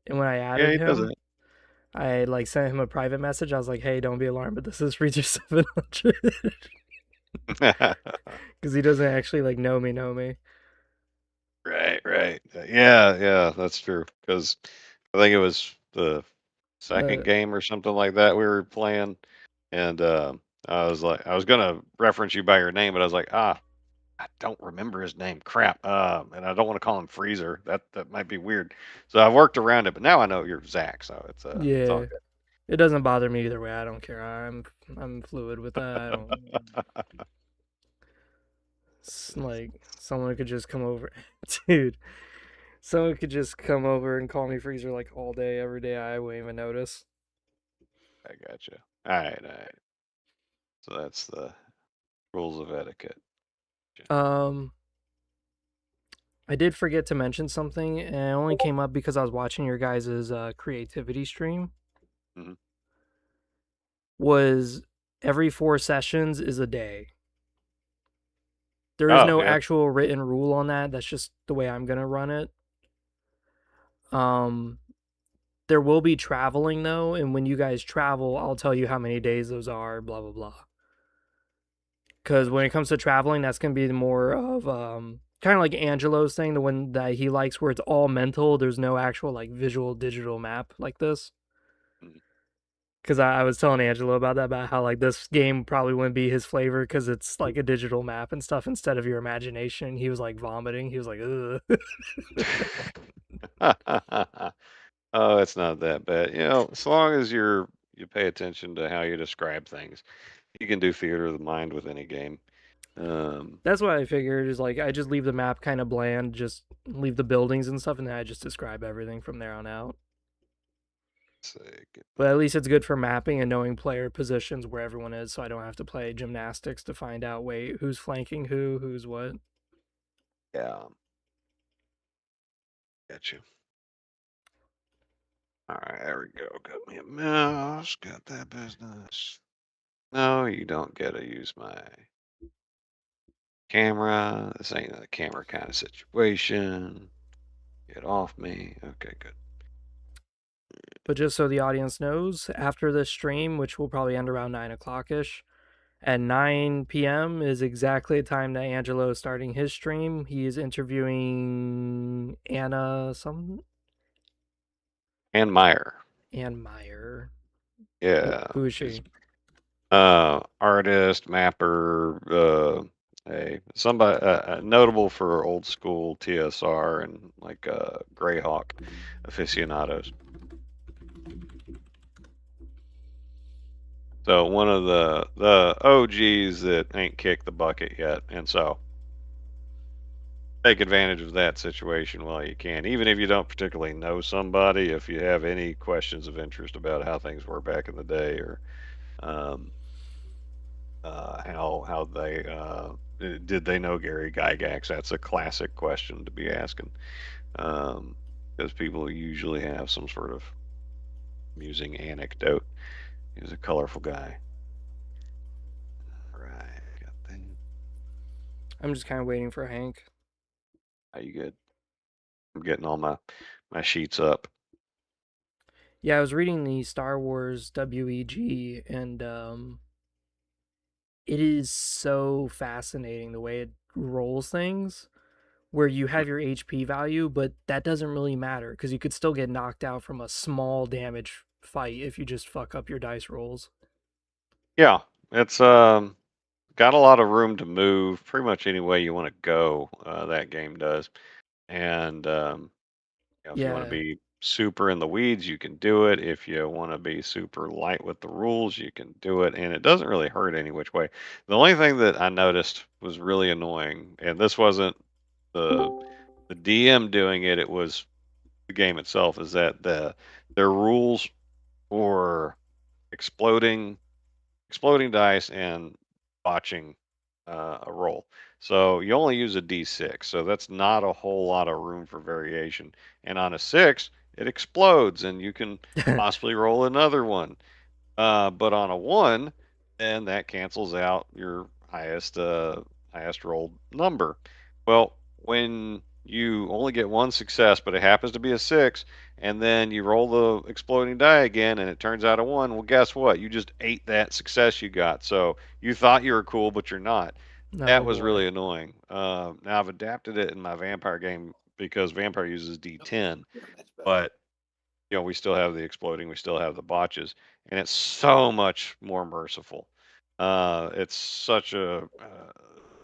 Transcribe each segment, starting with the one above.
And when I Yeah, added he does him, I like sent him a private message. I was like, "Hey, don't be alarmed, but this is Freezer 700," that. because he doesn't actually like know me. Right, right. Yeah, yeah, that's true. Because I think it was the second Uh, game or something like that we were playing, and I was gonna reference you by your name, but I was like, I don't remember his name. Crap. And I don't want to call him Freezer. That might be weird. So I've worked around it, but now I know you're Zach, so it's all yeah, it doesn't bother me either way. I don't care. I'm fluid with that. I don't like someone could just come over, dude. Someone could just come over and call me Freezer like all day, every day. I wouldn't even notice. I gotcha. All right, all right. So that's the rules of etiquette. Um, I did forget to mention something, and it only came up because I was watching your guys' creativity stream. Hmm. Was every 4 sessions is a day. There is Oh no yeah. actual written rule on that. That's just the way I'm gonna run it. Um, there will be traveling though, and when you guys travel, I'll tell you how many days those are. Blah blah blah. Because when Gotcha. it comes to traveling, that's gonna be more of kind of like Angelo's thing, the one that he likes, where it's all mental. There's no actual like visual digital map like this. Mhm. Because I was telling Angelo about that, about how like this game probably wouldn't be his flavor because it's like a digital map and stuff instead of your imagination. He was like vomiting. He was like, ugh. Oh, it's not that bad. You know, as long as you pay attention to how you describe things, you can do theater of the mind with any game. Um, That's what I figured is like I just leave the map kind of bland, just leave the buildings and stuff, and then I just describe everything from there on out. let's see, get But that. at least it's good for mapping and knowing player positions where everyone is, so I don't have to play gymnastics to find out wait who's flanking who, who's what. Yeah, got you. All right, there we go. Got me a mouse. Got that business. No, you don't get to use my camera. This ain't a camera kind of situation. Get off me. Okay, good. But just so the audience knows, after this stream, which will probably end around 9 o'clock ish, at 9 p.m. is exactly the time that Angelo is starting his stream. He is interviewing And Meyer. Ann Meyer. Yeah, Who is she's she? artist, mapper, somebody notable for old school TSR and like Greyhawk aficionados. So one of the OGs that ain't kicked the bucket yet, and so take advantage of that situation while you can. Even if you don't particularly know somebody, if you have any questions of interest about how things were back in the day, or um, how they did they know Gary Gygax? That's a classic question to be asking, because people usually have some sort of amusing anecdote. He was a colorful guy. Right, got that. I'm just kind of waiting for Hank. Are you good? I'm getting all my sheets up. Yeah, I was reading the Star Wars WEG, and it is so fascinating the way it rolls things, where you have your HP value, but that doesn't really matter because you could still get knocked out from a small damage fight if you just fuck up your dice rolls. Yeah, it's got a lot of room to move pretty much any way you want to go. That game does, and you know, if you want to Yeah, be super in the weeds, you can do it. If you want to be super light with the rules, you can do it, and it doesn't really hurt any which way. The only thing that I noticed was really annoying, and this wasn't the the DM doing it; it was the game itself. Is that their rules for exploding exploding dice and botching a roll. So you only use a d6, so that's not a whole lot of room for variation. And on a six, it explodes, and you can possibly roll another one. But on a one, then that cancels out your highest rolled number. Well, when you only get one success, but it happens to be a six, and then you roll the exploding die again, and it turns out a one. Well, guess what? You just ate that success you got. So you thought you were cool, but you're not. That Oh was boy. really annoying. Now I've adapted it in my vampire game because vampire uses D10, That's better. but we still have the exploding, we still have the botches, and it's so much more merciful. It's such a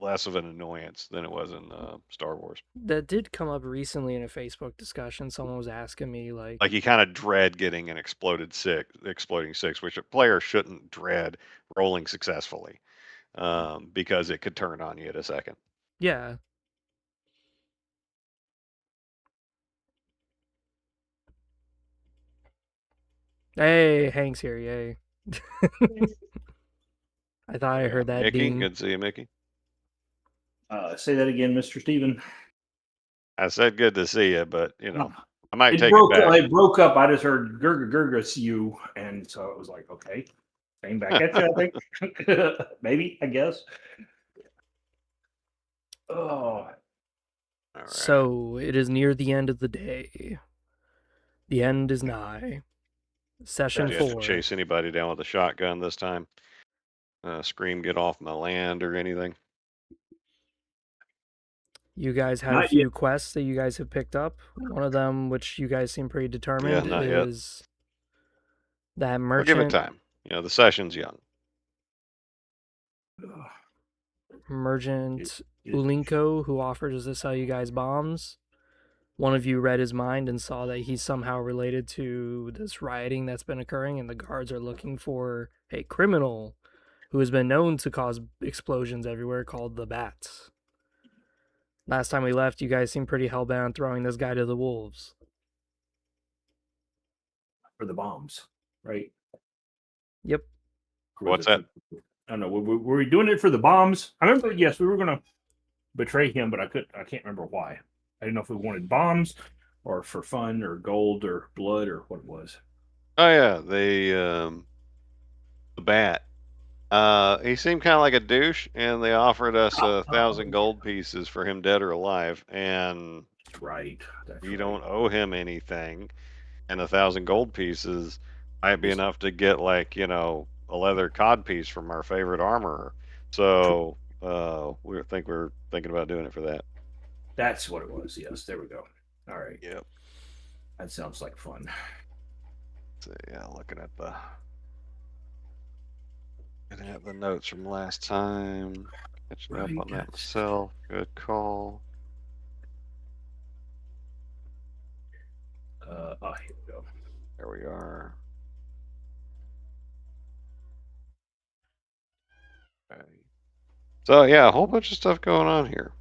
less of an annoyance than it was in Star Wars. That did come up recently in a Facebook discussion. Someone was asking me Like like, you kind of dread getting an exploding six, which a player shouldn't dread rolling successfully, because it could turn on you at a second. yeah, hey, Hank's here, yay. I thought I Yeah, heard that Mickey, ding. good to see you, Mickey. Say that again, Mr. Steven. I said good to see you, but Oh, I might It take it broke. back. It broke up. I just heard "gurga gurga see you," and so it was like, okay, came back at you. I think maybe. I guess. Oh, All right. So it is near the end of the day. The end is nigh. Session Did you have to that's 4. chase anybody down with a shotgun this time? Scream, get off my land or anything? You guys have a not yet. few quests that you guys have picked up. One of them, which you guys seem pretty Yeah, determined, not yet. is that I'll give it merchant time. The session's young. It, merchant it, Ulinko, who offers to sell you guys bombs. One of you read his mind and saw that he's somehow related to this rioting that's been occurring, and the guards are looking for a criminal who has been known to cause explosions everywhere called the Bats. Last time we left, you guys seemed pretty hellbound on throwing this guy to the wolves. for the bombs, right? Yep. Or was What's it that? I don't know. Were we doing it for the bombs? I remember. Yes, we were going to betray him, but I can't remember why. I didn't know if we wanted bombs or for fun or gold or blood or what it was. Oh yeah, the bat. He seemed kind of like a douche, and they offered us Oh, 1,000 gold pieces for him dead or alive, and that's right. That's we right. don't owe him anything. And 1,000 gold pieces might be Just enough to get like a leather cod piece from our favorite armorer. So we're thinking about doing it for that. that's what it was. Yes, there we go. All right, Yep. that sounds like fun. So yeah, looking at the notes from last time, catching up Right. on that myself. Good call. Here we go. There we are. Okay. So yeah, a whole bunch of stuff going on here.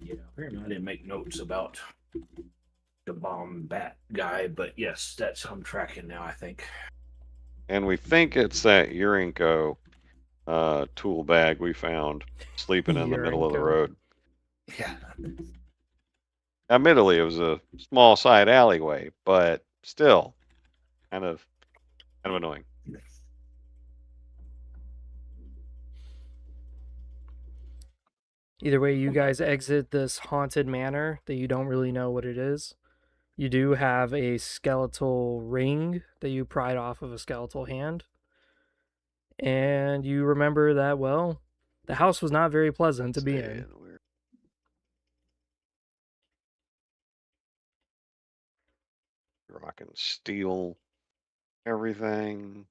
Yeah, apparently I didn't make notes about the bomb bat guy, but yes, that's I'm tracking now. I think. And we think it's that Urinko tool bag we found sleeping in the middle of the Urinko. road. Yeah. Admittedly, it was a small side alleyway, but still kind of annoying. Either way, you guys exit this haunted manor that you don't really know what it is. You do have a skeletal ring that you pried off of a skeletal hand. And you remember that, well, the house was not very pleasant to be in. We're rocking steel, everything.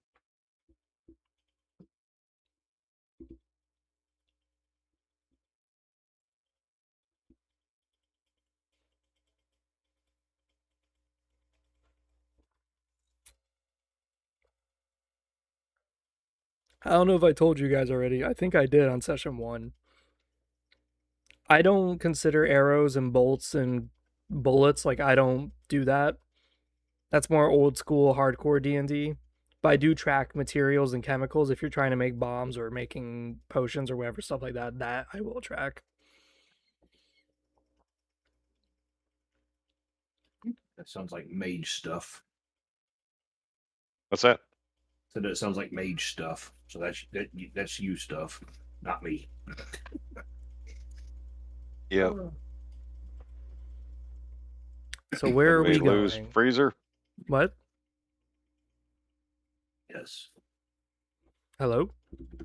I don't know if I told you guys already. I think I did on session 1. I don't consider arrows and bolts and bullets, like I don't do that. That's more old school hardcore D&D. But I do track materials and chemicals if you're trying to make bombs or making potions or whatever stuff like that. That I will track. That sounds like mage stuff. What's that? So that sounds like mage stuff. So that's you stuff, not me. Yep. So where are we Anybody lose going? Freezer? What? Yes. Hello?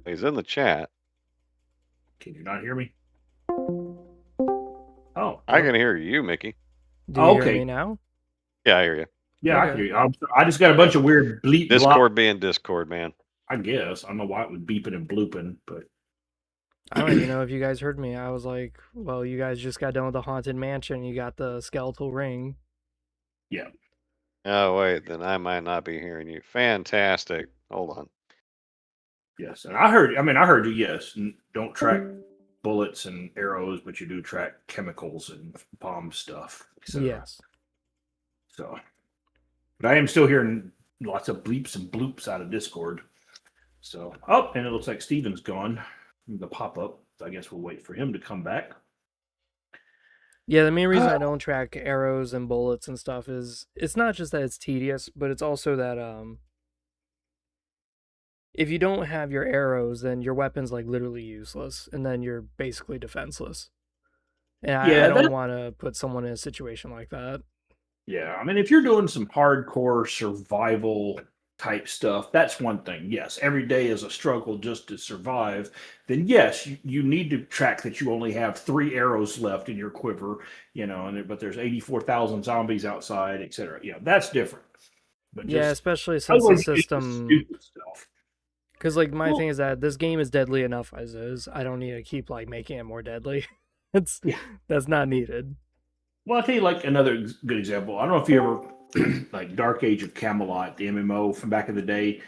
He's in the chat. Can you not hear me? Oh, I can hear you, Mickey. Do you hear okay. me now? Yeah, I hear you. Yeah, I Okay. can hear you. I just got a bunch of weird bleep blop. Discord being Discord, man. I guess I don't know why it was beeping and blooping, but I don't even know if you guys heard me. I was like, well, you guys just got done with the Haunted Mansion. You got the skeletal ring. yeah. Oh, wait, then I might not be hearing you. Fantastic. Hold on. Yes, and I heard you. Yes, don't track bullets and arrows, but you do track chemicals and bomb stuff, etc. Yes. So, but I am still hearing lots of bleeps and bloops out of Discord. So, oh, and it looks like Steven's gone. The pop up. I guess we'll wait for him to come back. Yeah, the main reason I don't track arrows and bullets and stuff is it's not just that it's tedious, but it's also that if you don't have your arrows, then your weapon's like literally useless, and then you're basically defenseless. And I don't want to put someone in a situation like that. Yeah, I mean, if you're doing some hardcore survival type stuff, that's one thing. Yes, every day is a struggle just to survive. Then yes, you need to track that you only have 3 arrows left in your quiver, but there's 84,000 zombies outside, etc. Yeah, that's different. But Yeah, just especially since the otherwise, it's just system. stupid stuff. Because like my thing is that this game is deadly enough as is. I don't need to keep like making it more deadly. That's not needed. Well, I'll tell you like another good example. I don't know if you ever like Dark Age of Camelot, the MMO from back in the day.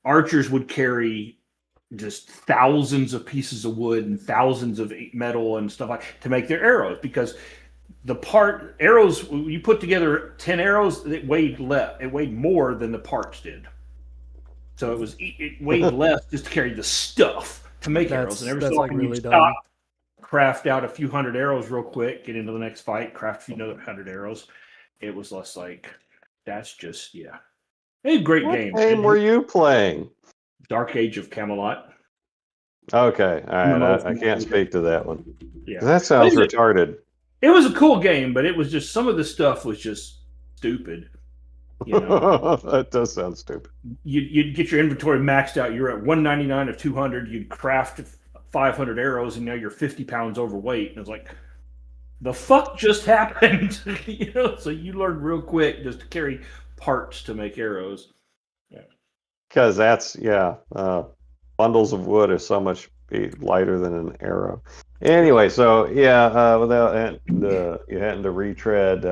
Archers would carry just thousands of pieces of wood and thousands of metal and stuff like to make their arrows because arrows you put together 10 arrows it weighed more than the parts did. So it weighed less just to carry the stuff to make arrows, and every so often really you stop, craft out a few hundred arrows real quick, get into the next fight, craft a few another 100 arrows. It was less like that's just it's a great game. What game were you playing? Dark Age of Camelot. Okay, all right. I can't speak to that one. Yeah, that sounds retarded. It was a cool game, but it was just some of the stuff was just stupid. That does sound stupid. You'd get your inventory maxed out. You're at 199 of 200. You'd craft 500 arrows, and now you're 50 pounds overweight. And it's like, the fuck just happened? So you learn real quick just to carry parts to make arrows. Yeah, because that's bundles of wood are so much lighter than an arrow. Anyway, so without you having to retread,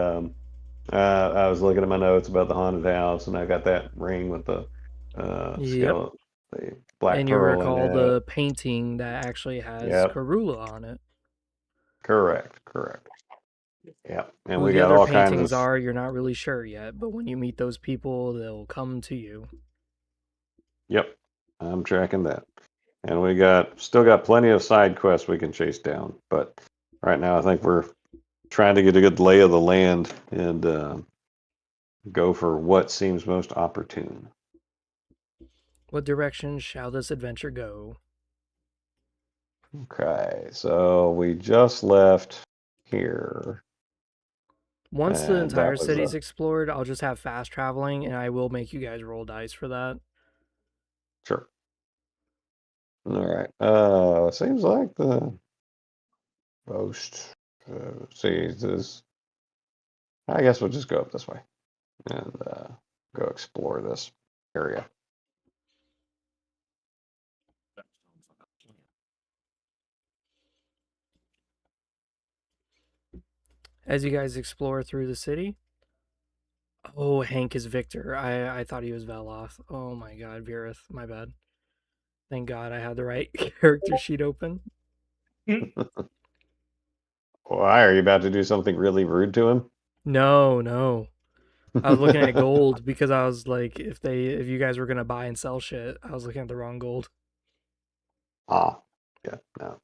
I was looking at my notes about the haunted house, and I got that ring with the skeleton, the black and you pearl recall in the painting that actually has Karula on it. Correct. Yeah, and Who we the got other all paintings kinds of. are, you're not really sure yet, but when you meet those people, they'll come to you. Yep, I'm tracking that, and we still got plenty of side quests we can chase down. But right now, I think we're trying to get a good lay of the land and go for what seems most opportune. What direction shall this adventure go? Okay, so we just left here. Once the entire city's explored, I'll just have fast traveling, and I will make you guys roll dice for that. Sure. All right. Seems like the most. See, this. I guess we'll just go up this way and go explore this area. As you guys explore through the city. Oh, Hank is Victor. I thought he was Veloth. Oh my god, Virith. My bad. Thank God I had the right character sheet open. Why? Are you about to do something really rude to him? No. I was looking at gold because I was like, if you guys were gonna buy and sell shit, I was looking at the wrong gold. Yeah, no.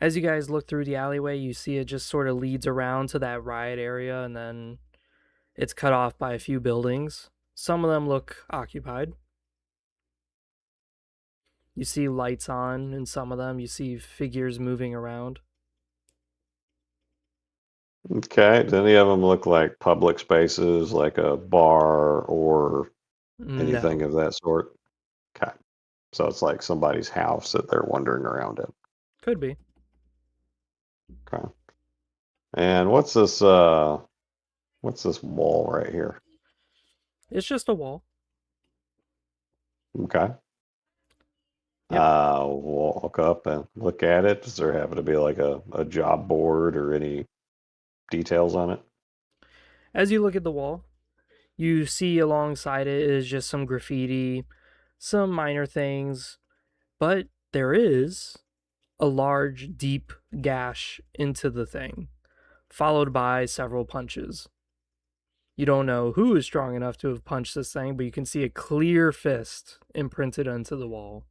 As you guys look through the alleyway, you see it just sort of leads around to that riot area, and then it's cut off by a few buildings. Some of them look occupied. You see lights on in some of them. You see figures moving around. Okay. Do any of them look like public spaces, like a bar or anything No, of that sort? Okay. So it's like somebody's house that they're wandering around in. could be. Okay. And what's this wall right here? It's just a wall. Okay. Yep. Walk up and look at it. Does there happen to be like a job board or any details on it? As you look at the wall, you see alongside it is just some graffiti, some minor things, but there is a large, deep gash into the thing, followed by several punches. You don't know who is strong enough to have punched this thing, but you can see a clear fist imprinted onto the wall.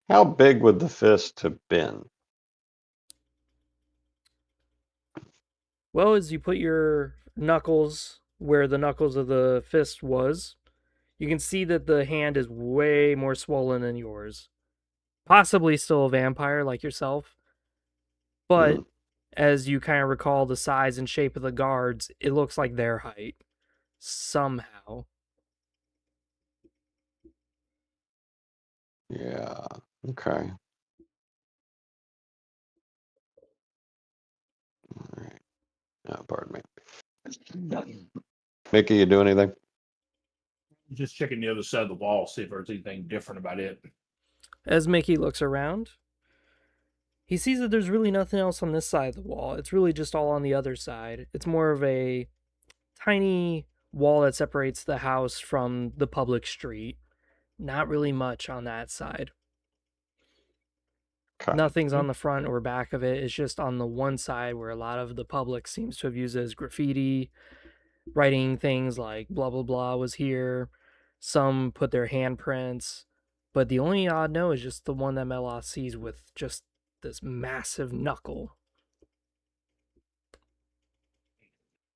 How big would the fist have been? Well, as you put your knuckles where the knuckles of the fist was, you can see that the hand is way more swollen than yours. Possibly still a vampire like yourself, but Hmm. as you kind of recall the size and shape of the guards, it looks like their height. Somehow. Yeah. Okay. All right. Oh, pardon me. Mickey, you do anything? Just checking the other side of the wall, see if there's anything different about it. As Mickey looks around, he sees that there's really nothing else on this side of the wall. It's really just all on the other side. It's more of a tiny wall that separates the house from the public street. Not really much on that side. Okay. Nothing's on the front or back of it. It's just on the one side where a lot of the public seems to have used it as graffiti, writing things like blah blah blah was here. Some put their handprints, but the only odd note is just the one that Meloth sees with just this massive knuckle.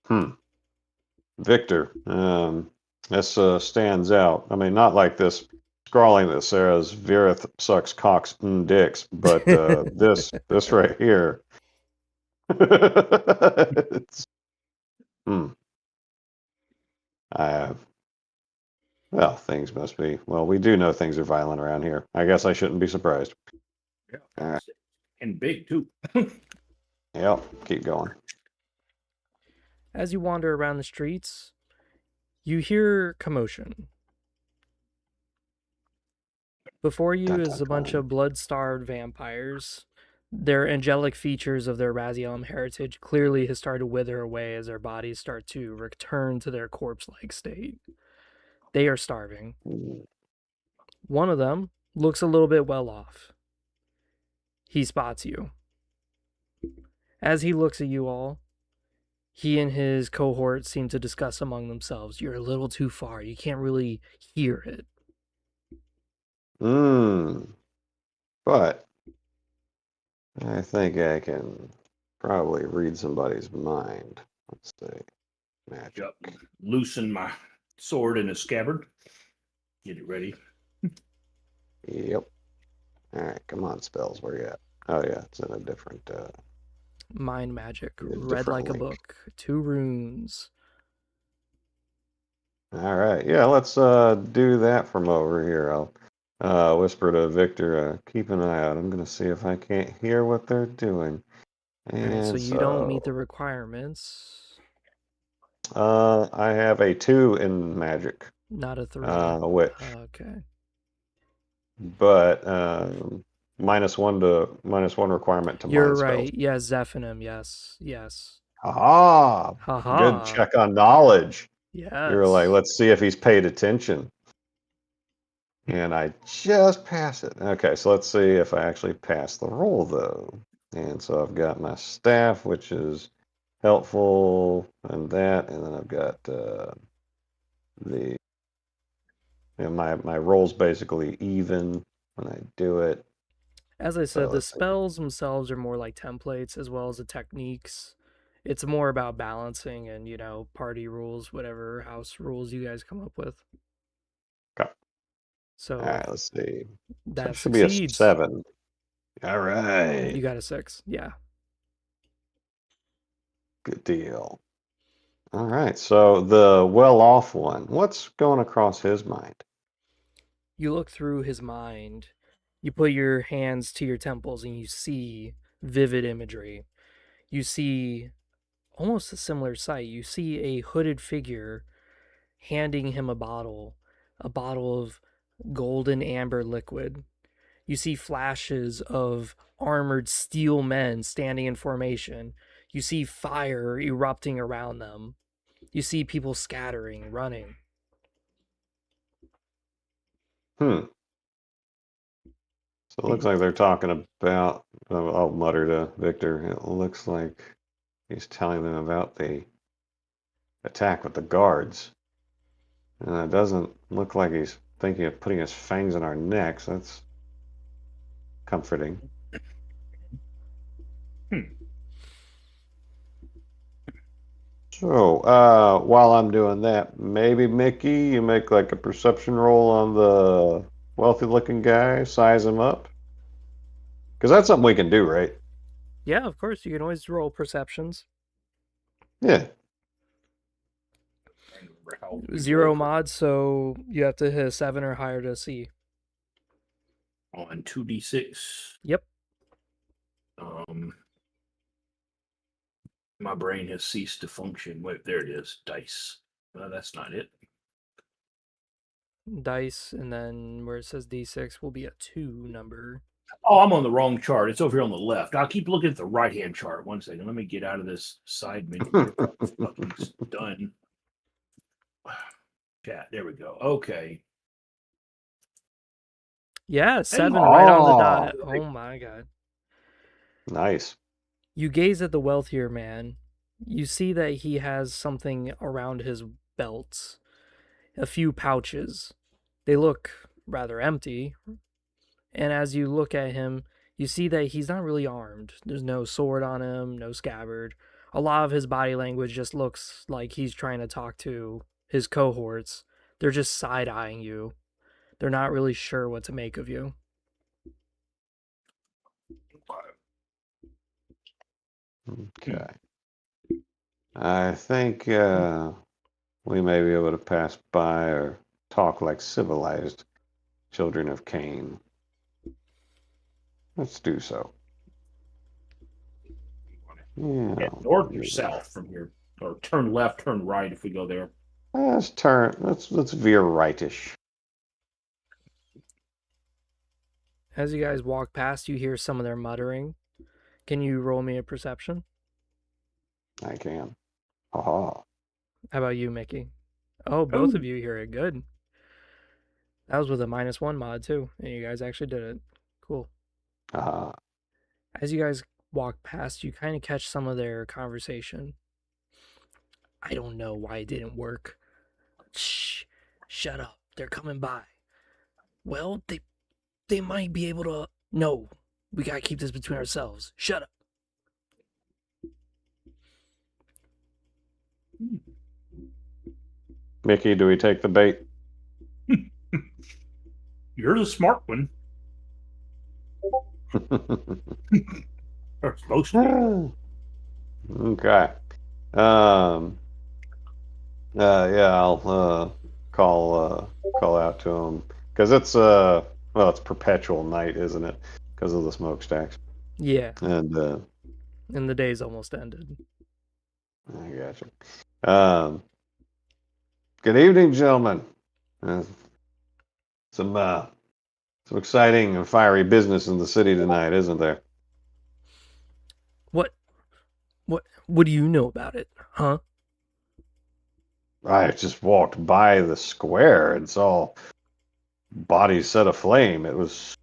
Hmm. Victor, this stands out. I mean, not like this scrawling that says "Verith sucks cocks and dicks," but this right here. It's, hmm. I have. Well, things must be. Well, we do know things are violent around here. I guess I shouldn't be surprised. Yeah. All right. And big too. Yep. Keep going. As you wander around the streets, you hear commotion. Before you Dun, is dun, a bunch dun. of blood-starved vampires. Their angelic features of their Razielm heritage clearly has started to wither away as their bodies start to return to their corpse-like state. They are starving. One of them looks a little bit well off. He spots you. As he looks at you all, he and his cohort seem to discuss among themselves. You're a little too far. You can't really hear it. But I think I can probably read somebody's mind. Let's see. Magic. Yep. Loosen my sword in a scabbard. Get it ready. Yep. All right, come on, spells. Where you at? Oh yeah, it's in a different. Mind magic. A Read different like a link. book. 2 runes. All right, yeah, let's do that from over here. I'll whisper to Victor. Keep an eye out. I'm gonna see if I can't hear what they're doing. Alright, so And you don't meet the so, requirements. I have a 2 in magic, Not a 3. which, Okay. but -1 requirement to You're mind spells. right. Yes, Zephanim. Yes. Yes. Aha! Good Haha. check on knowledge. You're like, Yes. let's see if he's paid attention. And I just pass it. Okay, so let's see if I actually pass the roll, though. And so I've got my staff, which is helpful, and that, and then I've got the my roll's basically even, when I do it. As I So said, the let's see. spells themselves are more like templates as well as the techniques. It's more about balancing and, party rules, whatever house rules you guys come up with. Okay. All So right, let's see. So it that should be a succeeds. 7. All right. You got a 6. Yeah. Good deal. All right. So the well-off one, what's going across his mind? You look through his mind. You put your hands to your temples and you see vivid imagery. You see almost a similar sight. You see a hooded figure handing him a bottle of golden amber liquid. You see flashes of armored steel men standing in formation. You see fire erupting around them. You see people scattering, running. Hmm. So it looks like they're talking about, I'll mutter to Victor, it looks like he's telling them about the attack with the guards. And it doesn't look like he's thinking of putting his fangs in our necks. That's comforting. So, while I'm doing that, maybe Mickey, you make like a perception roll on the wealthy looking guy, size him up. Because that's something we can do, right? Yeah, of course, you can always roll perceptions. Yeah. Zero mods, so you have to hit a 7 or higher to see. On 2d6. Yep. My brain has ceased to function. Wait, there it is. Dice. That's not it. Dice, and then where it says D6 will be a 2 number. Oh, I'm on the wrong chart. It's over here on the left. I'll keep looking at the right-hand chart. 1 second. Let me get out of this side menu. Fucking done. Chat. There we go. Okay. Yeah, 7 right on the dot. Oh. Oh my god. Nice. You gaze at the wealthier man. You see that he has something around his belt. A few pouches. They look rather empty. And as you look at him, you see that he's not really armed. There's no sword on him, no scabbard. A lot of his body language just looks like he's trying to talk to his cohorts. They're just side-eyeing you. They're not really sure what to make of you. Okay. I think we may be able to pass by or talk like civilized children of Cain. Let's do so. Yeah. Head north or south from here, or turn left, turn right if we go there. Let's turn. Let's veer rightish. As you guys walk past, you hear some of their muttering. Can you roll me a perception? I can. Haha. How about you, Mickey? Oh, both of you hear it. Good. That was with a -1 mod, too. And you guys actually did it. Cool. As you guys walk past, you kind of catch some of their conversation. I don't know why it didn't work. Shh. Shut up. They're coming by. Well, they might be able to... No. We gotta keep this between ourselves. Shut up. Mickey, do we take the bait? You're the smart one. Or supposed to Okay. Yeah, I'll call out to him because it's it's perpetual night, isn't it? Because of the smokestacks. Yeah. And the day's almost ended. I gotcha. Good evening, gentlemen. Some exciting and fiery business in the city tonight, isn't there? What do you know about it, huh? I just walked by the square and saw bodies set aflame. It was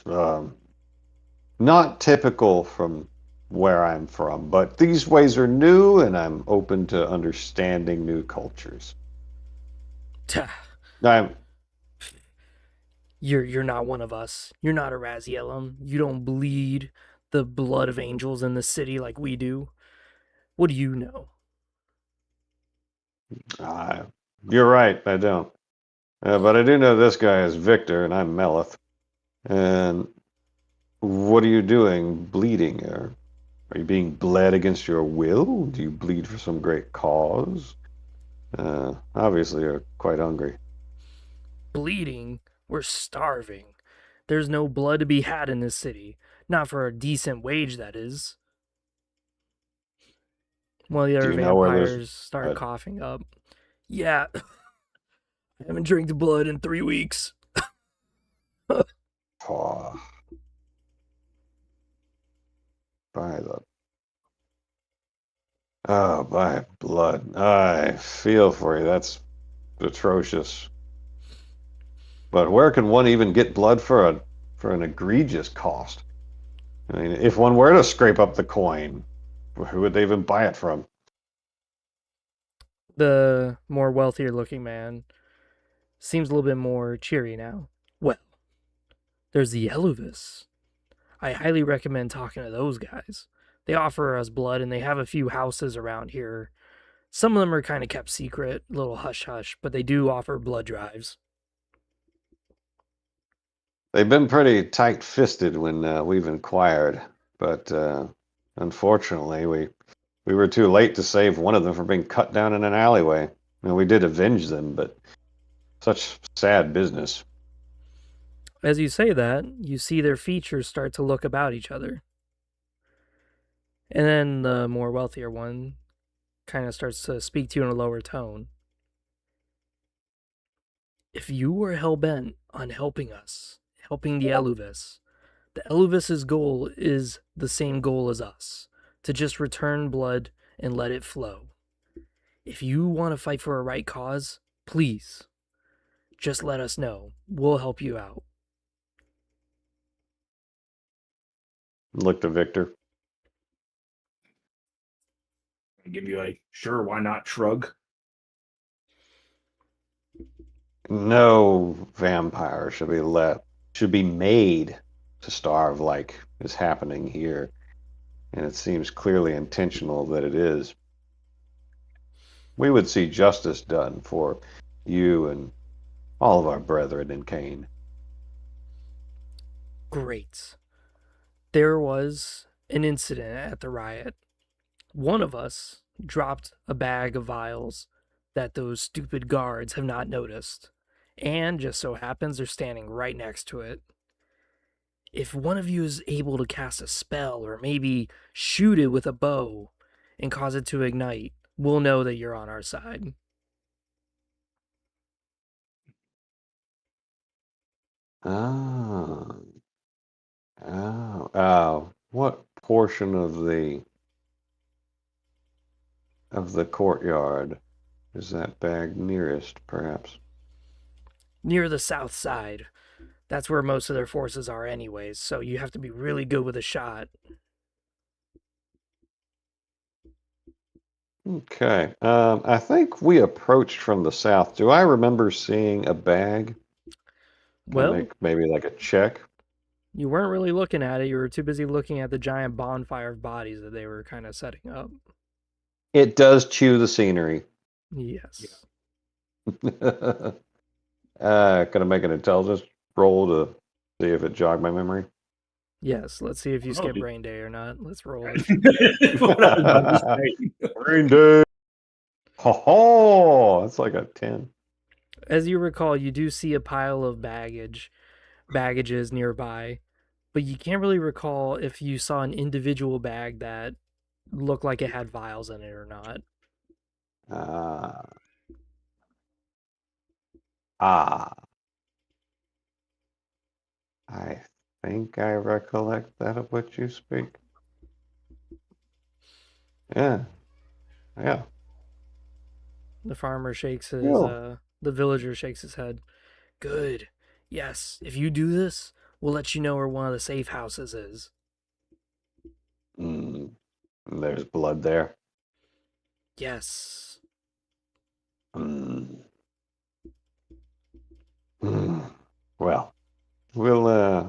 not typical from where I'm from, but these ways are new, and I'm open to understanding new cultures. You're not one of us. You're not a Razielum. You don't bleed the blood of angels in the city like we do. What do you know? Uh, you're right, I don't. But I do know this guy is Victor, and I'm Melith. And what are you doing bleeding? Are you being bled against your will? Do you bleed for some great cause? Obviously, you're quite hungry. Bleeding? We're starving. There's no blood to be had in this city. Not for a decent wage, that is. One of the Do other you know where there's... vampires start Uh, coughing up. Yeah, I haven't drank the blood in 3 weeks. oh, by the... Oh, by blood. I feel for you. That's atrocious. But where can one even get blood for an egregious cost? I mean, if one were to scrape up the coin, who would they even buy it from? The more wealthier looking man seems a little bit more cheery now. Well, there's the Eluvis. I highly recommend talking to those guys. They offer us blood and they have a few houses around here. Some of them are kind of kept secret, a little hush hush, but they do offer blood drives. They've been pretty tight-fisted when we've inquired, but unfortunately, we were too late to save one of them from being cut down in an alleyway. We did avenge them, but such sad business. As you say that, you see their features start to look about each other. And then the more wealthier one kind of starts to speak to you in a lower tone. If you were hell bent on helping us, helping the Eluvis's goal is the same goal as us, to just return blood and let it flow. If you want to fight for a right cause, please, just let us know. We'll help you out. Look to Victor. Give you a sure, why not shrug. No vampire should be made to starve like is happening here, and it seems clearly intentional that it is. We would see justice done for you and all of our brethren in Cain. Great. There was an incident at the riot. One of us dropped a bag of vials that those stupid guards have not noticed, and just so happens they're standing right next to it. If one of you is able to cast a spell or maybe shoot it with a bow and cause it to ignite, we'll know that you're on our side. Ah, oh. What portion of the courtyard is that bag nearest, perhaps? Near the south side. That's where most of their forces are, anyways, so you have to be really good with a shot. Okay. I think we approached from the south. Do I remember seeing a bag? Can I Well, make maybe like a check? you weren't really looking at it. You were too busy looking at the giant bonfire of bodies that they were kind of setting up. It does chew the scenery. Yes. Can I make an intelligence roll to see if it jogged my memory? Yes. Let's see if you Oh, skip dude. brain day or not. Let's roll it. What I was about to say. Green Day. Oh, that's like a 10. As you recall, you do see a pile of baggages nearby, but you can't really recall if you saw an individual bag that looked like it had vials in it or not. Ah. Ah. I think I recollect that of which you speak. Yeah. Yeah. The farmer shakes his Cool. the villager shakes his head. Good. Yes, if you do this, we'll let you know where one of the safe houses is. Mm. There's blood there. Yes. Mm. Mm. Well, We'll it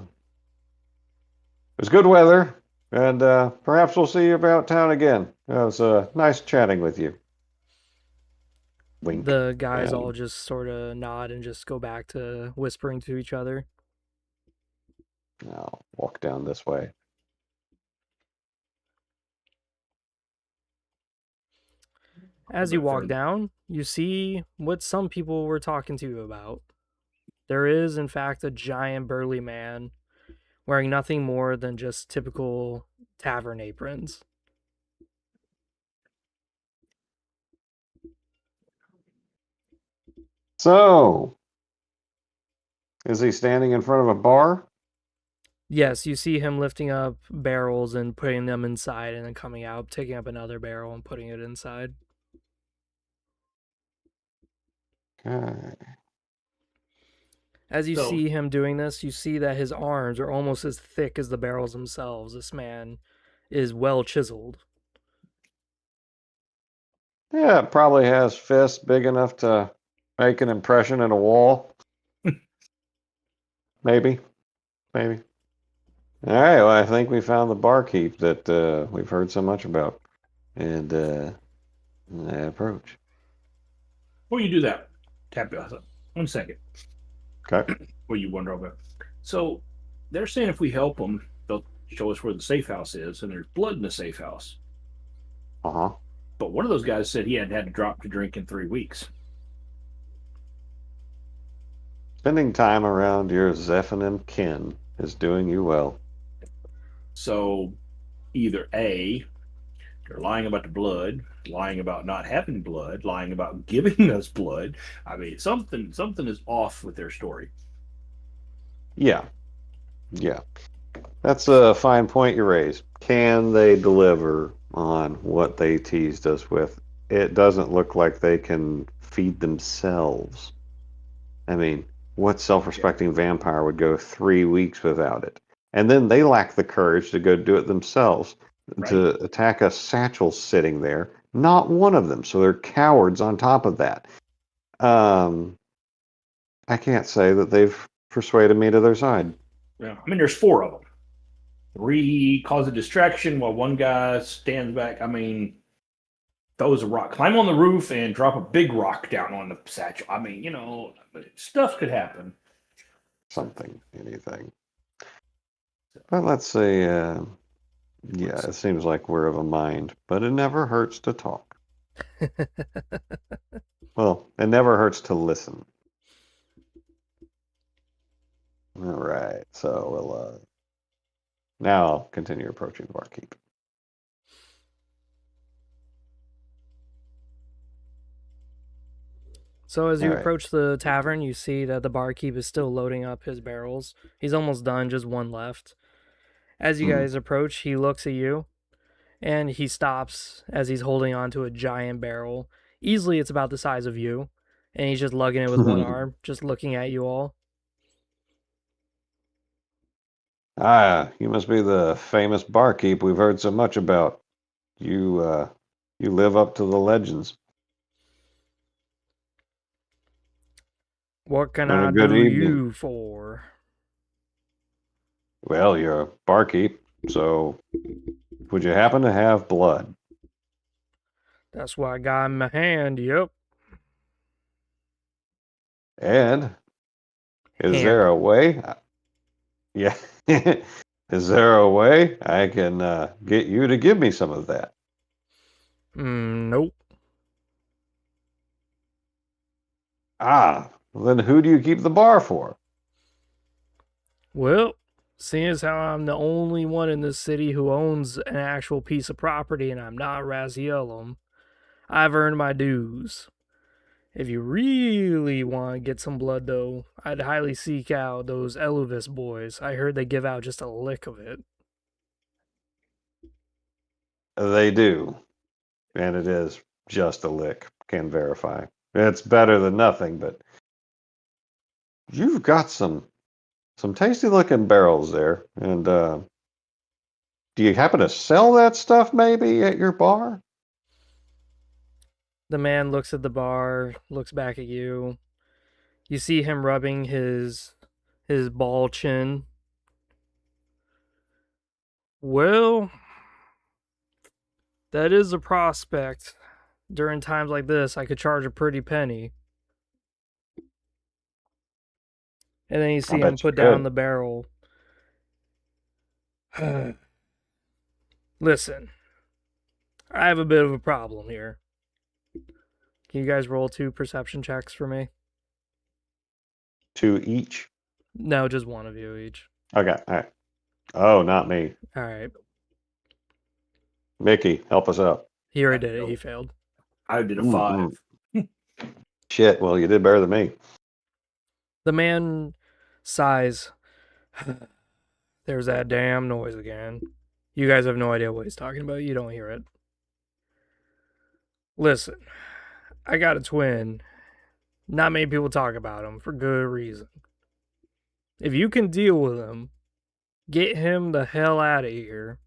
was good weather, and perhaps we'll see you about town again. It was nice chatting with you. Wink. The guys all And just sort of nod and just go back to whispering to each other. I'll walk down this way. As you walk down, you see what some people were talking to you about. There is, in fact, a giant burly man wearing nothing more than just typical tavern aprons. So, is he standing in front of a bar? Yes, you see him lifting up barrels and putting them inside and then coming out, taking up another barrel and putting it inside. Okay. As you So see him doing this, you see that his arms are almost as thick as the barrels themselves. This man is well chiseled. Yeah, it probably has fists big enough to make an impression in a wall. Maybe. Maybe. All right, well, I think we found the barkeep that we've heard so much about. And I approach. before you do that, tap you. 1 second. Okay. Before you wander over. So they're saying if we help them, they'll show us where the safe house is, and there's blood in the safe house. Uh-huh. But one of those guys said he hadn't had a drop to drink in 3 weeks. Spending time around your Zephanim kin is doing you well. So either A, they're lying about the blood, lying about not having blood, lying about giving us blood. I mean, something is off with their story. Yeah. Yeah. That's a fine point you raise. Can they deliver on what they teased us with? It doesn't look like they can feed themselves. I mean, what self-respecting vampire would go 3 weeks without it? And then they lack the courage to go do it themselves, Right. to attack a satchel sitting there. Not one of them, so they're cowards on top of that. I can't say that they've persuaded me to their side. Yeah. I mean, there's 4 of them. 3 cause a distraction while one guy stands back. I mean, throws a rock, climb on the roof and drop a big rock down on the satchel. I mean, stuff could happen. Something, anything. But let's say, yeah, it seems like we're of a mind, but it never hurts to talk. Well, it never hurts to listen. All right, so we'll now I'll continue approaching the barkeep. So as you All right. approach the tavern, you see that the barkeep is still loading up his barrels. He's almost done, just one left. As you guys approach, he looks at you and he stops as he's holding onto a giant barrel. Easily it's about the size of you, and he's just lugging it with one arm, just looking at you all. Ah, you must be the famous barkeep we've heard so much about. You live up to the legends. What can On a I good do evening. you for? Well, you're a barkeep, so would you happen to have blood? That's what I got in my hand, yep. And is Hand there a it. way? Yeah. Is there a way I can get you to give me some of that? Nope. Ah, then who do you keep the bar for? Well, seeing as how I'm the only one in this city who owns an actual piece of property and I'm not Razielum, I've earned my dues. If you really want to get some blood, though, I'd highly seek out those Eluvis boys. I heard they give out just a lick of it. They do. And it is just a lick. Can verify. It's better than nothing, but you've got some tasty looking barrels there. And do you happen to sell that stuff maybe at your bar? The man looks at the bar, looks back at you. You see him rubbing his his ball chin. Well, that is a prospect. During times like this, I could charge a pretty penny. And then you I see him bet you put down could. the barrel. Listen, I have a bit of a problem here. Can you guys roll 2 perception checks for me? 2 each. No, just one of you each. Okay. All right. Oh, not me. All right. Mickey, help us out. He already did it. He failed. I did a Mm-hmm. 5. Shit. Well, you did better than me. The man sighs. There's that damn noise again. You guys have no idea what he's talking about. You don't hear it. Listen, I got a twin. Not many people talk about him for good reason. If you can deal with him, get him the hell out of here.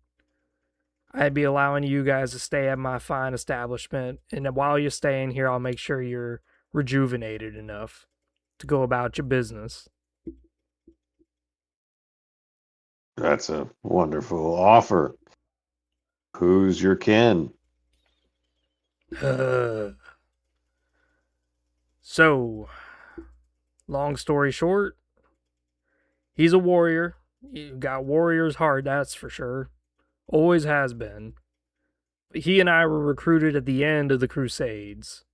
I'd be allowing you guys to stay at my fine establishment, and while you're staying here, I'll make sure you're rejuvenated enough to go about your business. That's a wonderful offer. Who's your kin? So, long story short, he's a warrior. You got warrior's heart, that's for sure. Always has been. He and I were recruited at the end of the Crusades,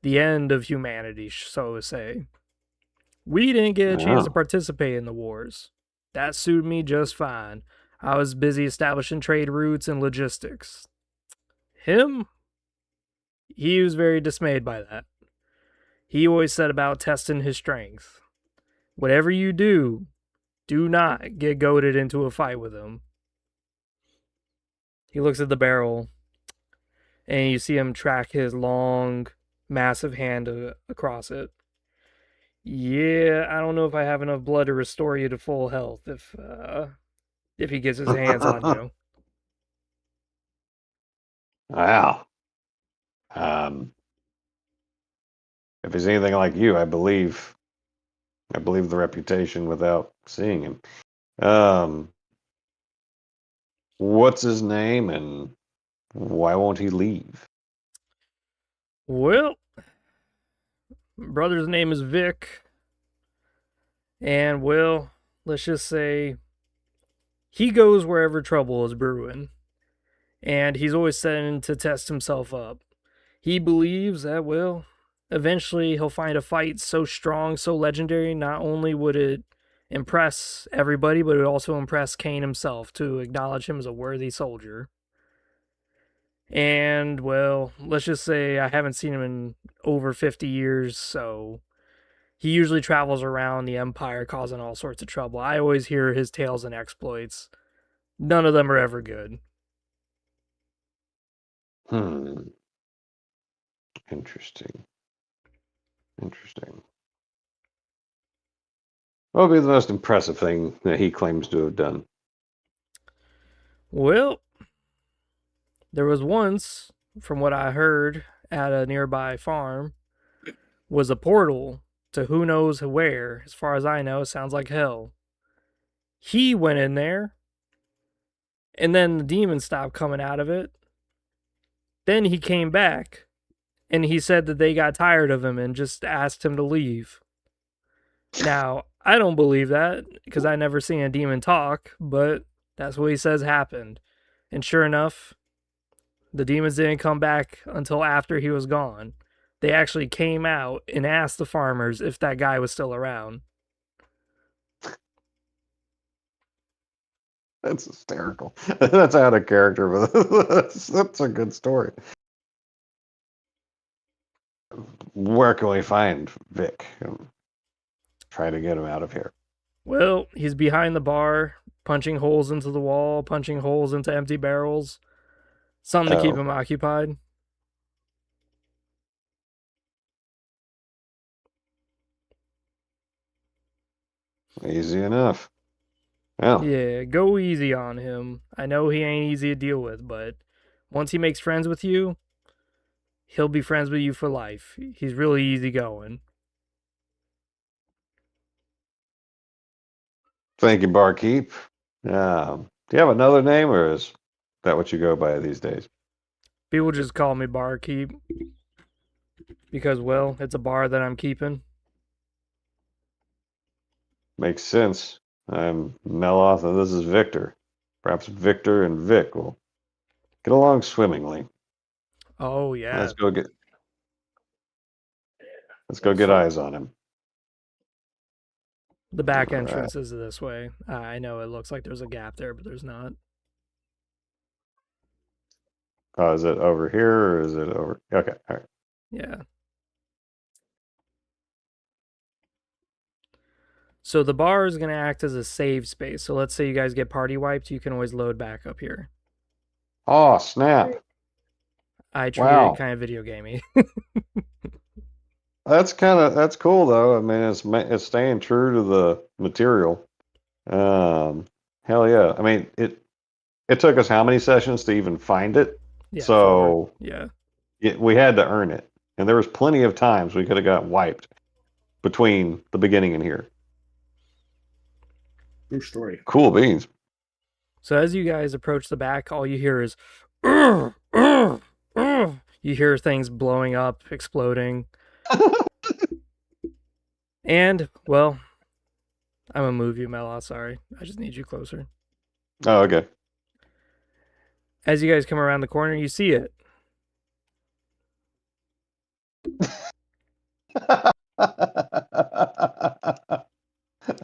the end of humanity, so to say. We didn't get a chance to participate in the wars. That suited me just fine. I was busy establishing trade routes and logistics. Him? He was very dismayed by that. He always said about testing his strength. Whatever you do not get goaded into a fight with him. He looks at the barrel, and you see him track his long, massive hand across it. Yeah, I don't know if I have enough blood to restore you to full health if he gets his hands on you. Wow. If he's anything like you, I believe the reputation without seeing him. What's his name and why won't he leave? Well, brother's name is Vic, and well, let's just say he goes wherever trouble is brewing, and he's always setting to test himself up. He believes that, well, eventually he'll find a fight so strong, so legendary, not only would it impress everybody, but it would also impress Kane himself to acknowledge him as a worthy soldier. And, well, let's just say I haven't seen him in over 50 years, so he usually travels around the Empire causing all sorts of trouble. I always hear his tales and exploits. None of them are ever good. Interesting. What would be the most impressive thing that he claims to have done? Well, there was once, from what I heard at a nearby farm, was a portal to who knows where. As far as I know, it sounds like hell. He went in there, and then the demons stopped coming out of it. Then he came back, and he said that they got tired of him and just asked him to leave. Now, I don't believe that, because I never seen a demon talk, but that's what he says happened. And sure enough, the demons didn't come back until after he was gone. They actually came out and asked the farmers if that guy was still around. That's hysterical. That's out of character, but that's a good story. Where can we find Vic? Try to get him out of here. Well, he's behind the bar, punching holes into the wall, punching holes into empty barrels. Something to keep him occupied. Easy enough. Well, Yeah, go easy on him. I know he ain't easy to deal with, but once he makes friends with you, he'll be friends with you for life. He's really easygoing. Thank you, barkeep. Do you have another name, or is that what you go by these days? People just call me barkeep because, well, it's a bar that I'm keeping. Makes sense. I'm Meloth, and this is Victor. Perhaps Victor and Vic will get along swimmingly. Oh yeah, Let's go get That's fun. eyes on him. the back All right. entrance is this way. I know it looks like there's a gap there, but there's not. Oh, is it over here or is it over? Okay. All right. Yeah. So the bar is going to act as a save space. So let's say you guys get party wiped, you can always load back up here. Oh, snap. I treat it Wow. kind of video gamey. That's cool though. I mean, it's staying true to the material. Hell yeah. I mean, it took us how many sessions to even find it? Yeah, So yeah. we had to earn it. And there was plenty of times we could have got wiped between the beginning and here. True story. Cool beans. So as you guys approach the back, all you hear is, "Urgh, urgh, urgh." You hear things blowing up, exploding. And, well, I'm going to move you, Mela. Sorry. I just need you closer. Oh, okay. As you guys come around the corner, you see it.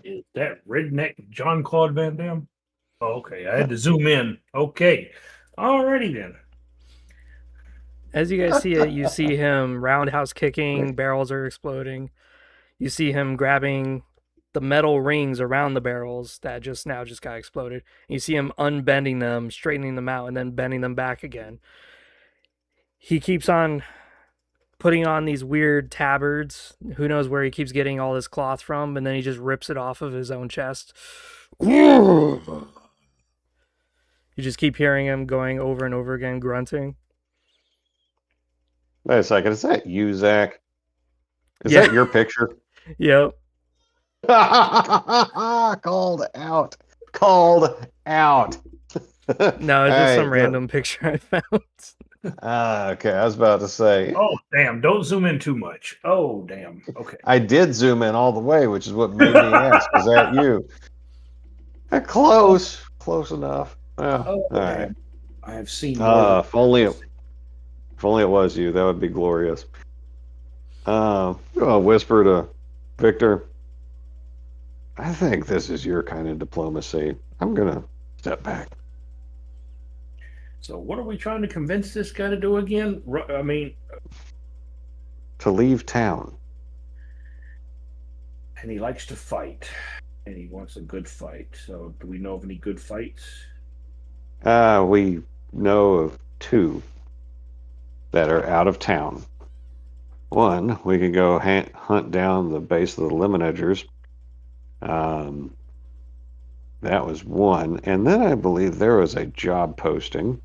Is that redneck John Claude Van Damme? Oh, okay, I had to zoom in. Okay, alrighty then. As you guys see it, you see him roundhouse kicking, barrels are exploding. You see him grabbing the metal rings around the barrels that just got exploded. You see him unbending them, straightening them out, and then bending them back again. He keeps on putting on these weird tabards. Who knows where he keeps getting all this cloth from, and then he just rips it off of his own chest. You just keep hearing him going over and over again, grunting. Wait a second. Is that you, Zach? Is that your picture? Yep. Called out. Called out. No, it's just some random picture I found. Okay, I was about to say. Oh, damn. Don't zoom in too much. Oh, damn. Okay. I did zoom in all the way, which is what made me ask. Is that you? Close. Close enough. Oh, all right. I have seen more. If only it was you, that would be glorious. I'll whisper to Victor. I think this is your kind of diplomacy. I'm gonna step back. So what are we trying to convince this guy to do again? I mean, To leave town. and he likes to fight, and he wants a good fight. So do we know of any good fights? We know of two that are out of town. One, we could go hunt down the base of the Limonagers. That was one. And then I believe there was a job posting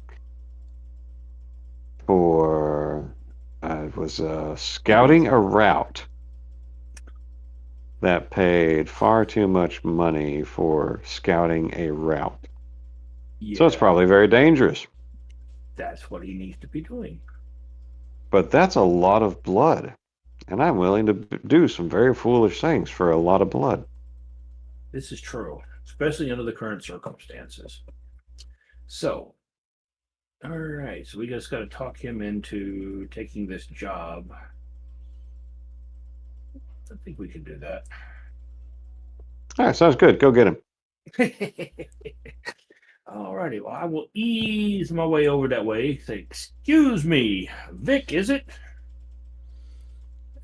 for it was scouting a route that paid far too much money for scouting a route. Yeah, So it's probably very dangerous. that's what he needs to be doing. But that's a lot of blood. And I'm willing to do some very foolish things for a lot of blood. This is true, especially under the current circumstances. So, all right. So we just got to talk him into taking this job. I think we can do that. All right, sounds good. Go get him. All righty. Well, I will ease my way over that way. Say, excuse me, Vic, is it?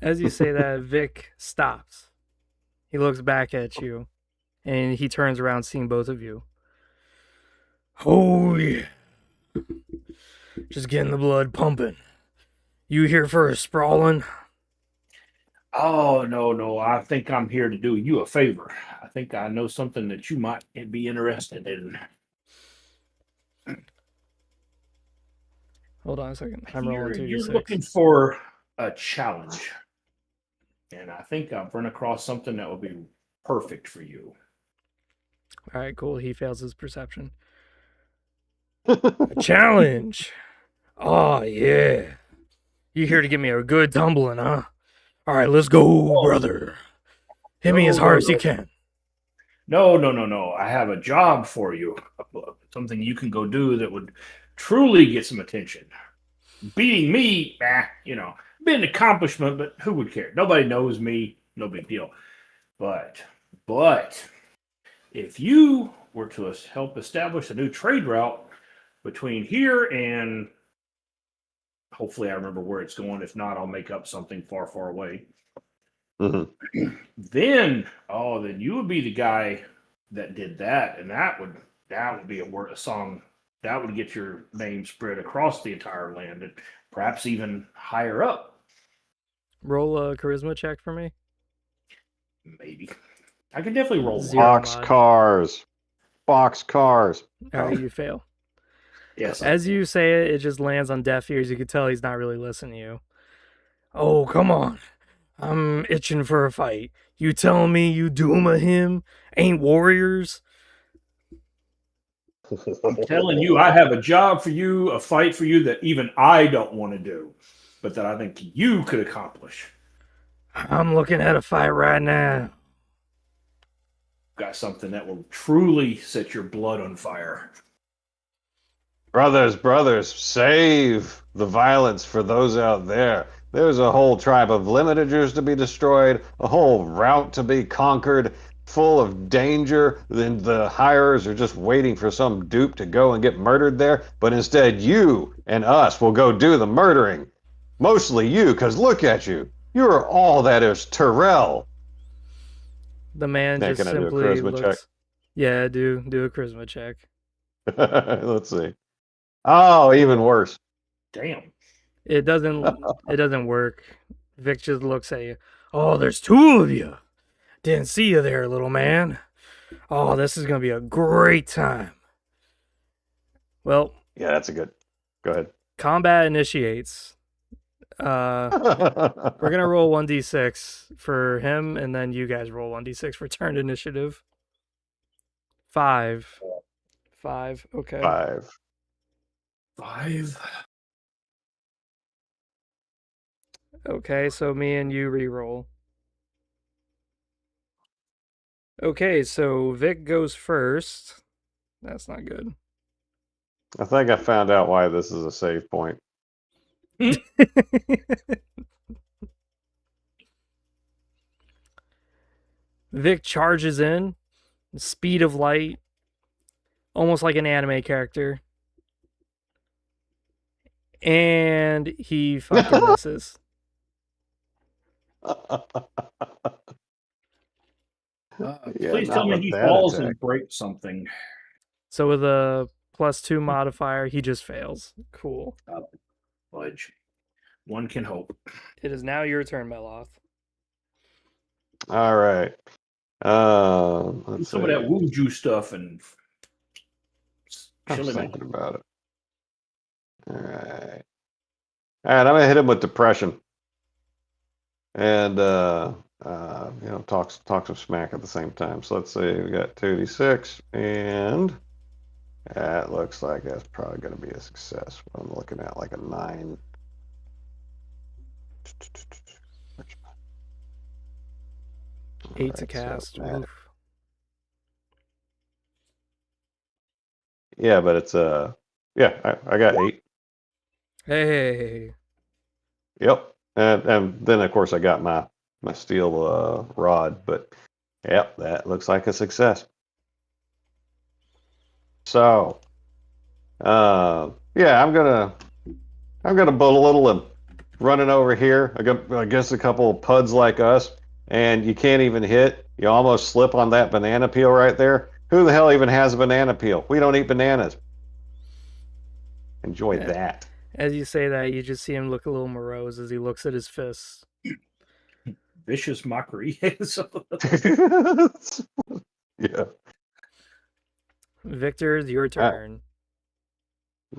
As you say that, Vic stops. He looks back at you, and he turns around, seeing both of you. Oh, yeah. Just getting the blood pumping. You here for a sprawling? Oh, no. I think I'm here to do you a favor. I think I know something that you might be interested in. Hold on a second. I'm rolling 2d6. You're looking for a challenge. And I think I've run across something that will be perfect for you. All right, cool. He fails his perception. A challenge. Oh, yeah. You here to give me a good tumbling, huh? All right, let's go, Oh, brother. Hit me as no, hard no, as you no. can. No. I have a job for you. Something you can go do that would truly get some attention. Beating me, be an accomplishment, but who would care? Nobody knows me. No big deal. But if you were to help establish a new trade route between here and hopefully I remember where it's going. If not, I'll make up something far, far away. Mm-hmm. Then you would be the guy that did that, and that would be a song that would get your name spread across the entire land, and perhaps even higher up. Roll a charisma check for me. Maybe I could definitely roll one. Zero Box mod. cars. Box cars. All right, you fail. Yes, As you say it, it just lands on deaf ears. You can tell he's not really listening to you. Oh, come on. I'm itching for a fight. You telling me you Duma him? Ain't warriors? I'm telling you, I have a job for you, a fight for you that even I don't want to do, but that I think you could accomplish. I'm looking at a fight right now. Got something that will truly set your blood on fire. Brothers, save the violence for those out there. There's a whole tribe of limitagers to be destroyed, a whole route to be conquered, full of danger. Then the hirers are just waiting for some dupe to go and get murdered there. But instead, you and us will go do the murdering. Mostly you, because look at you. You're all that is Terrell. The man Now, just can I do a simply charisma looks. check? Yeah, do a charisma check. Let's see. Oh, even worse. Damn. It doesn't work. Vic just looks at you. Oh, there's two of you. Didn't see you there, little man. Oh, this is gonna be a great time. Well, Yeah, that's a good. Go ahead. combat initiates. We're gonna roll 1d6 for him, and then you guys roll 1d6 for turned initiative. 5. Okay. 5. Okay, so me and you re-roll. Okay, so Vic goes first. That's not good. I think I found out why this is a save point. Vic charges in, speed of light, almost like an anime character. And he fucking misses. Please tell me he falls and breaks something. So with a +2 modifier, he just fails. Cool. Fudge. One can hope. It is now your turn, Meloth. All right. Let's Some see. of that Wuju stuff and I'm chilling thinking about it. All right. I'm gonna hit him with depression, and talk some smack at the same time. So let's see. We got 2d6, and that looks like that's probably gonna be a success. I'm looking at like a 9. 8 to cast. So yeah, but it's I got 8. Hey. Yep, and then of course I got my steel rod, but yep, that looks like a success. So, yeah, I'm gonna belittle him, running over here. I guess a couple of puds like us, and you can't even hit. You almost slip on that banana peel right there. Who the hell even has a banana peel? We don't eat bananas. Enjoy that. As you say that, you just see him look a little morose as he looks at his fists. Vicious mockery. Yeah. Victor, it's your turn.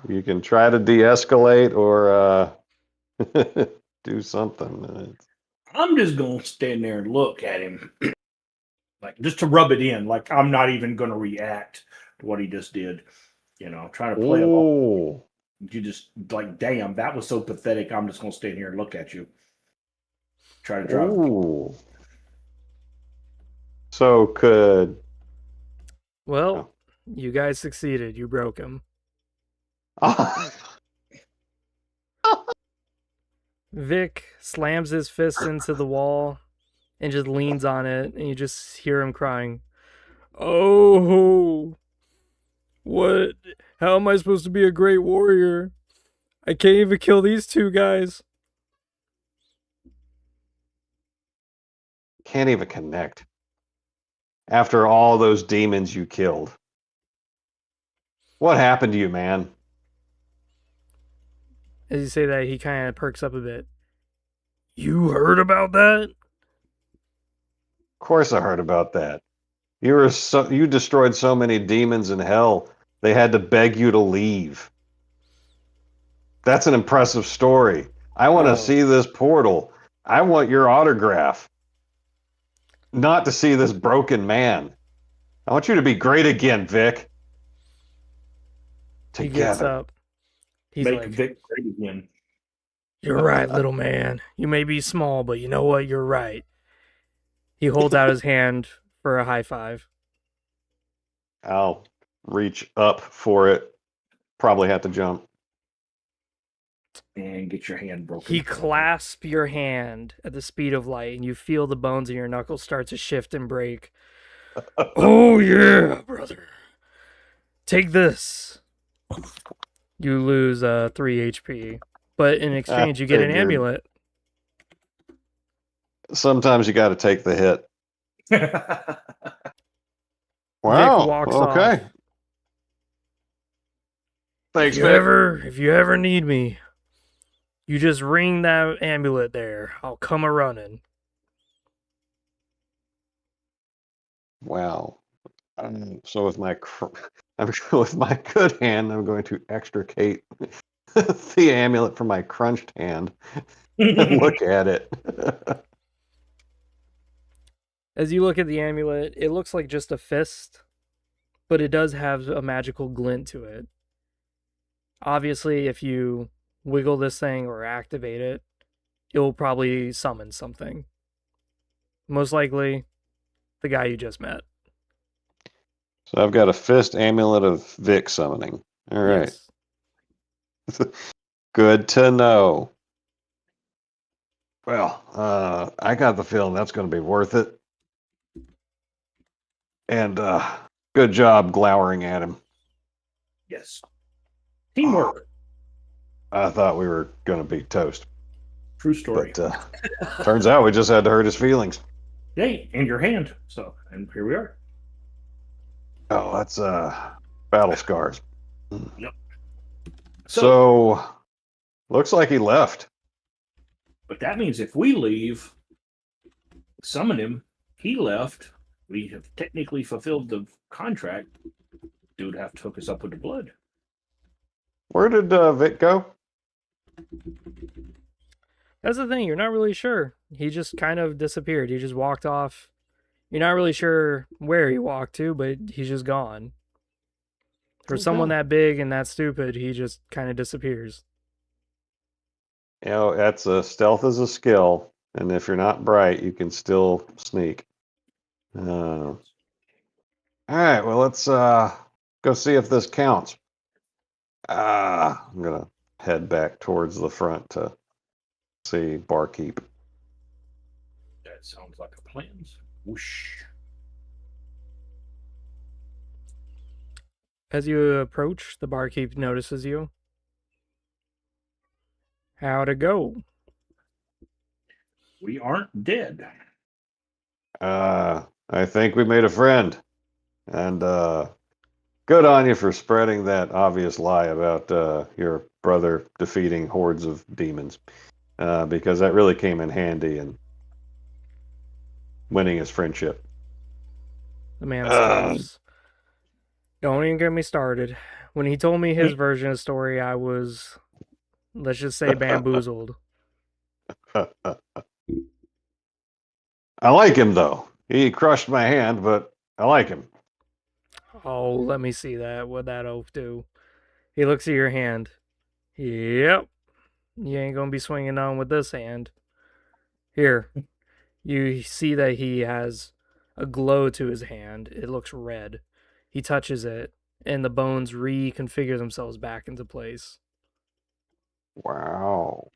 You can try to de-escalate or do something. I'm just going to stand there and look at him. like just to rub it in. Like I'm not even going to react to what he just did. Trying to play him off. Ooh. You just like, damn, that was so pathetic. I'm just going to stand here and look at you. Try to drive. Ooh. So could. Well, you guys succeeded. You broke him. Vic slams his fist into the wall and just leans on it, and you just hear him crying. Oh, what? How am I supposed to be a great warrior? I can't even kill these two guys. Can't even connect. After all those demons you killed. What happened to you, man? As you say that, he kind of perks up a bit. You heard about that? Of course I heard about that. You destroyed so many demons in hell, they had to beg you to leave. That's an impressive story. I want to see this portal. I want your autograph. Not to see this broken man. I want you to be great again, Vic. He gets Together. up. He's Make like, Vic great again. You're right, little man. You may be small, but you know what? You're right. He holds out his hand for a high five. I'll reach up for it. Probably have to jump. And get your hand broken. He clasps your hand at the speed of light, and you feel the bones in your knuckles start to shift and break. Oh, yeah, brother. Take this. You lose 3 HP, but in exchange, you get an amulet. Sometimes you got to take the hit. Wow. Vic walks okay. off. Thanks, Vic. If you ever need me, you just ring that amulet there. I'll come a running. Wow. So with my with my good hand, I'm going to extricate the amulet from my crunched hand and look at it. As you look at the amulet, it looks like just a fist, but it does have a magical glint to it. Obviously, if you wiggle this thing or activate it, it will probably summon something. Most likely, the guy you just met. So I've got a fist amulet of Vic summoning. All right. Yes. Good to know. Well, I got the feeling that's going to be worth it. And good job glowering at him. Yes. Teamwork. I thought we were going to be toast. True story. But turns out we just had to hurt his feelings. Yay, and your hand. And here we are. Oh, that's battle scars. Yep. So looks like he left. But that means if we leave, summon him, he left, we have technically fulfilled the contract. Dude have to hook us up with the blood. Where did Vic go? That's the thing, you're not really sure. He just kind of disappeared. He just walked off. You're not really sure where he walked to, but he's just gone. For someone that big and that stupid, he just kind of disappears. You know, that's stealth is a skill, and if you're not bright, you can still sneak. All right, well, let's go see if this counts. I'm gonna head back towards the front to see barkeep. That sounds like a plan. Whoosh. As you approach, the barkeep notices you. How'd it go? We aren't dead. I think we made a friend. And good on you for spreading that obvious lie about your brother defeating hordes of demons. Because that really came in handy in winning his friendship. The man scoffs. Don't even get me started. When he told me his version of the story, I was, let's just say, bamboozled. I like him, though. He crushed my hand, but I like him. Oh, let me see that. What'd that oaf do? He looks at your hand. Yep. You ain't gonna be swinging on with this hand. Here. You see that he has a glow to his hand. It looks red. He touches it, and the bones reconfigure themselves back into place. Wow.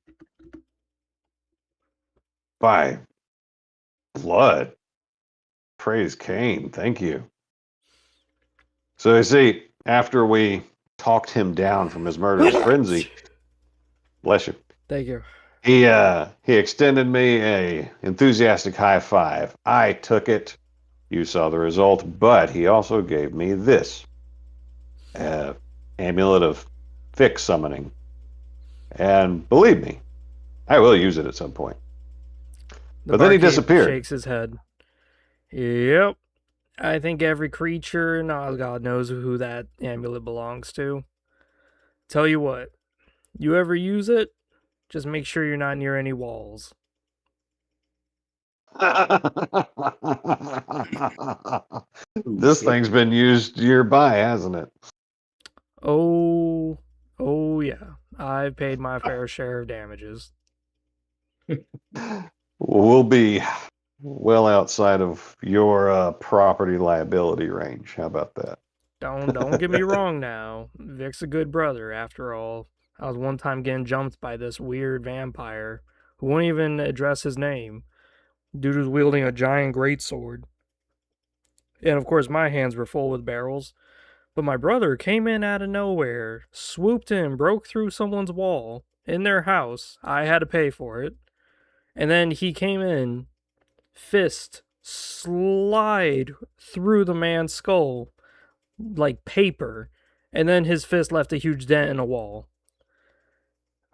By blood. Praise Cain. Thank you. So you see, after we talked him down from his murderous frenzy, bless you, Thank you. he extended me a enthusiastic high five. I took it. You saw the result, but he also gave me this amulet of fix summoning. And believe me, I will use it at some point. The But then he barkeep disappeared. shakes his head. Yep. I think every creature in Osgod knows who that amulet belongs to. Tell you what, you ever use it, just make sure you're not near any walls. This thing's been used nearby, hasn't it? Oh, oh yeah. I've paid my fair share of damages. We'll be well outside of your property liability range. How about that? Don't get me wrong now. Vic's a good brother, after all. I was one time getting jumped by this weird vampire who wouldn't even address his name. Dude was wielding a giant greatsword. And of course, my hands were full with barrels. But my brother came in out of nowhere, swooped in, broke through someone's wall in their house. I had to pay for it. And then he came in, fist slide through the man's skull like paper, and then his fist left a huge dent in a wall.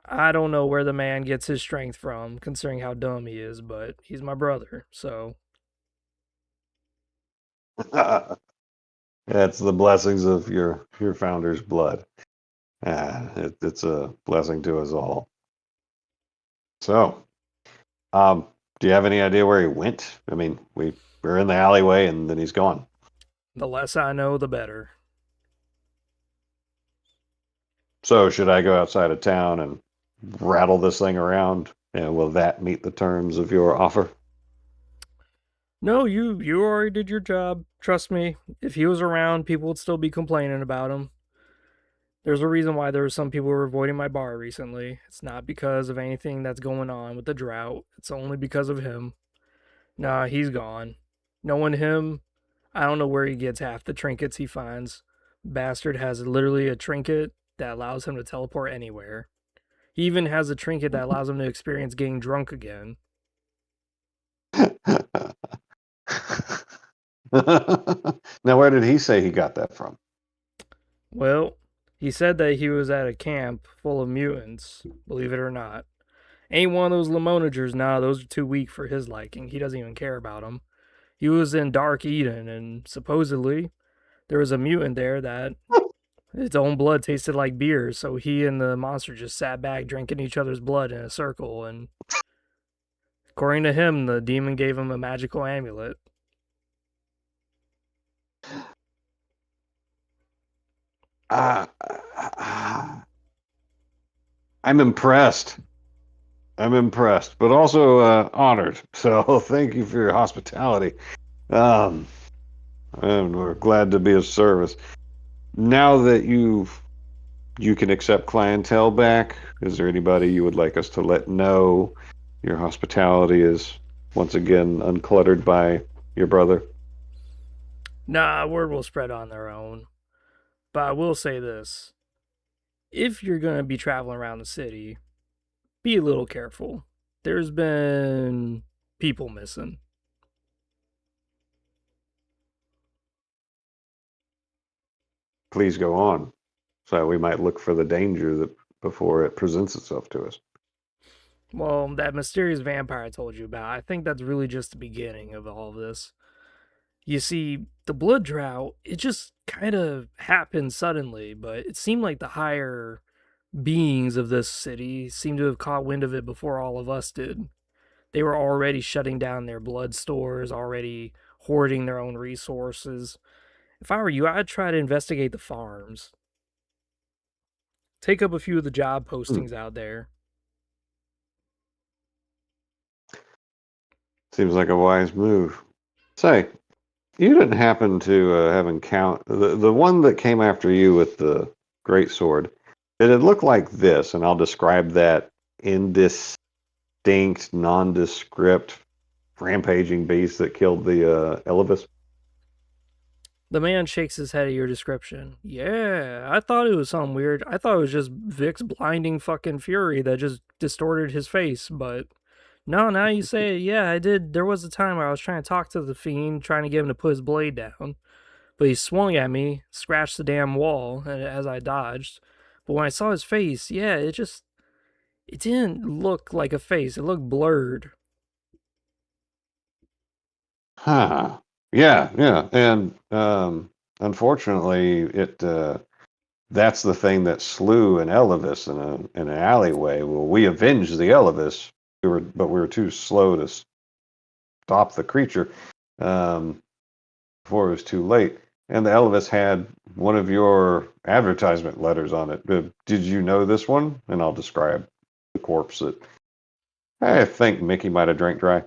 I don't know where the man gets his strength from, considering how dumb he is, but he's my brother, so. That's the blessings of your founder's blood. It's a blessing to us all. So, do you have any idea where he went? I mean, we're in the alleyway and then he's gone. The less I know, the better. So, should I go outside of town and rattle this thing around? And will that meet the terms of your offer? No, you already did your job. Trust me, if he was around, people would still be complaining about him. There's a reason why there were some people who were avoiding my bar recently. It's not because of anything that's going on with the drought. It's only because of him. Nah, he's gone. Knowing him, I don't know where he gets half the trinkets he finds. Bastard has literally a trinket that allows him to teleport anywhere. He even has a trinket that allows him to experience getting drunk again. Now, where did he say he got that from? Well, he said that he was at a camp full of mutants, believe it or not. Ain't one of those Lemonagers, nah, those are too weak for his liking. He doesn't even care about them. He was in Dark Eden, and supposedly there was a mutant there that its own blood tasted like beer, so he and the monster just sat back drinking each other's blood in a circle, and according to him, the demon gave him a magical amulet. Uh, I'm impressed. I'm impressed, but also honored. So thank you for your hospitality. And we're glad to be of service. Now that you can accept clientele back, is there anybody you would like us to let know your hospitality is once again uncluttered by your brother? Nah, word will spread on their own. But I will say this. If you're going to be traveling around the city, be a little careful. There's been people missing. Please go on, so we might look for the danger that before it presents itself to us. Well, that mysterious vampire I told you about, I think that's really just the beginning of all of this. You see, the blood drought, it just kind of happened suddenly, but it seemed like the higher beings of this city seemed to have caught wind of it before all of us did. They were already shutting down their blood stores, already hoarding their own resources. If I were you, I'd try to investigate the farms. Take up a few of the job postings out there. Seems like a wise move. Say, you didn't happen to have encounter the one that came after you with the great sword. Did it look like this? And I'll describe that indistinct, nondescript, rampaging beast that killed the Elvis. The man shakes his head at your description. Yeah, I thought it was something weird. I thought it was just Vic's blinding fucking fury that just distorted his face, but no, now you say it, yeah, I did. There was a time where I was trying to talk to the fiend, trying to get him to put his blade down. But he swung at me, scratched the damn wall as I dodged. But when I saw his face, yeah, it didn't look like a face. It looked blurred. Huh. Yeah, yeah. And unfortunately that's the thing that slew an Elvis in an alleyway. Well, we avenged the Elvis, but we were too slow to stop the creature before it was too late. And the Elvis had one of your advertisement letters on it. Did you know this one? And I'll describe the corpse that I think Mickey might have drank dry.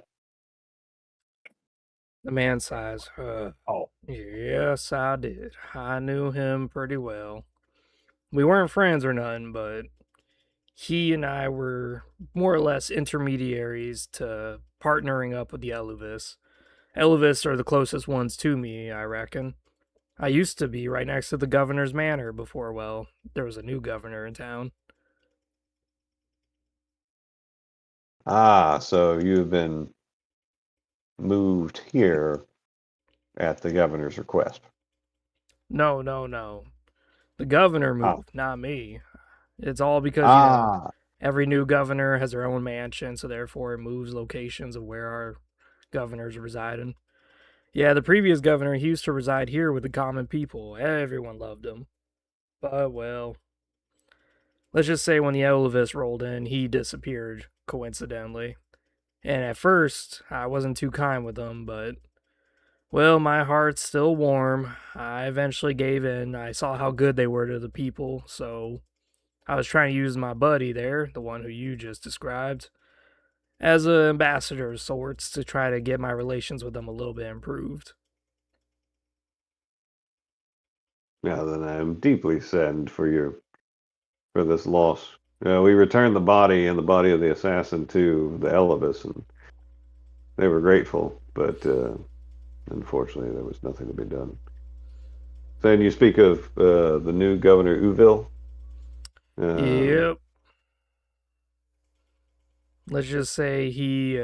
The man sighs. Oh, Yes, I did. I knew him pretty well. We weren't friends or nothing, but he and I were more or less intermediaries to partnering up with the Elvis. Elvis are the closest ones to me, I reckon. I used to be right next to the governor's manor before, well, there was a new governor in town. Ah, so you've been moved here at the governor's request. No, no, no. The governor Oh. moved, not me. It's all because, you know, Ah, every new governor has their own mansion, so therefore it moves locations of where our governors resided. Yeah, the previous governor, he used to reside here with the common people. Everyone loved him. But, well, let's just say when the Elvis rolled in, he disappeared, coincidentally. And at first, I wasn't too kind with him, but, well, my heart's still warm. I eventually gave in. I saw how good they were to the people, so I was trying to use my buddy there, the one who you just described, as an ambassador of sorts to try to get my relations with them a little bit improved. yeah, then I'm deeply saddened for this loss. We returned the body and the body of the assassin to the Elvis, and they were grateful, but unfortunately, there was nothing to be done. Then you speak of the new governor Uville. Yep. Let's just say he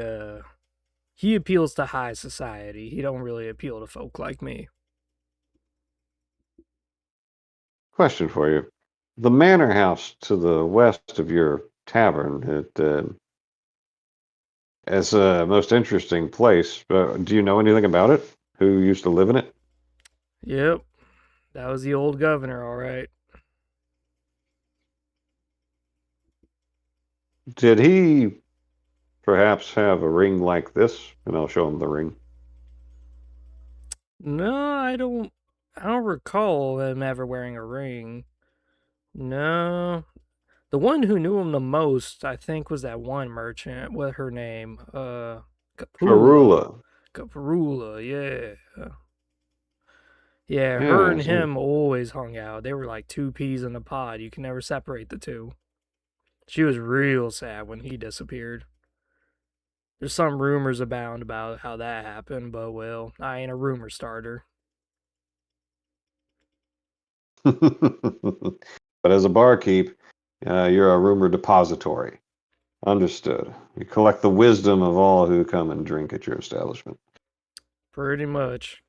appeals to high society. He don't really appeal to folk like me. Question for you: the manor house to the west of your tavern, it's a most interesting place. Do you know anything about it? Who used to live in it? Yep. That was the old governor, all right. Did he perhaps have a ring like this? And I'll show him the ring. No, I don't recall him ever wearing a ring. No. The one who knew him the most, I think, was that one merchant. What her name? Capula. Farula. Caparula, yeah. Yeah, her Yeah, and him always hung out. They were like two peas in a pod. You can never separate the two. She was real sad when he disappeared. There's some rumors abound about how that happened, but well, I ain't a rumor starter. but as a barkeep, you're a rumor depository. Understood. You collect the wisdom of all who come and drink at your establishment. Pretty much.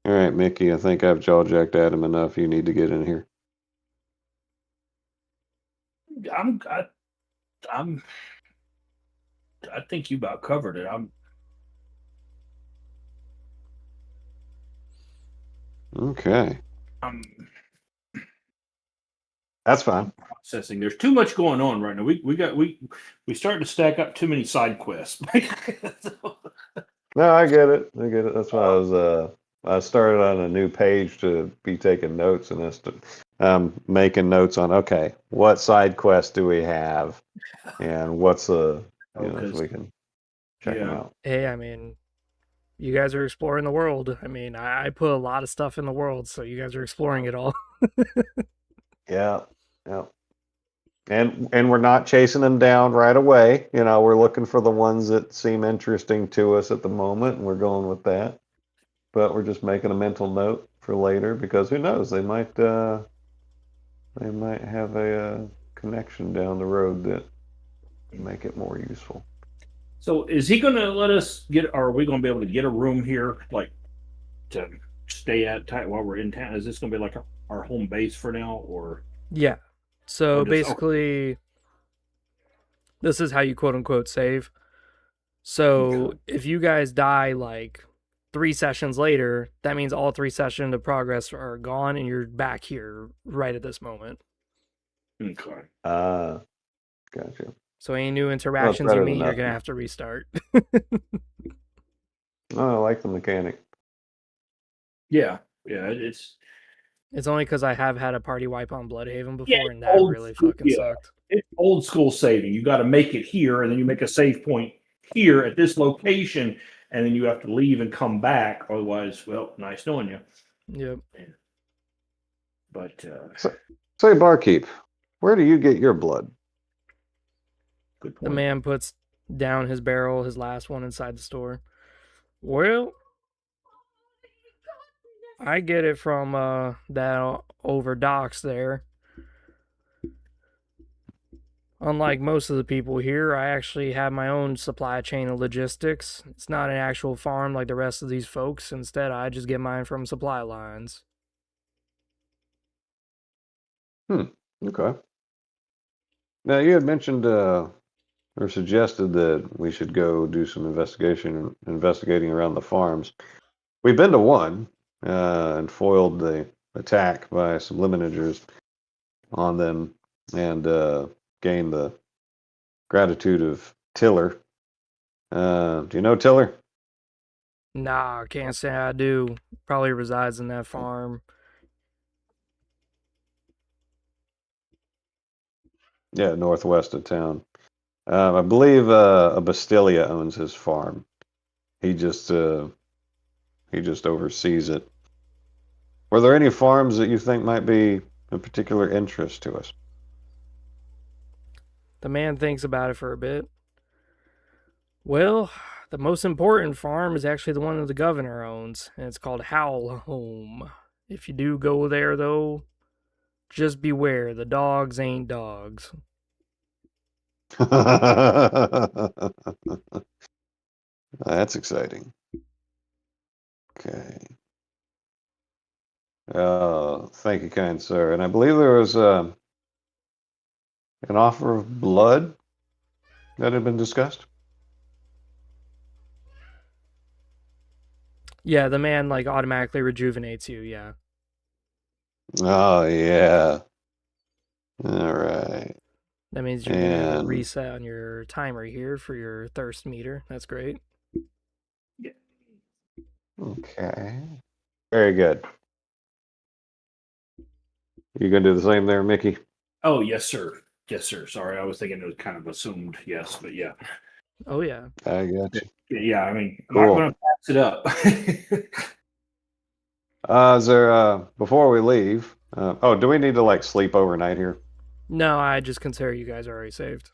All right, Mickey, I think I've jaw-jacked Adam enough. You need to get in here. I'm. I think you about covered it. Okay. I'm That's fine. processing. There's too much going on right now. We starting to stack up too many side quests. No, I get it. I get it. That's why I started on a new page to be taking notes, and making notes on, okay, what side quests do we have, and what's so Because we can check them yeah. out. Hey, I mean, you guys are exploring the world. I mean, I put a lot of stuff in the world, so you guys are exploring it all. Yeah, yeah. And we're not chasing them down right away. We're looking for the ones that seem interesting to us at the moment, and we're going with that. But we're just making a mental note for later, because who knows, they might have a connection down the road that make it more useful. So is he going to let us get? Or are we going to be able to get a room here, like to stay at while we're in town? Is this going to be like our home base for now, Yeah. So or just okay? basically, this is how you quote unquote save. So Okay. if you guys die like 3 sessions later, that means all 3 sessions of progress are gone and you're back here right at this moment. Okay. Gotcha. So any new Well, it's interactions you better than meet, you're gonna nothing. have to restart. Oh, I like the mechanic. Yeah. Yeah. It's only because I have had a party wipe on Bloodhaven before, It's and that old really school. fucking Yeah. sucked. It's old school saving. You got to make it here, and then you make a save point here at this location, and then you have to leave and come back. Otherwise, well, nice knowing you. Yep. But So, say, barkeep, where do you get your blood? good The point. man puts down his barrel, his last one, inside the store. Well, I get it from that over docks there. Unlike most of the people here, I actually have my own supply chain of logistics. It's not an actual farm like the rest of these folks. Instead, I just get mine from supply lines. Okay. Now, you had mentioned or suggested that we should go do some investigating around the farms. We've been to one and foiled the attack by some liminagers on them, and gained the gratitude of Tiller. Do you know Tiller? Nah, can't say I do. Probably resides in that farm. Yeah, northwest of town. I believe a Bastilia owns his farm. He just oversees it. Were there any farms that you think might be of particular interest to us? The man thinks about it for a bit. Well, the most important farm is actually the one that the governor owns, and it's called Howl Home. If you do go there, though, just beware, the dogs ain't dogs. That's exciting. Okay. Thank you, kind sir. And I believe there was an offer of blood that had been discussed. Yeah, the man like automatically rejuvenates you, yeah. Oh yeah. All right. That means you're gonna get a And reset on your timer here for your thirst meter. That's great. Yeah. okay. Very good. You gonna do the same there, Mickey? Oh, yes, sir. Yes, sir. Sorry, I was thinking it was kind of assumed. Yes, but yeah. Oh yeah. I got you. Yeah, I mean, I'm not going Cool. to pass it up. Is there before we leave? Oh, do we need to like sleep overnight here? No, I just consider you guys already saved.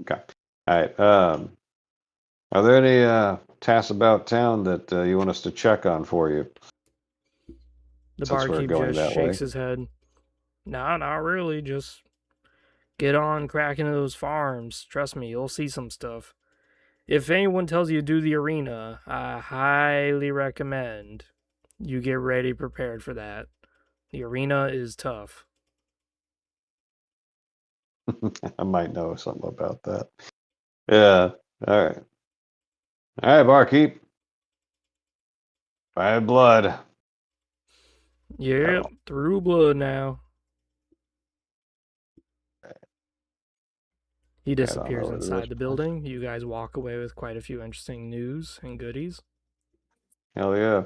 Okay. All right. Are there any tasks about town that you want us to check on for you, The since we're barkeep going just that way? shakes his head. Nah, not really. Just get on cracking into those farms. Trust me, you'll see some stuff. If anyone tells you to do the arena, I highly recommend you get ready prepared for that. The arena is tough. I might know something about that. Yeah. All right. All right, barkeep. Bad blood. Yep, Oh. through blood now. He Head on disappears over to this inside the place. building. You guys walk away with quite a few interesting news and goodies. Hell yeah.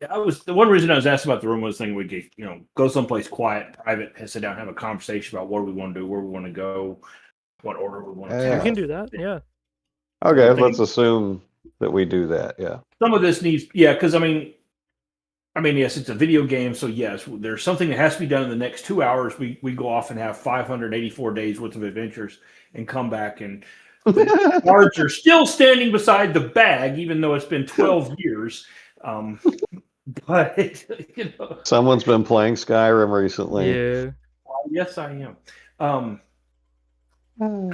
Yeah, the one reason I was asked about the room was thinking we could, go someplace quiet, private, and sit down, and have a conversation about what we want to do, where we want to go, what order we want to We Yeah. can tackle. do that. Yeah. Okay, I'm let's thinking assume that we do that. Yeah. some of this needs, yeah, because yes, it's a video game, so yes, there's something that has to be done in the next 2 hours. We go off and have 584 days worth of adventures and come back, and the guards are still standing beside the bag, even though it's been 12 years. But Someone's been playing Skyrim recently. Yeah. yes, I am.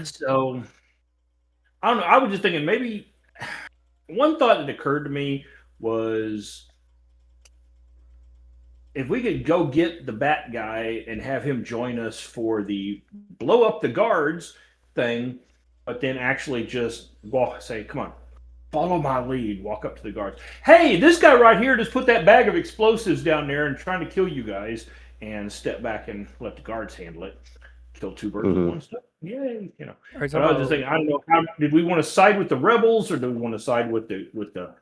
So I don't know. I was just thinking maybe one thought that occurred to me was if we could go get the bat guy and have him join us for the blow up the guards thing, but then actually just say, come on, follow my lead, walk up to the guards. Hey, this guy right here just put that bag of explosives down there and trying to kill you guys, and step back and let the guards handle it. Kill two birds with one stone. Yay, But I was just thinking, I don't know, how did we want to side with the rebels, or do we want to side with the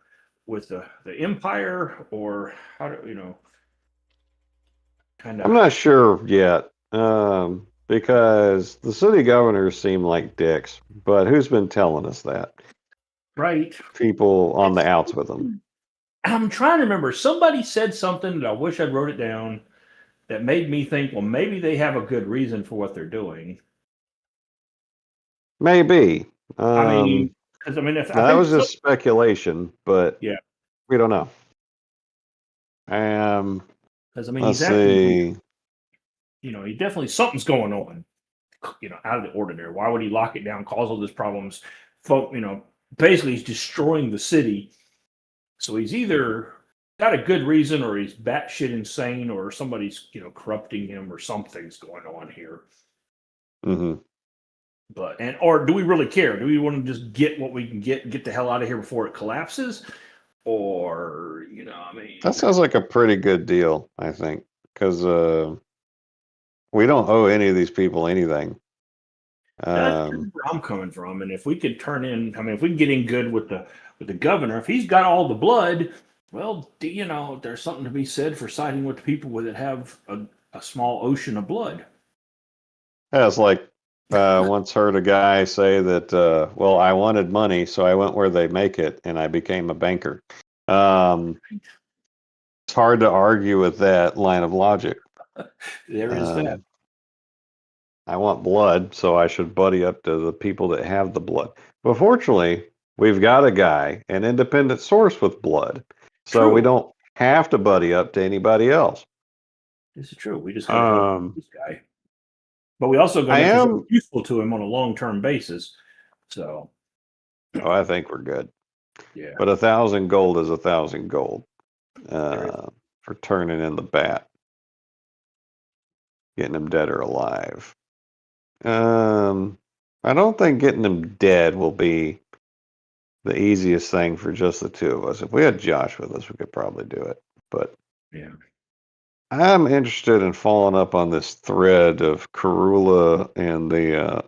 Empire, or how do kind I'm of not sure yet, because the city governors seem like dicks, but who's been telling us that? right? People on the outs with them. I'm trying to remember. Somebody said something that I wish I'd wrote it down that made me think, well, maybe they have a good reason for what they're doing. Maybe. Because if I Now that think was just speculation, but yeah, we don't know. because Let's he's acting, see. he definitely something's going on, out of the ordinary. Why would he lock it down, cause all these problems? Basically he's destroying the city. So he's either got a good reason, or he's batshit insane, or somebody's corrupting him, or something's going on here. Mm-hmm. Or do we really care? Do we want to just get what we can get the hell out of here before it collapses? Or That sounds like a pretty good deal, I think, because we don't owe any of these people anything. that's where I'm coming from. And if we could if we can get in good with the governor, if he's got all the blood, well, there's something to be said for siding with the people that have a small ocean of blood. Yeah, it's like once heard a guy say that, well, I wanted money, so I went where they make it, and I became a banker. It's hard to argue with that line of logic. There is that. I want blood, so I should buddy up to the people that have the blood. But fortunately, we've got a guy, an independent source with blood, so we don't have to buddy up to anybody else. This is true. We just got to help this guy. But we also got to make it useful to him on a long-term basis. So. Oh, I think we're good. Yeah. But 1,000 gold is 1,000 gold for turning in the bat, getting him dead or alive. I don't think getting him dead will be the easiest thing for just the two of us. If we had Josh with us, we could probably do it. But yeah, I'm interested in following up on this thread of Karula and the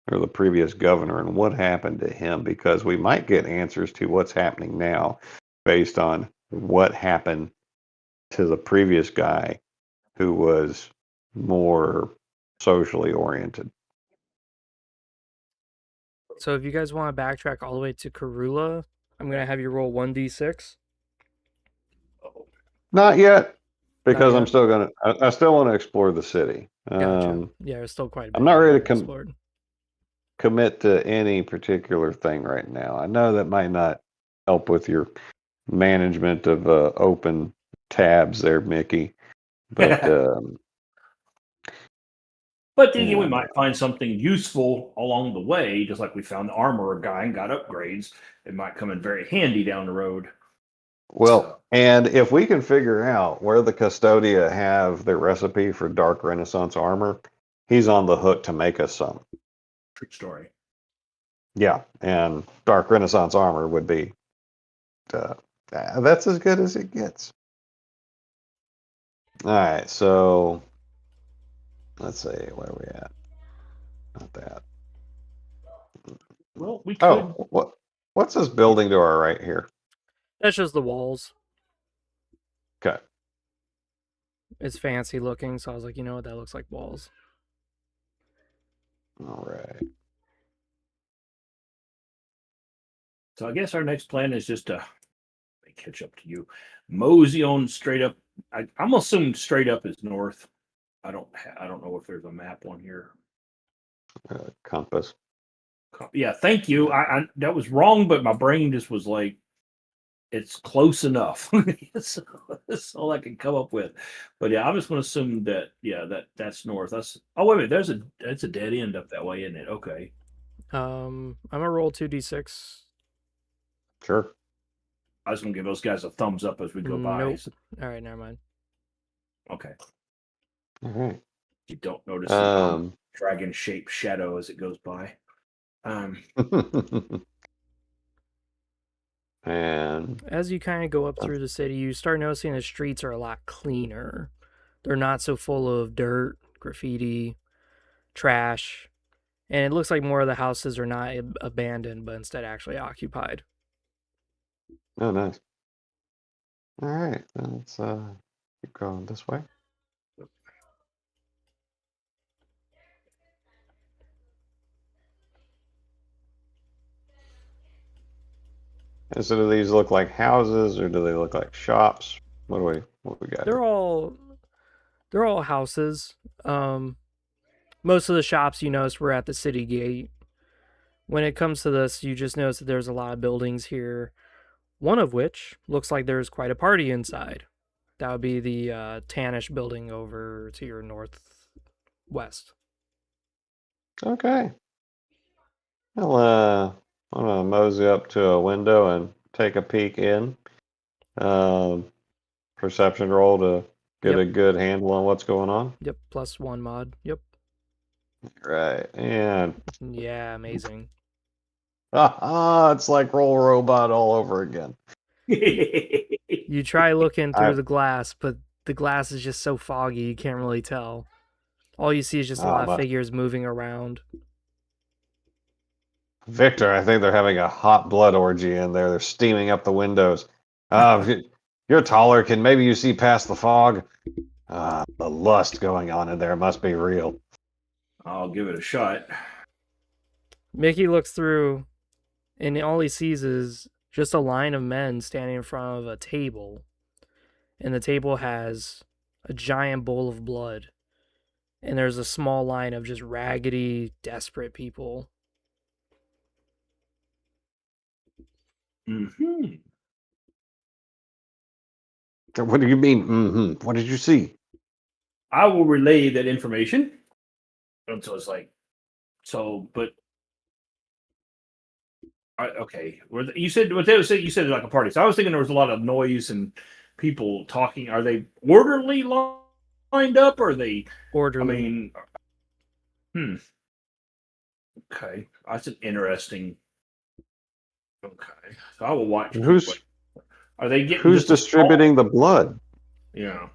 the previous governor and what happened to him, because we might get answers to what's happening now based on what happened to the previous guy who was more socially oriented. So if you guys want to backtrack all the way to Karula, I'm going to have you roll 1d6. Not yet, because I'm still going to, I still want to explore the city. Gotcha. Yeah, there's still quite a bit. I'm not ready to commit to any particular thing right now. I know that might not help with your management of open tabs there, Mickey. But but then again, we might find something useful along the way, just like we found the armorer guy and got upgrades. It might come in very handy down the road. Well, and if we can figure out where the Custodia have their recipe for Dark Renaissance armor, he's on the hook to make us some. True story. Yeah, and Dark Renaissance armor would be that's as good as it gets. All right, so let's see, where are we at? Not that. we could. What's this building to our right here? That's just the walls. Okay. It's fancy looking, so I was like, you know what, that looks like walls. All right. So I guess our next plan is just to catch up to you, mosey on straight up. I'm assuming straight up is north. I don't know if there's a map on here. Compass. Yeah, thank you. I that was wrong, but my brain just was like, it's close enough. So that's all I can come up with. But yeah, I'm just going to assume that that's north. That's wait a minute. That's a dead end up that way, isn't it? Okay. I'm gonna roll 2d6. Sure. I was going to give those guys a thumbs up as we go by. Nope. All right, never mind. Okay. All right. You don't notice the dragon-shaped shadow as it goes by. And as you kind of go up through the city, you start noticing the streets are a lot cleaner. They're not so full of dirt, graffiti, trash, and it looks like more of the houses are not abandoned, but instead actually occupied. oh, nice. All right, let's keep going this way. And so, do these look like houses, or do they look like shops? What we got? They're all houses. Most of the shops you notice were at the city gate. When it comes to this, you just notice that there's a lot of buildings here. One of which looks like there's quite a party inside. That would be the Tannish building over to your northwest. Okay. I'll I'm gonna mosey up to a window and take a peek in. Perception roll to get a good handle on what's going on. Yep, +1 mod. Yep. Right, and yeah, amazing. It's like Roll Robot all over again. You try looking through the glass, but the glass is just so foggy you can't really tell. All you see is just a lot of figures moving around. Victor, I think they're having a hot blood orgy in there. They're steaming up the windows. You're taller. Can maybe you see past the fog? The lust going on in there must be real. I'll give it a shot. Mickey looks through, and all he sees is just a line of men standing in front of a table. And the table has a giant bowl of blood. And there's a small line of just raggedy, desperate people. Mm-hmm. What do you mean, mm-hmm? What did you see? I will relay that information. And so it's like, but okay. You said what they said. You said like a party. So I was thinking there was a lot of noise and people talking. Are they orderly lined up? Or are they orderly? I mean, okay, that's an interesting. Okay, so I will watch. Are they getting? Who's distributing the blood? Yeah.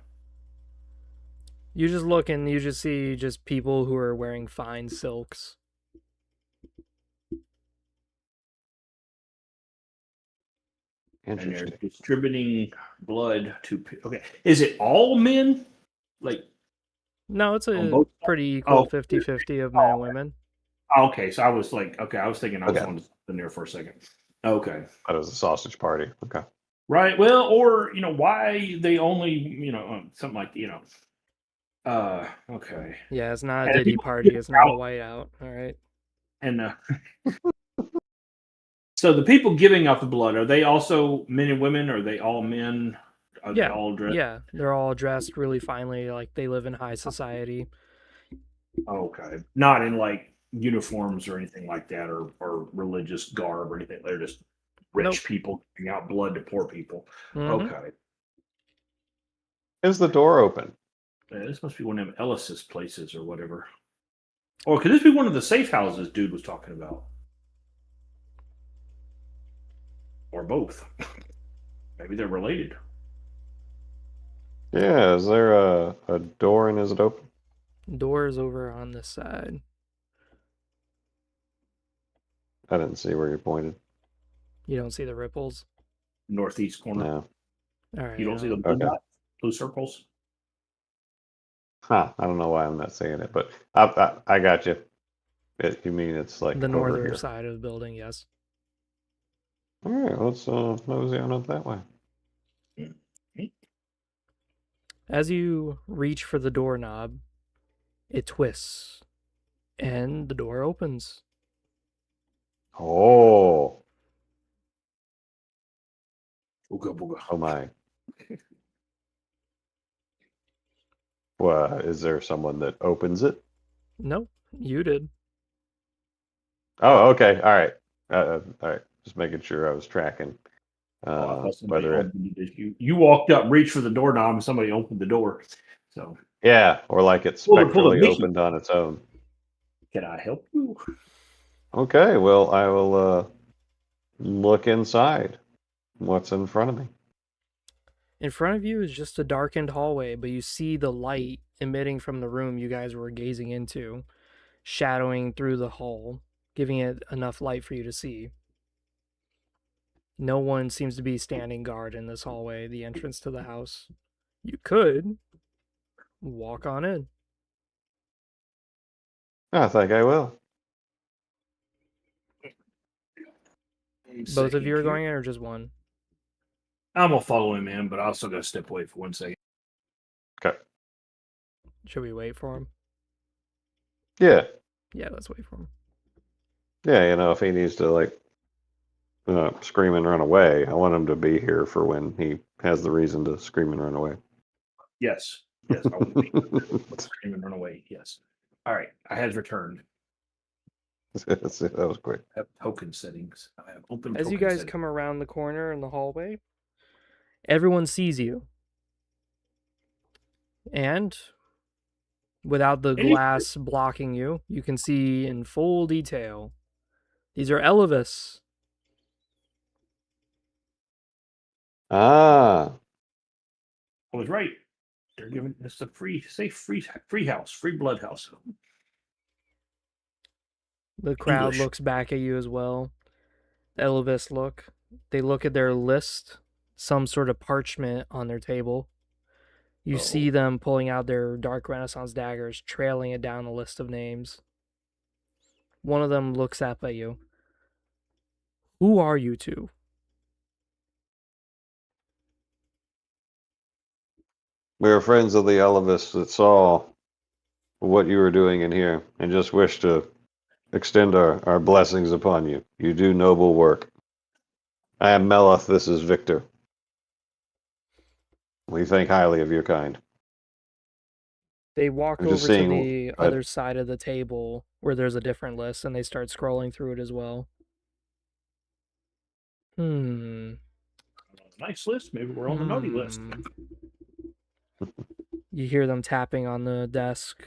You just look and you just see just people who are wearing fine silks. And they're distributing blood to. Okay, is it all men? Like, no, it's a pretty equal 50-50 of men and women. Okay, so I was like, I was thinking I was on in there for a second. Okay, that was a sausage party. Okay, right. Well, or why they only something like okay. Yeah, it's not a Diddy party. It's not a whiteout. All right. And so the people giving out the blood, are they also men and women? Or are they all men? Are they all dressed? Yeah, they're all dressed really finely, like they live in high society. Okay, not in like uniforms or anything like that, or religious garb or anything. They're just rich people giving out blood to poor people. Mm-hmm. Okay. Is the door open? Yeah, this must be one of them Ellis's places or whatever. Or could this be one of the safe houses dude was talking about? Or both. Maybe they're related. Yeah, is there a door and is it open? Door is over on this side. I didn't see where you pointed. You don't see the ripples? Northeast corner. No. All right. You don't see the blue Okay. dot, blue circles. Huh. I don't know why I'm not seeing it, but I got you. You mean it's like the over northern here? side of the building, yes. All right. Let's mosey on up that way. As you reach for the doorknob, it twists, and the door opens. Oh. Booga booga. Oh my. Well, is there someone that opens it? Nope, you did. Oh, okay. All right. All right. Just making sure I was tracking. I thought somebody Whether it, opened it. You walked up, reached for the doorknob, and somebody opened the door. So yeah, or like it Pull the spectrally Mickey. opened on its own. Can I help you? Okay. Well, I will look inside. What's in front of me? In front of you is just a darkened hallway, but you see the light emitting from the room you guys were gazing into, shadowing through the hall, giving it enough light for you to see. No one seems to be standing guard in this hallway, the entrance to the house. You could walk on in. I think I will. Both of you are going in, or just one? I'm gonna follow him in, but I also gotta step away for 1 second. Okay. Should we wait for him? Yeah. Yeah, let's wait for him. Yeah. If he needs to like scream and run away, I want him to be here for when he has the reason to scream and run away. Yes. Yes, I will be. Scream and run away. Yes. All right. I has returned. That was quick. I have token settings. I have open. As you token guys settings. come around the corner in the hallway, everyone sees you. And without the glass blocking you, you can see in full detail. These are Elvis. Ah. I was right. They're giving us a free house, free blood house. The crowd English. looks back at you as well. Elvis look. They look at their list, some sort of parchment on their table. You see them pulling out their Dark Renaissance daggers, trailing it down the list of names. One of them looks up at you. Who are you two? We are friends of the Elvis that saw what you were doing in here and just wish to extend our blessings upon you. You do noble work. I am Melith. This is Victor. We think highly of your kind. They walk I'm just over to seeing. the other side of the table where there's a different list, and they start scrolling through it as well. Nice list. Maybe we're on the naughty list. You hear them tapping on the desk.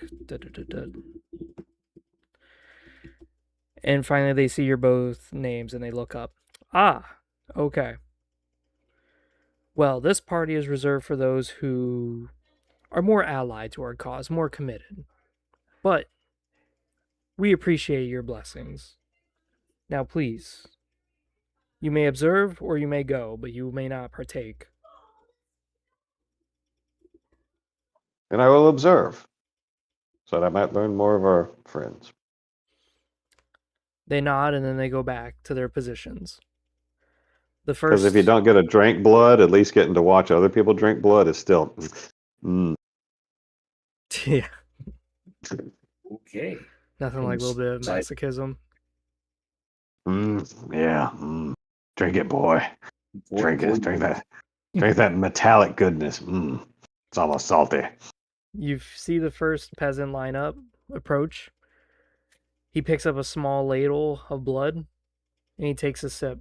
And finally, they see your both names, and they look up. Ah, okay. Well, this party is reserved for those who are more allied to our cause, more committed. But we appreciate your blessings. Now, please, you may observe or you may go, but you may not partake. And I will observe, so that I might learn more of our friends. They nod and then they go back to their positions. The first, Because if you don't get to drink blood, at least getting to watch other people drink blood is still. Yeah. Okay. Nothing like a little bit of masochism. Yeah. Drink it, boy. Drink it. Drink that. Drink that metallic goodness. It's almost salty. You see the first peasant line up, approach. He picks up a small ladle of blood, and he takes a sip.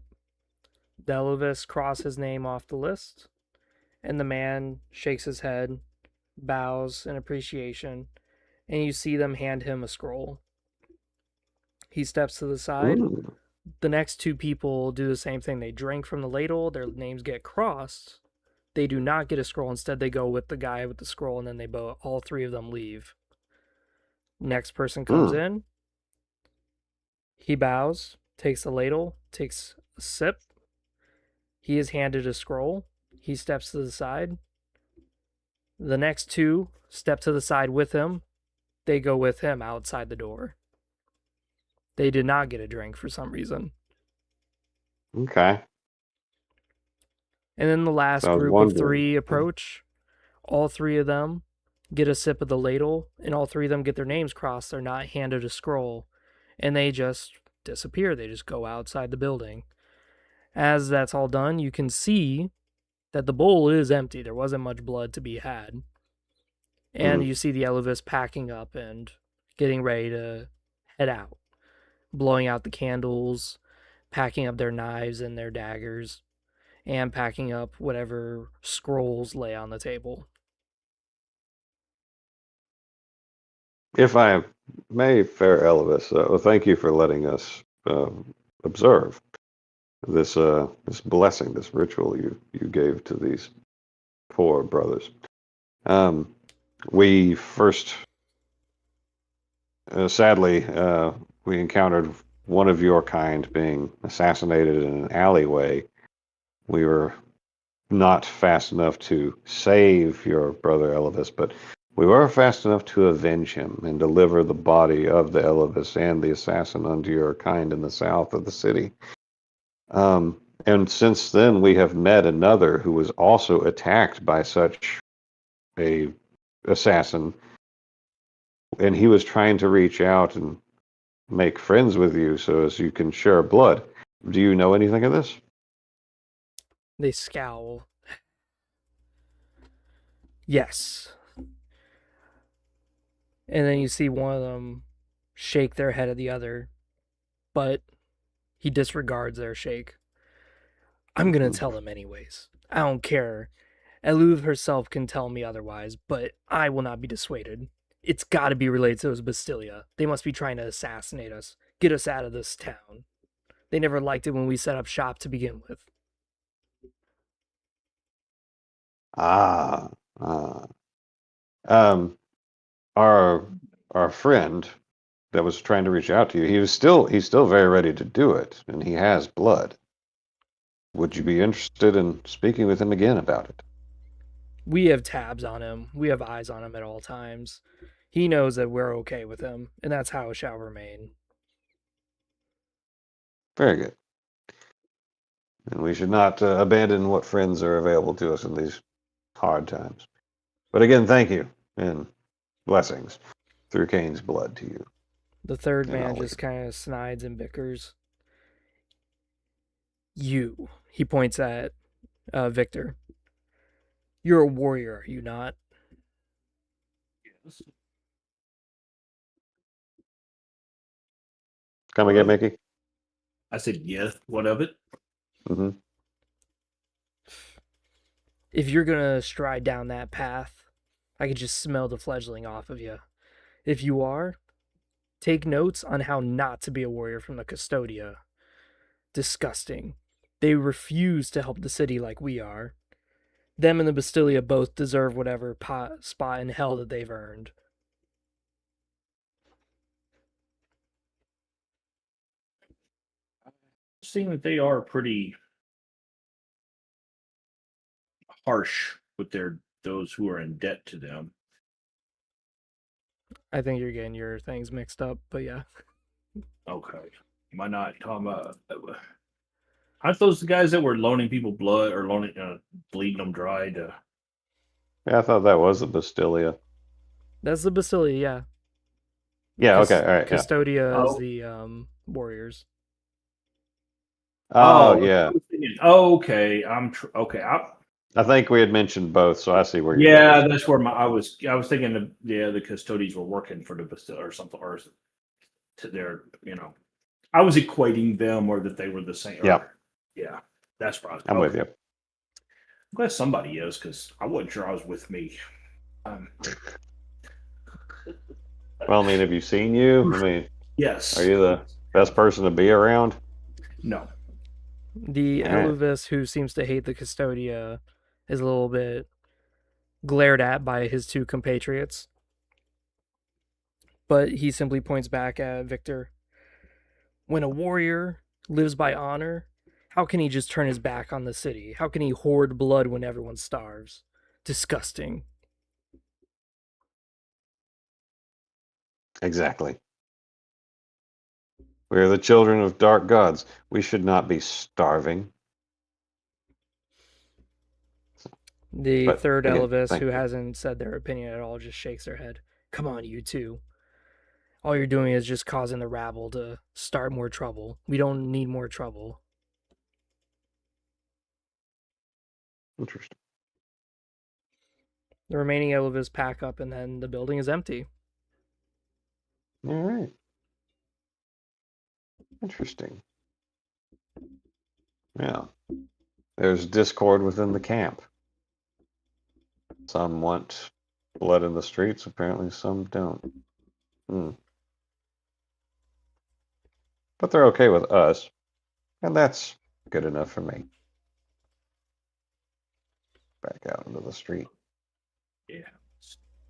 Delovis crosses his name off the list, and the man shakes his head, bows in appreciation, and you see them hand him a scroll. He steps to the side. Ooh. The next two people do the same thing. They drink from the ladle, their names get crossed. They do not get a scroll. Instead, they go with the guy with the scroll, and then all three of them leave. Next person comes in. He bows, takes the ladle, takes a sip. He is handed a scroll. He steps to the side. The next two step to the side with him. They go with him outside the door. They did not get a drink for some reason. Okay. And then the last So I was group of wondering. three approach. All three of them get a sip of the ladle, and all three of them get their names crossed. They're not handed a scroll, and they just disappear. They just go outside the building. As that's all done, you can see that the bowl is empty. There wasn't much blood to be had. And you see the Elvis packing up and getting ready to head out, blowing out the candles, packing up their knives and their daggers, and packing up whatever scrolls lay on the table. If I may, fair Elvis, thank you for letting us observe this blessing, this ritual you gave to these poor brothers. We first, sadly, we encountered one of your kind being assassinated in an alleyway. We were not fast enough to save your brother Elvis, but we were fast enough to avenge him and deliver the body of the Elvis and the assassin unto your kind in the south of the city. And since then, we have met another who was also attacked by such a assassin, and he was trying to reach out and make friends with you so as you can share blood. Do you know anything of this? They scowl. Yes. And then you see one of them shake their head at the other, but he disregards their shake. I'm gonna tell them anyways. I don't care. Eluve herself can tell me otherwise, but I will not be dissuaded. It's gotta be related to those Bastilia. They must be trying to assassinate us, get us out of this town. They never liked it when we set up shop to begin with. Ah, ah. Um, our friend that was trying to reach out to you, he's still very ready to do it, and he has blood. Would you be interested in speaking with him again about it? We have tabs on him. We have eyes on him at all times. He knows that we're okay with him, and that's how it shall remain. Very good. And we should not abandon what friends are available to us in these hard times. But again, thank you, and blessings through Cain's blood to you. The third And man I'll just kind of snides and bickers. You, he points at Victor. You're a warrior, are you not? Yes. Come again, Mickey? I said, yes. What of it? Mm-hmm. If you're gonna stride down that path, I could just smell the fledgling off of you. If you are, take notes on how not to be a warrior from the Custodia. Disgusting. They refuse to help the city like we are. Them and the Bastilia both deserve whatever spot in hell that they've earned. Seeing that they are pretty harsh with those who are in debt to them. I think you're getting your things mixed up, but yeah. Okay. Am I not talking about? Aren't those the guys that were loaning people blood or bleeding them dry to? Yeah, I thought that was the Bastilia. That's the Bastilia, yeah. Yeah, okay, all right. Yeah. Custodia is the warriors. Oh, yeah. Okay, okay. I think we had mentioned both, so I see where you're Yeah, going. that's where I was thinking the custodians were working for the Bastille or something, or to their, I was equating them or that they were the same. Yeah. Yeah, that's right. I'm with you. I'm glad somebody is, because I wasn't sure I was with me. Well, I mean, have you seen you? I mean, Yes. are you the best person to be around? No. The All right. Eluvis, who seems to hate the Custodia, is a little bit glared at by his two compatriots. But he simply points back at Victor. When a warrior lives by honor. How can he just turn his back on the city? How can he hoard blood when everyone starves? Disgusting. Exactly. We are the children of dark gods. We should not be starving. The But third again, Elvis, thank who you. hasn't said their opinion at all, just shakes their head. Come on, you two. All you're doing is just causing the rabble to start more trouble. We don't need more trouble. Interesting. The remaining Elvis pack up, and then the building is empty. All right. Interesting. Yeah. There's discord within the camp. Some want blood in the streets. Apparently, some don't. Hmm. But they're okay with us, and that's good enough for me. Back out into the street. Yeah.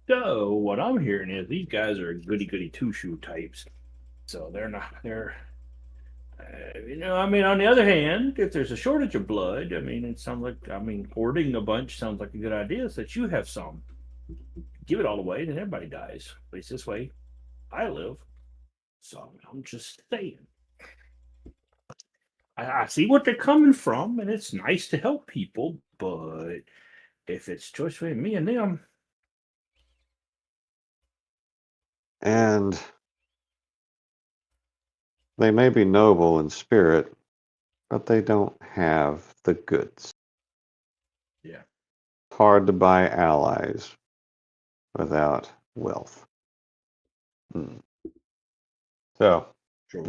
So what I'm hearing is these guys are goody goody two shoe types. So they're not. They're. I mean, on the other hand, if there's a shortage of blood, I mean, it sounds like. I mean, hoarding a bunch sounds like a good idea. So that you have some, give it all away, then everybody dies. At least this way, I live. So I'm just saying. I see what they're coming from, and it's nice to help people, but if it's choice between me and them, And they may be noble in spirit, but they don't have the goods. yeah, Hard to buy allies without wealth. Hmm. So, sure.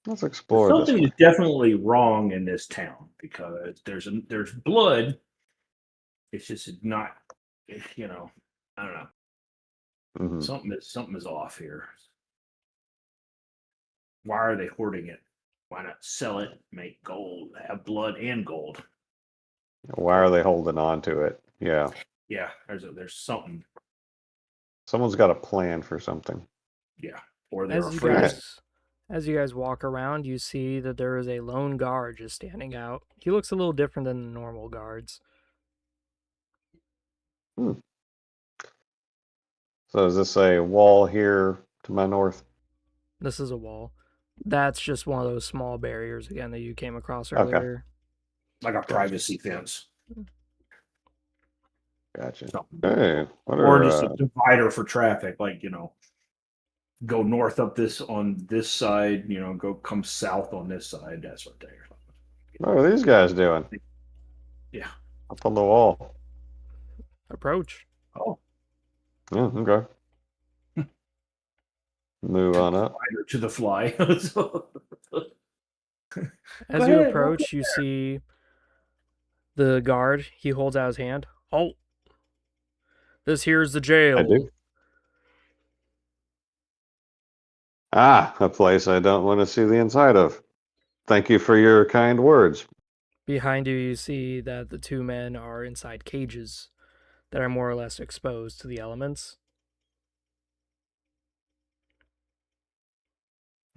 let's But explore this something way. is definitely wrong in this town because there's blood. It's just not, I don't know. Hmm. Something is off here. Why are they hoarding it? Why not sell it, make gold, have blood and gold? Why are they holding on to it? Yeah. Yeah, there's something. Someone's got a plan for something. Yeah, or they're As you All afraid of. right. guys as you guys walk around, you see that there is a lone guard just standing out. He looks a little different than the normal guards. Hmm. So is this a wall here to my north? This is a wall. That's just one of those small barriers again that you came across Okay. earlier. Like a Gotcha. privacy fence. Gotcha. Something. Hey, what Or are just a divider for traffic, like, go north up this on this side, go come south on this side. That's what they're. what are these guys doing Yeah. up on the wall? Approach. Oh, Yeah, okay. Move on up. spider to the fly. So, go As you ahead. Walk in. approach, you see the guard. He holds out his hand. Halt. This here's the I jail. do. Ah, a place I don't want to see the inside of. Thank you for your kind words. Behind you, you see that the two men are inside cages that are more or less exposed to the elements.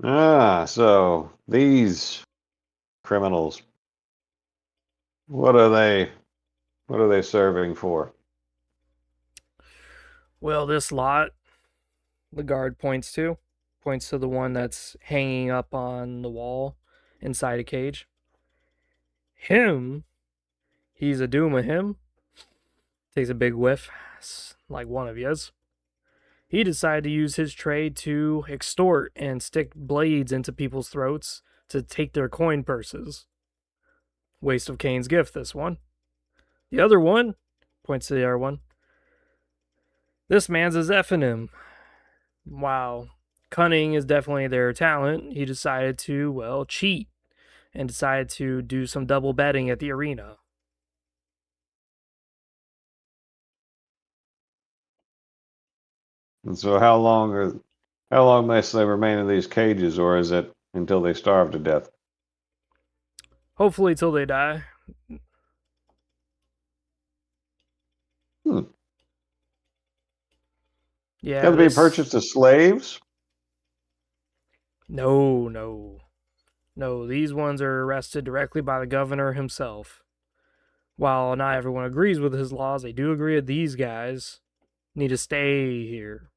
Ah, so these criminals, what are they what are they serving for? Well, this lot, the guard points to the one that's hanging up on the wall inside a cage. Him, he's a doom of him. Takes a big whiff, like one of yous. He decided to use his trade to extort and stick blades into people's throats to take their coin purses. Waste of Cain's gift, this one. The other one, points to the other one, this man's a Zephanim. Wow. Cunning is definitely their talent. He decided to, well, cheat and decided to do some double betting at the arena. And so how long must they remain in these cages, or is it until they starve to death? Hopefully, till they die. Hmm. Yeah, Can they be this. purchased as slaves? No, no. No, these ones are arrested directly by the governor himself. While not everyone agrees with his laws, they do agree that these guys need to stay here.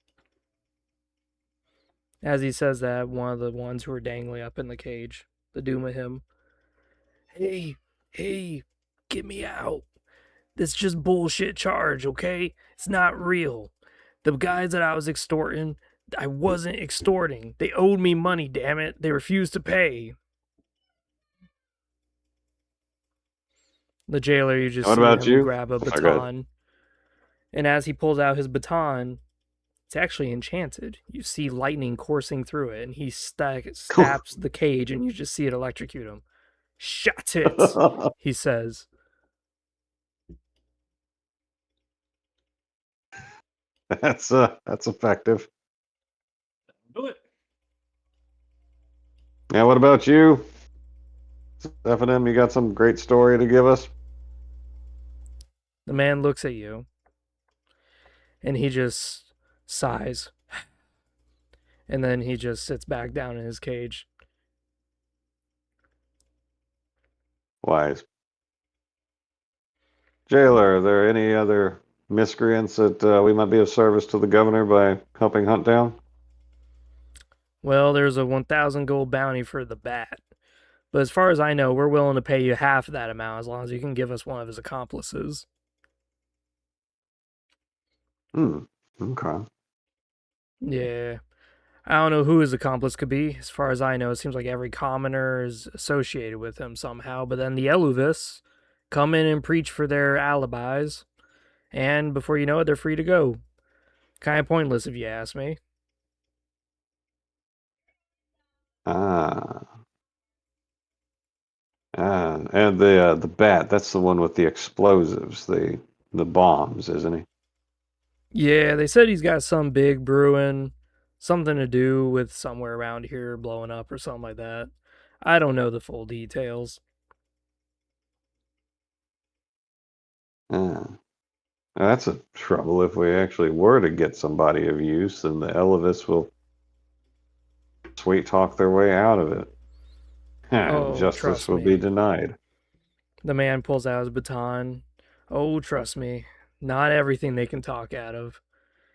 As he says that, one of the ones who are dangling up in the cage, the Duma him, hey, hey, get me out. This is just bullshit charge, okay? It's not real. The guys that I was extorting, I wasn't extorting. They owed me money, damn it. They refused to pay. The jailer, you just What see about him you? grab a Oh my God. baton. And as he pulls out his baton, it's actually enchanted. You see lightning coursing through it, and he stabs the cage, and you just see it electrocute him. Shut it, he says. That's effective. Do it. Yeah, what about you? F&M, you got some great story to give us? The man looks at you, and he just sighs. And then he just sits back down in his cage. Wise. Jailer, are there any other miscreants that we might be of service to the governor by helping hunt down? Well, there's a 1,000 gold bounty for the bat. But as far as I know, we're willing to pay you half that amount as long as you can give us one of his accomplices. Okay. Yeah. I don't know who his accomplice could be. As far as I know, it seems like every commoner is associated with him somehow. But then the Eluvis come in and preach for their alibis. And before you know it, they're free to go. Kind of pointless if you ask me. Ah. And the bat, that's the one with the explosives, the bombs, isn't he? Yeah, they said he's got some big brewing, something to do with somewhere around here blowing up or something like that. I don't know the full details. Ah. That's a trouble. If we actually were to get somebody of use, then the Elvis will sweet talk their way out of it. And Oh, justice trust will be me. denied. The man pulls out his baton. Oh, trust me. Not everything they can talk out of.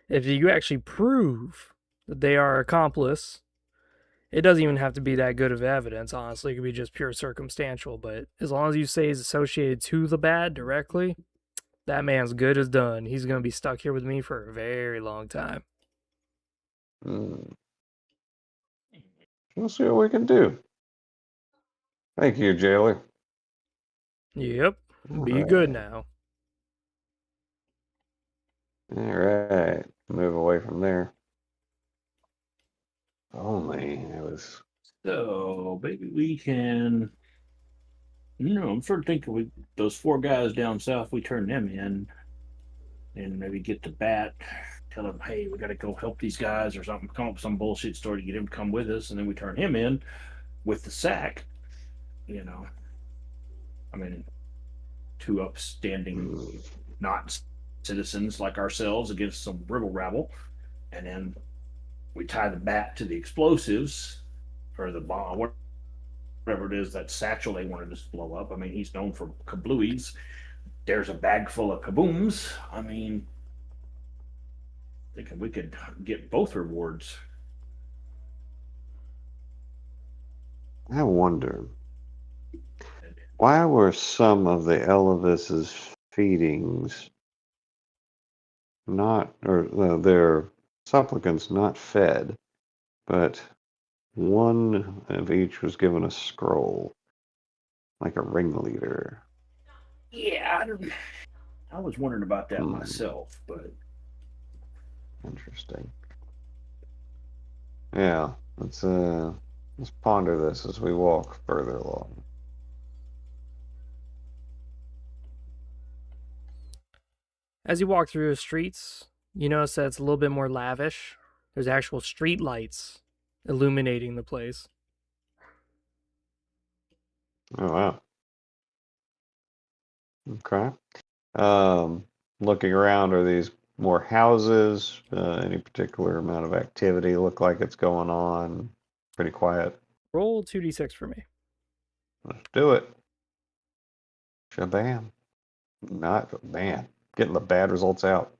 If you actually prove that they are accomplice, it doesn't even have to be that good of evidence, honestly. It could be just pure circumstantial. But as long as you say he's associated to the bad directly, that man's good as done. He's going to be stuck here with me for a very long time. Mm. We'll see what we can do. Thank you, jailer. Yep. All Be good right. now. All right. Move away from there. Only it was. So maybe we can. I'm sort of thinking those four guys down south, we turn them in and maybe get the bat, tell him, hey, we got to go help these guys or something, come up with some bullshit story to get him to come with us, and then we turn him in with the sack. You know, I mean, two upstanding, not citizens like ourselves against some ribble rabble, and then we tie the bat to the explosives or the bomb, whatever it is, that satchel they wanted us to blow up. I mean, he's known for kablooies. There's a bag full of kabooms. I mean, thinking we could get both rewards. I wonder why were some of the Elvis's feedings not, or their supplicants not fed, but one of each was given a scroll, like a ringleader. Yeah, I was wondering about that Hmm, myself, but interesting. Yeah, let's ponder this as we walk further along. As you walk through the streets, you notice that it's a little bit more lavish. There's actual street lights illuminating the place. Oh wow. Okay. Um, Looking around, are these more houses? Any particular amount of activity look like it's going on? Pretty quiet. Roll 2d6 for me. Let's do it. Shabam. Not man. Getting the bad results out.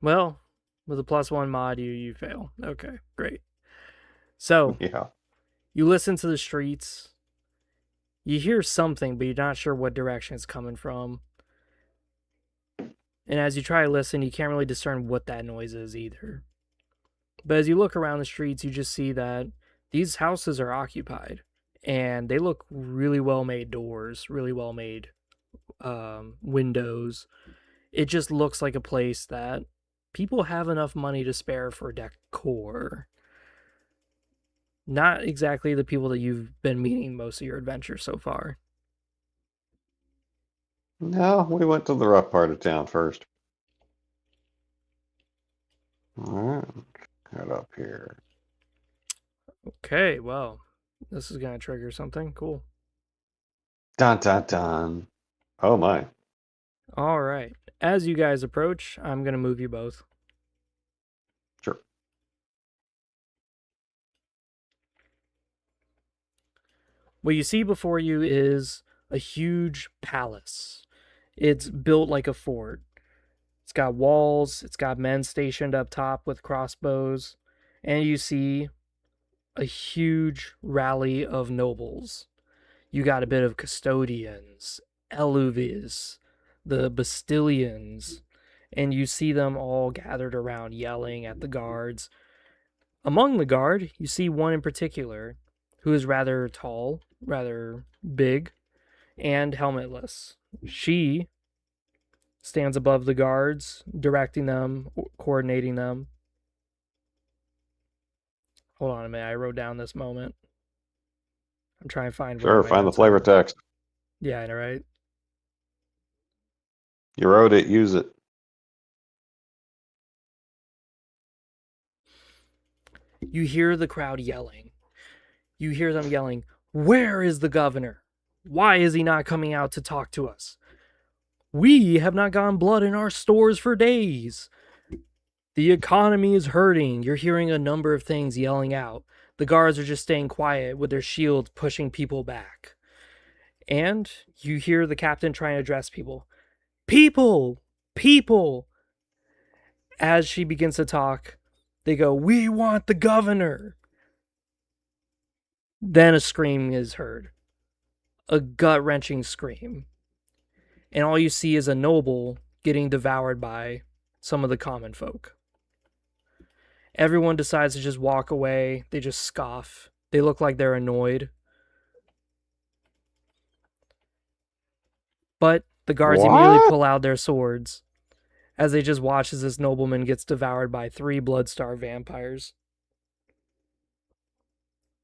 Well, with a +1 mod, you fail. Okay, great. So Yeah. you listen to the streets. You hear something, but you're not sure what direction it's coming from. And as you try to listen, you can't really discern what that noise is either. But as you look around the streets, you just see that these houses are occupied. And they look really well made doors, really well made windows. It just looks like a place that people have enough money to spare for decor. Not exactly the people that you've been meeting most of your adventure so far. No, we went to the rough part of town first. All right. Head up here. Okay, well, this is going to trigger something. Cool. Dun dun dun. Oh my. All right. As you guys approach, I'm going to move you both. Sure. What you see before you is a huge palace. It's built like a fort. It's got walls, it's got men stationed up top with crossbows, and you see a huge rally of nobles. You got a bit of custodians, eluvies, the Bastillions, and you see them all gathered around yelling at the guards. Among the guard, you see one in particular who is rather tall, rather big, and helmetless. She stands above the guards, directing them, coordinating them. Hold on a minute, I wrote down this moment. I'm trying to find where I Sure. write Find the notes flavor on. text. Yeah, I know, right? You wrote it. Use it. You hear the crowd yelling. You hear them yelling, "Where is the governor? Why is he not coming out to talk to us? We have not gotten blood in our stores for days. The economy is hurting." You're hearing a number of things yelling out. The guards are just staying quiet with their shields pushing people back. And you hear the captain trying to address people. People! People! As she begins to talk, they go, "We want the governor." Then a scream is heard. A gut-wrenching scream. And all you see is a noble getting devoured by some of the common folk. Everyone decides to just walk away. They just scoff. They look like they're annoyed. But the guards immediately What? pull out their swords as they just watch as this nobleman gets devoured by 3 blood-starved vampires.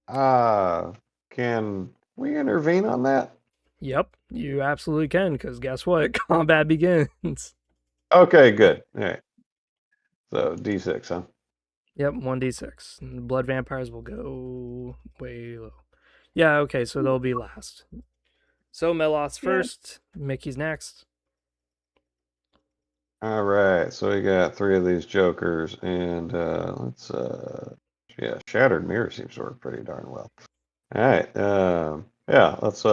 Can we intervene on that? Yep, you absolutely can, because guess what? Combat begins. Okay, good. All right. So D6, huh? Yep, 1d6. And blood vampires will go way low. Yeah, okay, so they'll be last. So Meloth's first, Mickey's next. All right. So we got 3 of these jokers, and let's yeah, Shattered Mirror seems to work pretty darn well. All right. Yeah, let's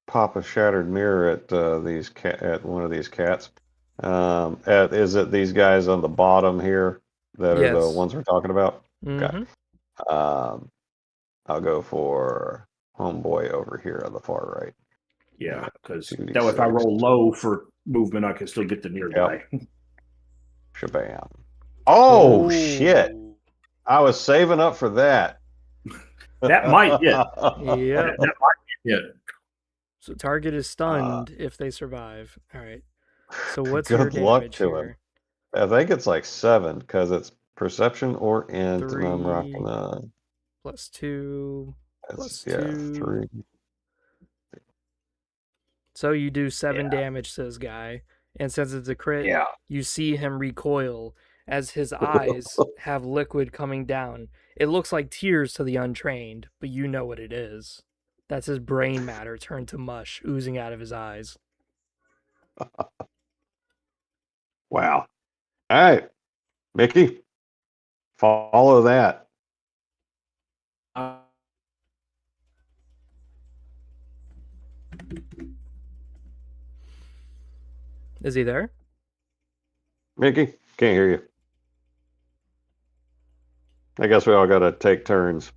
pop a Shattered Mirror at at one of these cats. Is it these guys on the bottom here that are the Yes. ones we're talking about? Mm-hmm. Okay. I'll go for homeboy over here on the far right. Yeah, because 2d6. that way if I roll low for movement, I can still get the near guy. Shabam. Oh, shit. I was saving up for that. That might hit. Yep. That might hit. So target is stunned if they survive. All right. So what's Good your luck damage to here? him. I think it's like 7 because it's perception or int, and I'm 3 rocking a plus 2 plus yeah 2. 3. So you do 7 damage to this guy, and since it's a crit, Yeah. you see him recoil as his eyes have liquid coming down. It looks like tears to the untrained, but you know what it is. That's his brain matter turned to mush oozing out of his eyes. Wow. All right, Mickey, follow that. Is he there? Mickey, can't hear you. I guess we all got to take turns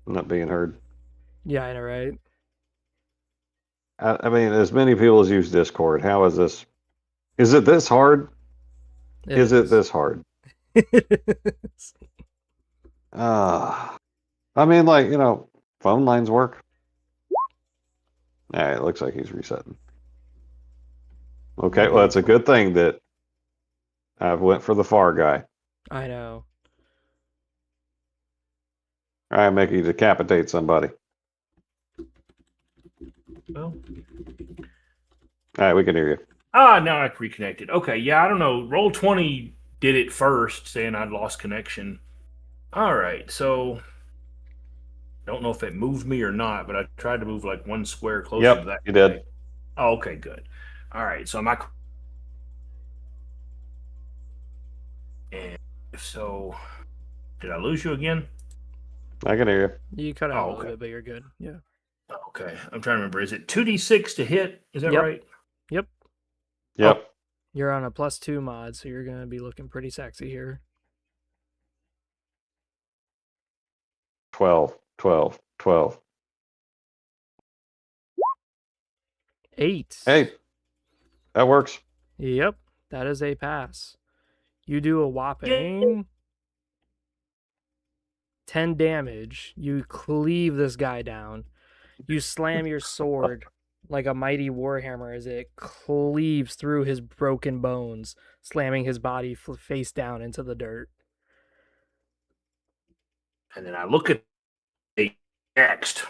not being heard. Yeah, I know, right? I mean, as many people as use Discord, how is this? Is it this hard? It Is it is. this hard? I mean, like, phone lines work. It looks like he's resetting. Okay, well, it's a good thing that I went for the far guy. I know. All right, Mickey, decapitate somebody. Well, All right, we can hear you. now I reconnected. Okay, yeah, I don't know. Roll20 did it first, saying I'd lost connection. All right, so don't know if it moved me or not, but I tried to move like one square closer to Yep, that. you did. Oh, okay, good. All right, so am I? And if so, did I lose you again? I can hear You cut out a little okay. bit, but you're good. Yeah. Okay, I'm trying to remember. Is it 2d6 to hit? Is that Yep. right? Yep. you. Yep. You're on a +2 mod, so you're going to be looking pretty sexy here. 12, 12, 12. 8. Hey, that works. Yep. That is a pass. You do a whopping 10 damage. You cleave this guy down. You slam your sword like a mighty warhammer as it cleaves through his broken bones, slamming his body face down into the dirt. And then I look at the next.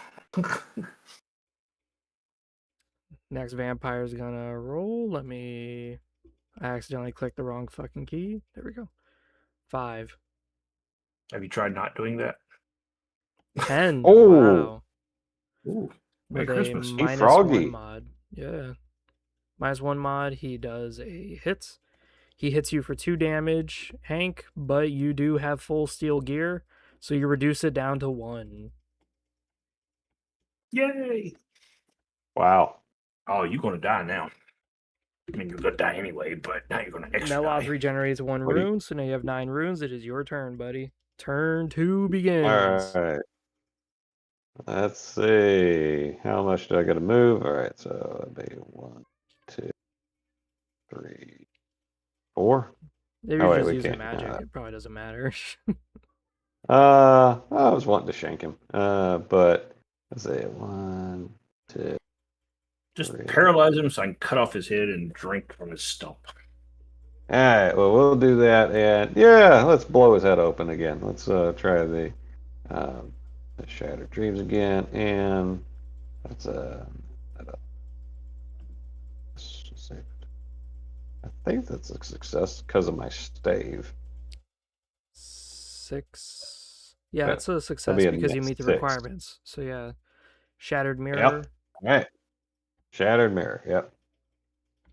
Next vampire's gonna roll. I accidentally clicked the wrong fucking key. There we go. 5. Have you tried not doing that? 10. Oh. Wow. Ooh, With Merry a Christmas. -1 mod. Yeah. -1 mod, he does a hit. He hits you for 2 damage, Hank, but you do have full steel gear, so you reduce it down to 1. Yay! Wow. Oh, you're going to die now. I mean, you're going to die anyway, but now you're going to extra Meloth die. regenerates 1 What do you- rune, so now you have 9 runes. It is your turn, buddy. Turn 2 begins. All right. Let's see. How much do I got to move? All right, so that'd be 1, 2, 3, 4. If Oh, you're wait, just we using can't. magic, it probably doesn't matter. I was wanting to shank him. But let's see. 1, 2. Just 3. paralyze him so I can cut off his head and drink from his stump. All right, well, we'll do that, and yeah, let's blow his head open again. Let's try the Shattered Dreams again, and let's I think that's a success because of my stave. 6. Yeah, Yeah, that's a success be a because you net meet the 6. requirements. So yeah, Shattered Mirror. Yep. All right. Shattered Mirror. Yep.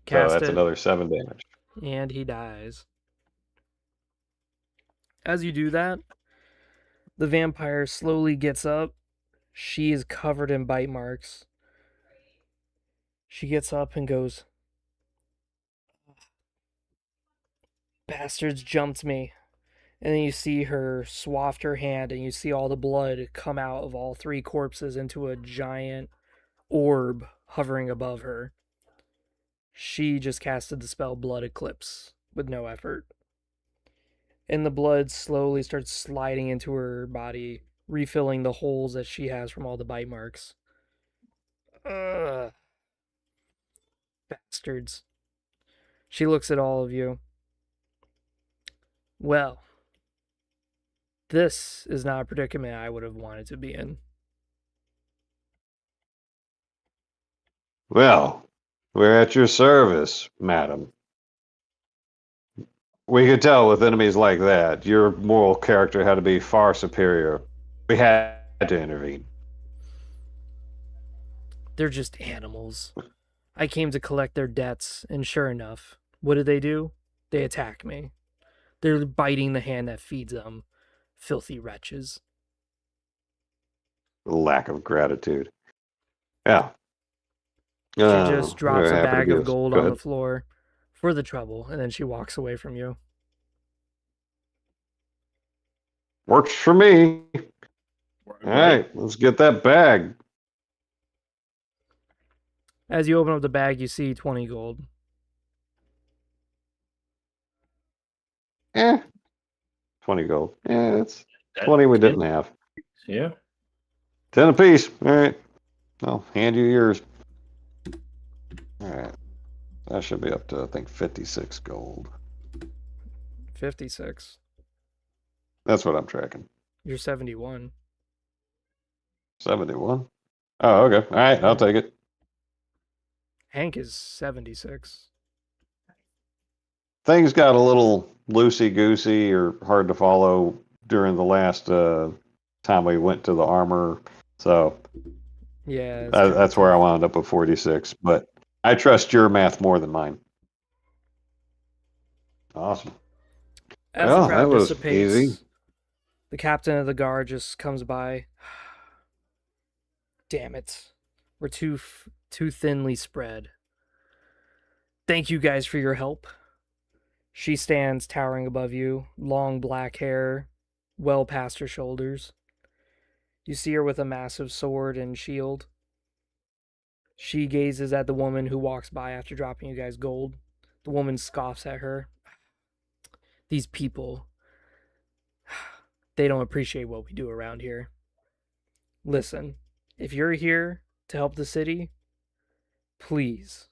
Cast so that's it, another 7 damage. and he dies. As you do that, the vampire slowly gets up. She is covered in bite marks. She gets up and goes, "Bastards jumped me." And then you see her swath her hand, and you see all the blood come out of all 3 corpses into a giant orb hovering above her. She just casted the spell Blood Eclipse with no effort. And the blood slowly starts sliding into her body, refilling the holes that she has from all the bite marks. Ugh. Bastards. She looks at all of you. Well, this is not a predicament I would have wanted to be in. Well, we're at your service, madam. We could tell with enemies like that, your moral character had to be far superior. We had to intervene. They're just animals. I came to collect their debts, and sure enough, what do? They attack me. They're biting the hand that feeds them. Filthy wretches. Lack of gratitude. Yeah. She just drops very a happy to bag do of this. gold Go on the ahead. floor. for the trouble. And then she walks away from you. Works for me. All right, let's get that bag. As you open up the bag, you see 20 gold. 20 gold. Yeah, it's 20 we didn't have. Yeah. 10 apiece. All right. I'll hand you yours. All right. That should be up to, I think, 56 gold. 56. That's what I'm tracking. You're 71. 71. Oh, okay. All right. I'll take it. Hank is 76. Things got a little loosey-goosey or hard to follow during the last time we went to the armor. So Yeah, that's where I wound up with 46. But I trust your math more than mine. Awesome. As Well, the crowd that was dissipates, easy. the captain of the guard just comes by. Damn it. We're too thinly spread. Thank you guys for your help. She stands towering above you, long black hair, well past her shoulders. You see her with a massive sword and shield. She gazes at the woman who walks by after dropping you guys gold. The woman scoffs at her. These people, they don't appreciate what we do around here. Listen, if you're here to help the city, please,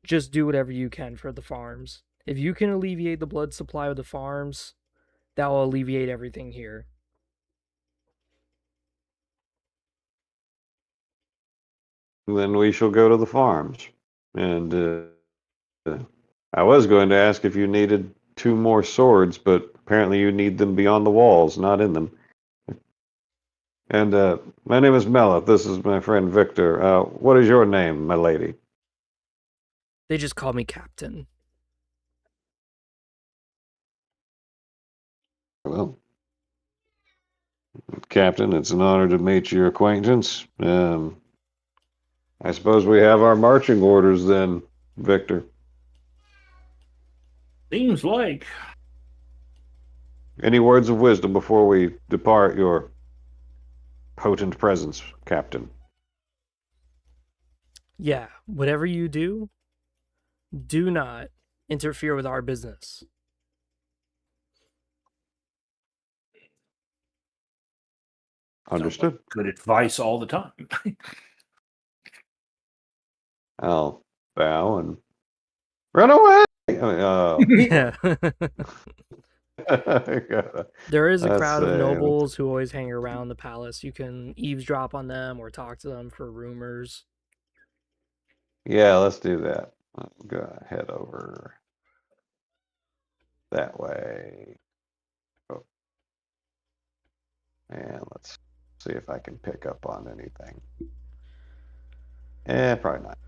just do whatever you can for the farms. If you can alleviate the blood supply of the farms, that will alleviate everything here. Then we shall go to the farms. And I was going to ask if you needed 2 more swords, but apparently you need them beyond the walls, not in them. And my name is Melith. This is my friend Victor. What is your name, my lady? They just call me Captain. Well, Captain, it's an honor to meet your acquaintance. I suppose we have our marching orders then, Victor. Seems like. Any words of wisdom before we depart your potent presence, Captain? Yeah, whatever you do not interfere with our business. Understood. Good advice all the time. I'll bow and run away. Yeah. There is a Let's crowd of see. nobles who always hang around the palace. You can eavesdrop on them or talk to them for rumors. Yeah, let's do that. I'm gonna head over that way. Oh. And let's see if I can pick up on anything. Probably not.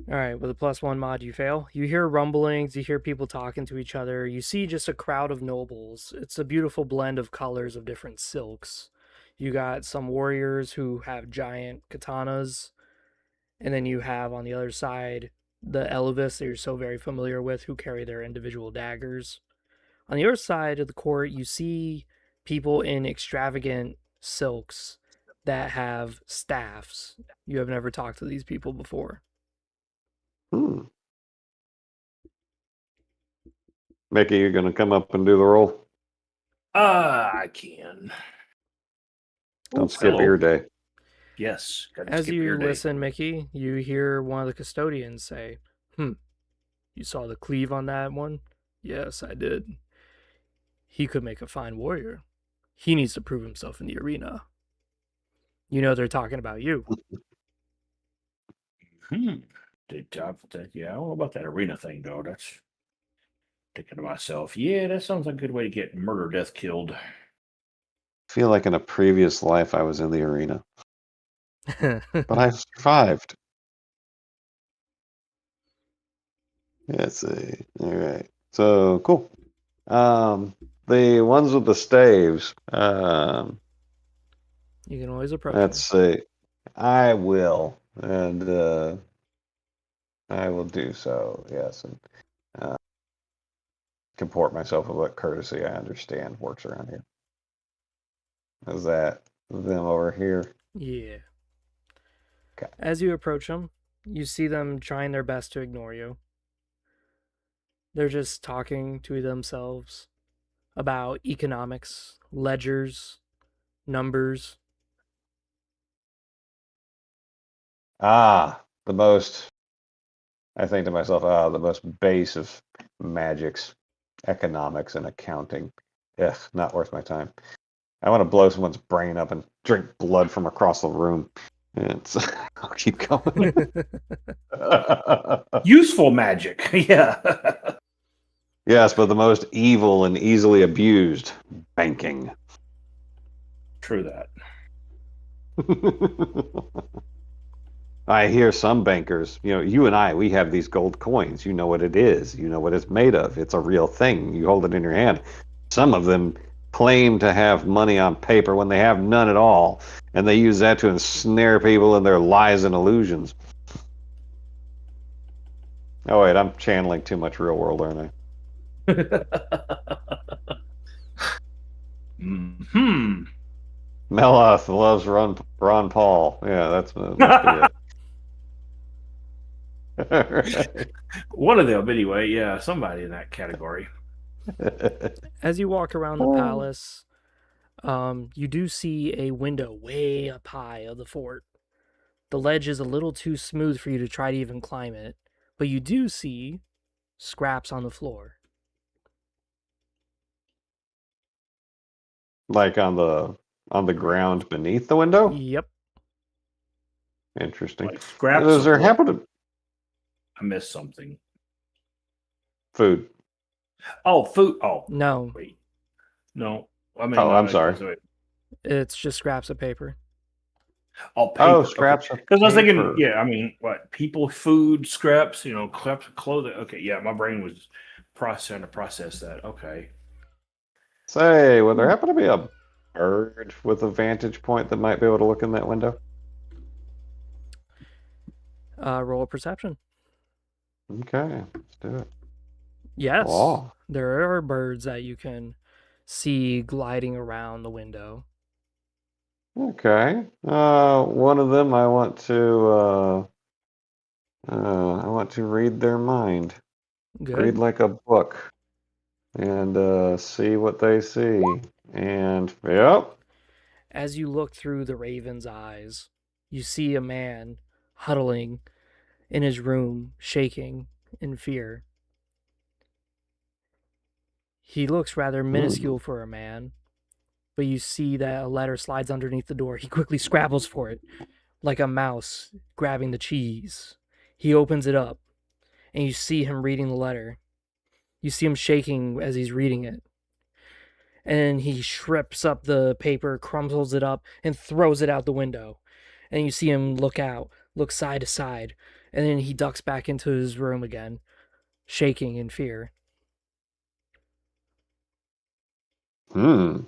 All right, with a +1 mod, you fail. You hear rumblings, you hear people talking to each other. You see just a crowd of nobles. It's a beautiful blend of colors of different silks. You got some warriors who have giant katanas, and then you have on the other side the Elvis that you're so very familiar with who carry their individual daggers. On the other side of the court, you see people in extravagant silks that have staffs. You have never talked to these people before. Mickey, you're gonna come up and do the roll? I can. Don't skip ear day. Yes. As you listen, Mickey, you hear one of the custodians say, you saw the cleave on that one? Yes, I did. He could make a fine warrior. He needs to prove himself in the arena. You know they're talking about you. Yeah, I don't know about that arena thing, though. That's thinking to myself, yeah, that sounds like a good way to get murder, death, killed. I feel like in a previous life I was in the arena. But I survived. Let's see. All right. So cool. The ones with the staves. You can always approach Let's see. I will. And I will do so. Yes, and uh, comport myself with what courtesy I understand works around here. Is that them over here? Yeah. Okay. As you approach them, you see them trying their best to ignore you. They're just talking to themselves about economics, ledgers, numbers. The most. I think to myself, the most base of magics, economics, and accounting. Ugh, not worth my time. I want to blow someone's brain up and drink blood from across the room. It's, I'll keep going. Useful magic. Yeah. Yes, but the most evil and easily abused, banking. True that. I hear some bankers, you and I, we have these gold coins. You know what it is. You know what it's made of. It's a real thing. You hold it in your hand. Some of them claim to have money on paper when they have none at all, and they use that to ensnare people in their lies and illusions. Oh, wait, I'm channeling too much real world, aren't I? Hmm. Meloth loves Ron Paul. Yeah, that must be it. Right. One of them, anyway. Yeah, somebody in that category. As you walk around the palace, you do see a window way up high of the fort. The ledge is a little too smooth for you to try to even climb it, but you do see scraps on the floor. Like on the ground beneath the window? Yep. Interesting. Like scraps Does of there what? happen to I missed something. food? Oh, food. Oh, No, wait. No. I mean, Oh, I'm sorry. it's just scraps of paper. Oh, Oh, paper. Okay. scraps of Because I was thinking, paper. yeah, I mean, what? People, food, scraps, scraps of clothing. Okay, yeah, my brain was trying to process that. Okay. Say, would there happen to be a bird with a vantage point that might be able to look in that window? Roll a perception. Okay, let's do it. Yes, Oh, there are birds that you can see gliding around the window. okay. One of them I want to read their mind. Read Good. like a book and see what they see. And yep. As you look through the raven's eyes, you see a man huddling in his room, shaking in fear. He looks rather Hmm. minuscule for a man, but you see that a letter slides underneath the door. He quickly scrabbles for it, like a mouse grabbing the cheese. He opens it up, and you see him reading the letter. You see him shaking as he's reading it. And he strips up the paper, crumbles it up, and throws it out the window. And you see him look side to side, and then he ducks back into his room again, shaking in fear. Hmm.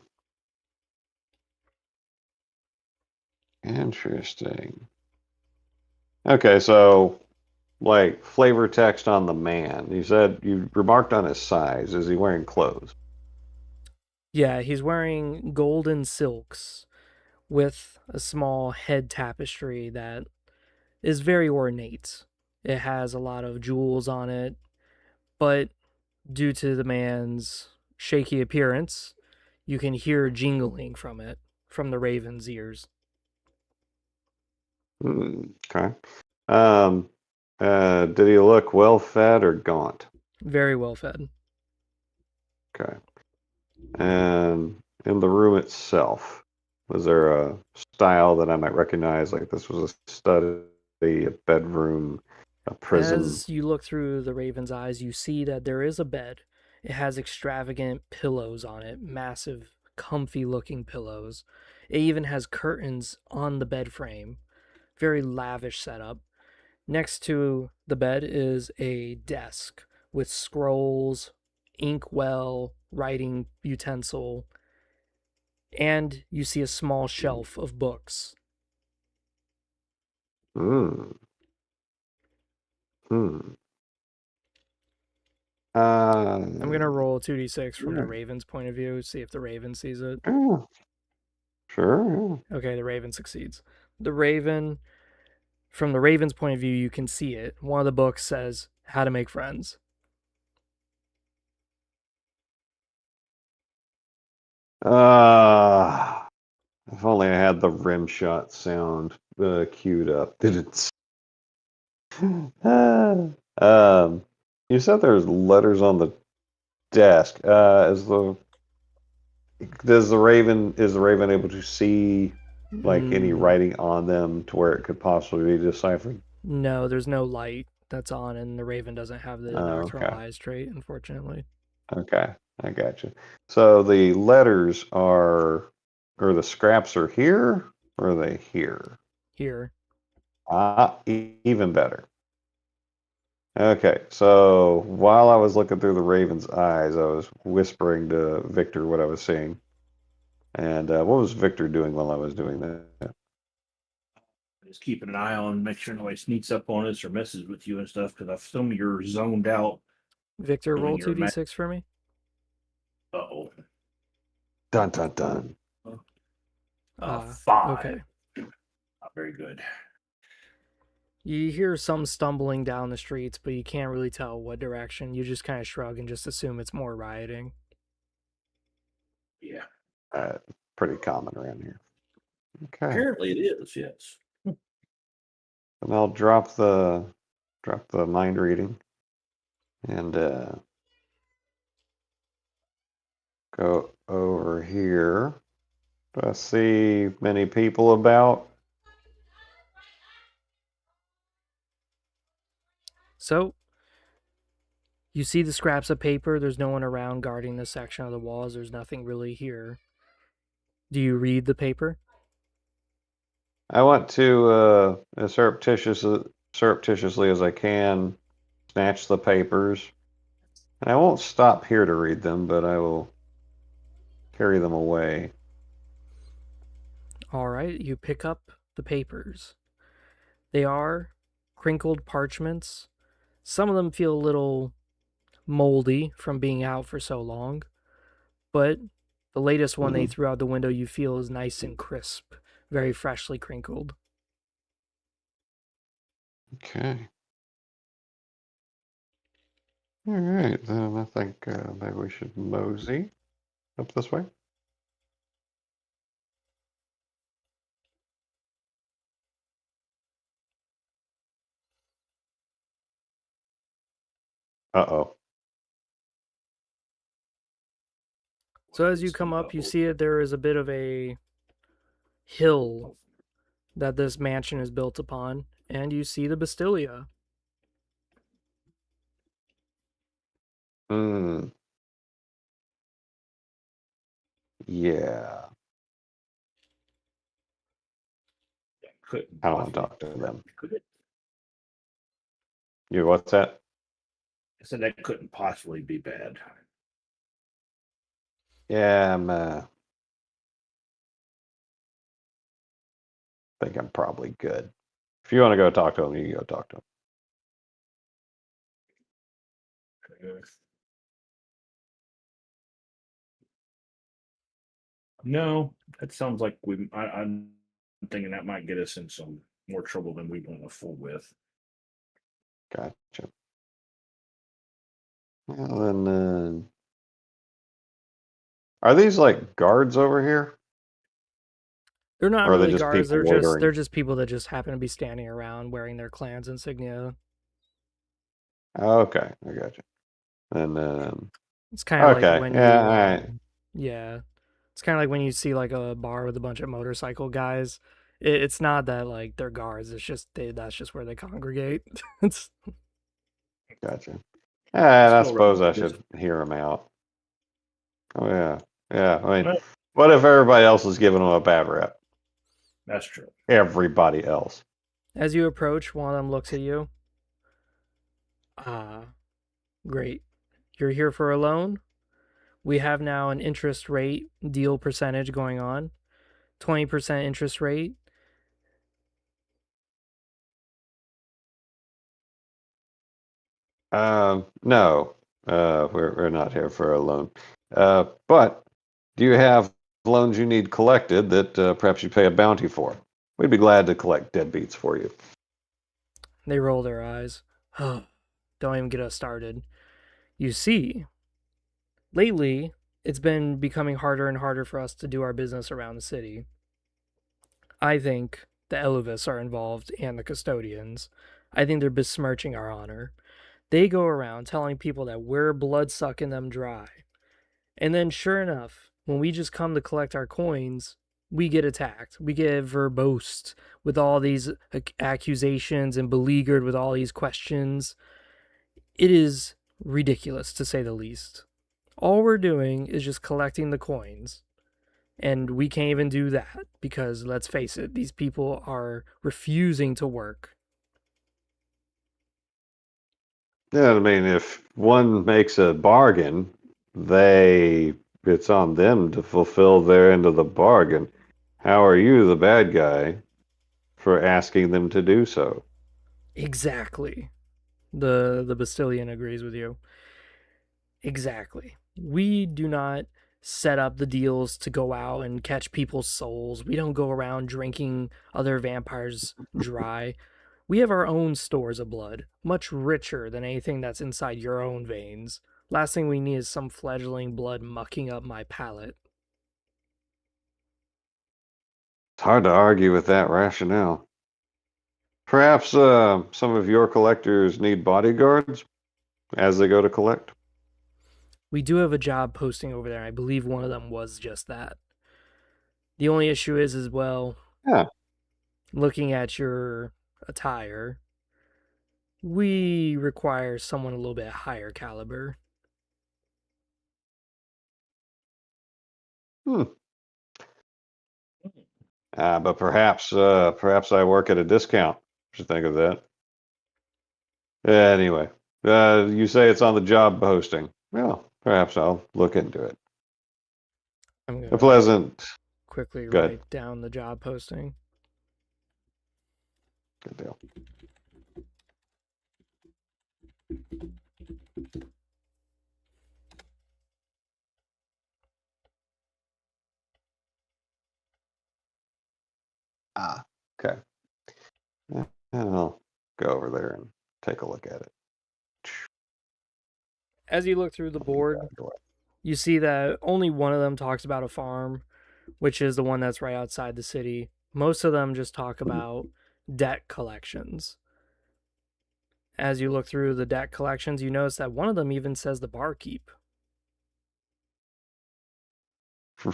Interesting. Okay, so like flavor text on the man. You said you remarked on his size. Is he wearing clothes? Yeah, he's wearing golden silks with a small head tapestry that is very ornate. It has a lot of jewels on it, but due to the man's shaky appearance, you can hear jingling from it, from the raven's ears. Okay. Um, did he look well fed or gaunt? Very well fed. Okay. And in the room itself, was there a style that I might recognize? Like this was a study, a bedroom, a prison. As you look through the raven's eyes, you see that there is a bed. It has extravagant pillows on it, massive, comfy looking pillows. It even has curtains on the bed frame. Very lavish setup. Next to the bed is a desk with scrolls, inkwell, writing utensil, and you see a small shelf of books. Hmm. Hmm. I'm gonna roll 2d6 from the Yeah. Raven's point of view, see if the Raven sees it. Yeah. Sure. Okay, the Raven succeeds. The Raven, from the Raven's point of view, you can see it. One of the books says how to make friends. If only I had the rim shot sound queued up. Didn't. You said there's letters on the desk. Is the Raven able to see like any writing on them to where it could possibly be deciphered? No, there's no light that's on, and the Raven doesn't have the nocturnal Okay. eyes trait, unfortunately. Okay, I got you. So the letters or the scraps are here, or are they here? Here. Even better. Okay, so while I was looking through the Raven's eyes, I was whispering to Victor what I was seeing. And what was Victor doing while I was doing that? Just keeping an eye on, make sure nobody sneaks up on us or messes with you and stuff. Because I assume you're zoned out. Victor, doing roll your 2d6 for me. Uh-oh. Dun dun dun. 5. Okay. Not very good. You hear some stumbling down the streets, but you can't really tell what direction. You just kind of shrug and just assume it's more rioting. Yeah. Pretty common around here. Okay. Apparently it is, yes. And I'll drop the mind reading and go over here. Do I see many people about? So, you see the scraps of paper. There's no one around guarding this section of the walls. There's nothing really here. Do you read the paper? I want to as surreptitiously as I can snatch the papers. And I won't stop here to read them, but I will carry them away. All right, you pick up the papers. They are crinkled parchments. Some of them feel a little moldy from being out for so long, but the latest one they threw out the window you feel is nice and crisp, very freshly crinkled. Okay. All right, then I think maybe we should mosey up this way. Uh-oh. So as you come up, you see that there is a bit of a hill that this mansion is built upon, and you see the Bastilia. Hmm. Yeah. Couldn't I don't want to possibly- talk to them. Could it? You, what's that? I said that couldn't possibly be bad. Yeah, think I'm probably good. If you want to go talk to them, you can go talk to them. No, that sounds like I'm thinking that might get us in some more trouble than we want to fool with. Gotcha. Well, then, are these like guards over here? They're not Or are they really just guards. people They're loitering? just people that just happen to be standing around wearing their clan's insignia. Okay, I got you. And It's kind of okay, like when yeah, you, all right. yeah, it's kind of like when you see like a bar with a bunch of motorcycle guys. It's not that like they're guards. It's just that's just where they congregate. It's Gotcha. And I Still suppose I just- should hear them out. Oh yeah, yeah. I mean, Well- what if everybody else is giving them a bad rep? That's true. Everybody else. as you approach, one of them looks at you. Great. You're here for a loan? We have now an interest rate deal percentage going on. 20% interest rate. No, we're not here for a loan. But do you have loans you need collected that perhaps you pay a bounty for? We'd be glad to collect deadbeats for you. They roll their eyes. Oh, don't even get us started. You see, lately, it's been becoming harder and harder for us to do our business around the city. I think the Eluvis are involved and the custodians. I think they're besmirching our honor. They go around telling people that we're blood sucking them dry. And then, sure enough, when we just come to collect our coins, we get attacked. We get verbosed with all these accusations and beleaguered with all these questions. It is ridiculous, to say the least. All we're doing is just collecting the coins. And we can't even do that because, let's face it, these people are refusing to work. Yeah, I mean, if one makes a bargain, it's on them to fulfill their end of the bargain. How are you, the bad guy, for asking them to do so? Exactly. The Bastillion agrees with you. Exactly. We do not set up the deals to go out and catch people's souls. We don't go around drinking other vampires dry. We have our own stores of blood, much richer than anything that's inside your own veins. Last thing we need is some fledgling blood mucking up my palate. It's hard to argue with that rationale. Perhaps some of your collectors need bodyguards as they go to collect. We do have a job posting over there, and I believe one of them was just that. The only issue is, as well, Yeah. looking at your attire, we require someone a little bit higher caliber. Hmm. But perhaps I work at a discount. What you think of that? Anyway, you say it's on the job posting. Well, perhaps I'll look into it. I'm A gonna pleasant. quickly Good. write down the job posting. Good deal. Okay. Yeah, I'll go over there and take a look at it. As you look through the board, you see that only one of them talks about a farm, which is the one that's right outside the city. Most of them just talk about debt collections. As you look through the debt collections, you notice that one of them even says the barkeep.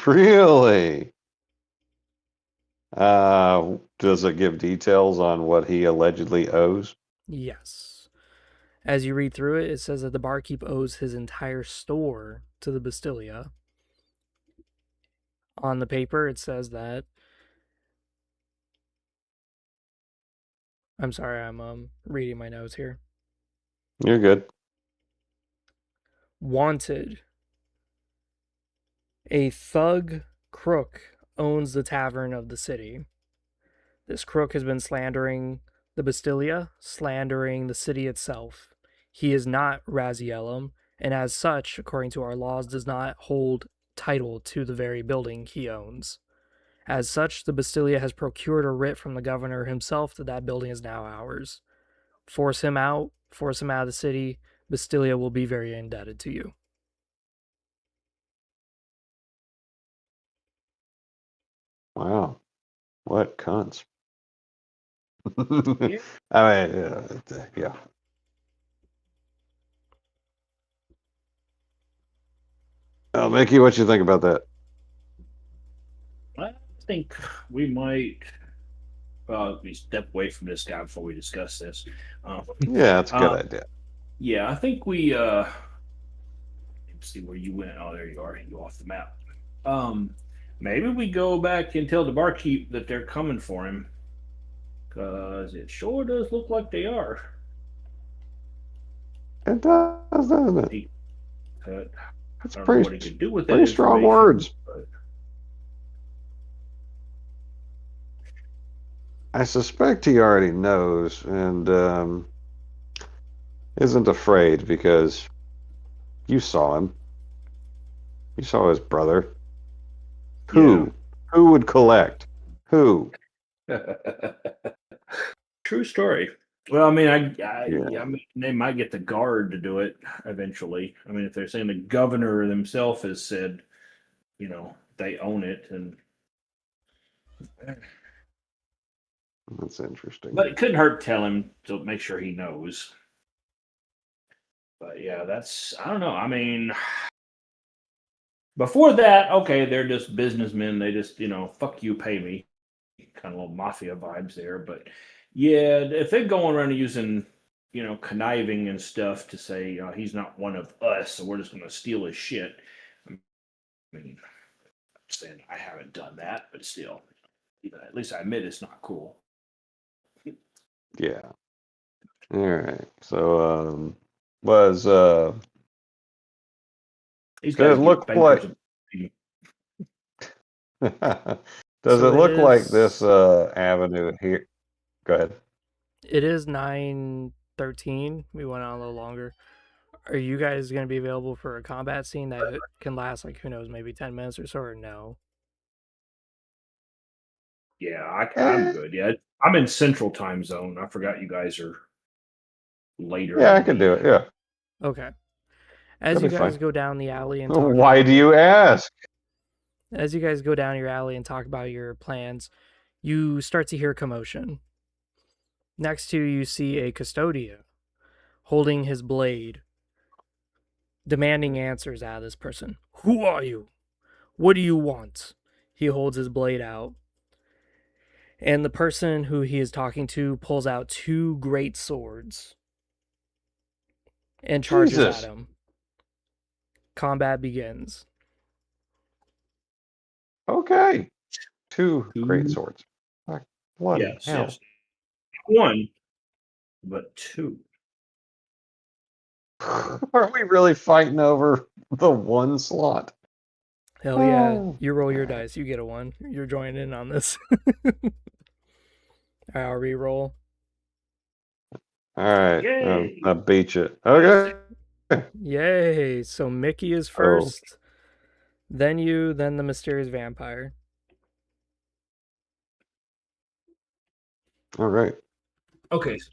Really? Does it give details on what he allegedly owes? Yes. As you read through it, it says that the barkeep owes his entire store to the Bastilia. On the paper, it says that. I'm sorry, I'm reading my notes here. You're good. Wanted. A thug crook owns the tavern of the city. This crook has been slandering the Bastilia, slandering the city itself. He is not Razielum, and as such, according to our laws, does not hold title to the very building he owns. As such, the Bastilia has procured a writ from the governor himself that that building is now ours. Force him out of the city, Bastilia will be very indebted to you. Wow. What cunts. Yeah. I mean, yeah. Mickey, what you think about that? I think we might we step away from this guy before we discuss this. Yeah, that's a good uh, idea. yeah, I think we let's see where you went. Oh, there you are. You off the map. Maybe we go back and tell the barkeep that they're coming for him, because it sure does look like they are. It does, doesn't it? I It's don't know what he could do with that pretty strong information, words. but I suspect he already knows, and isn't afraid because you saw him. You saw his brother. Who? Who would collect? Who? True story. Well, I mean, Yeah. I mean, they might get the guard to do it eventually. I mean, if they're saying the governor himself has said, they own it, and That's interesting. but it couldn't hurt to tell him to make sure he knows. But yeah, I don't know. I mean, before that, okay, they're just businessmen. They just, fuck you, pay me. Kind of little mafia vibes there. But yeah, if they're going around using, conniving and stuff to say, he's not one of us, so we're just going to steal his shit. I mean, I'm saying I haven't done that, but still, at least I admit it's not cool. Yeah. All right. So, was These does guys it get look like? bankers. Does it So look like this avenue here? Go ahead. it is 9:13. We went on a little longer. Are you guys going to be available for a combat scene that can last like who knows, maybe 10 minutes or so, or no? Yeah, I'm good. Yeah, I'm in Central Time Zone. I forgot you guys are later Yeah, I than can me. do it. Yeah, Okay. As that'll you be guys fine. go down the alley and talk Why about do you ask? as you guys go down your alley and talk about your plans, you start to hear commotion. Next to you, you see a custodia holding his blade, demanding answers out of this person. Who are you? What do you want? He holds his blade out. And the person who he is talking to pulls out two great swords and charges at Jesus. him. Combat begins. Okay. Two great Two, swords. Like, bloody yes, hell. yes. One, but two. Are we really fighting over the one slot? Hell yeah. Oh. You roll your All right. dice. You get a 1. You're joining in on this. I'll re-roll. All right. Yay! I beat you. Okay. Yay. So Mickey is Oh. first. Then you, then the mysterious vampire. All right. Okay, so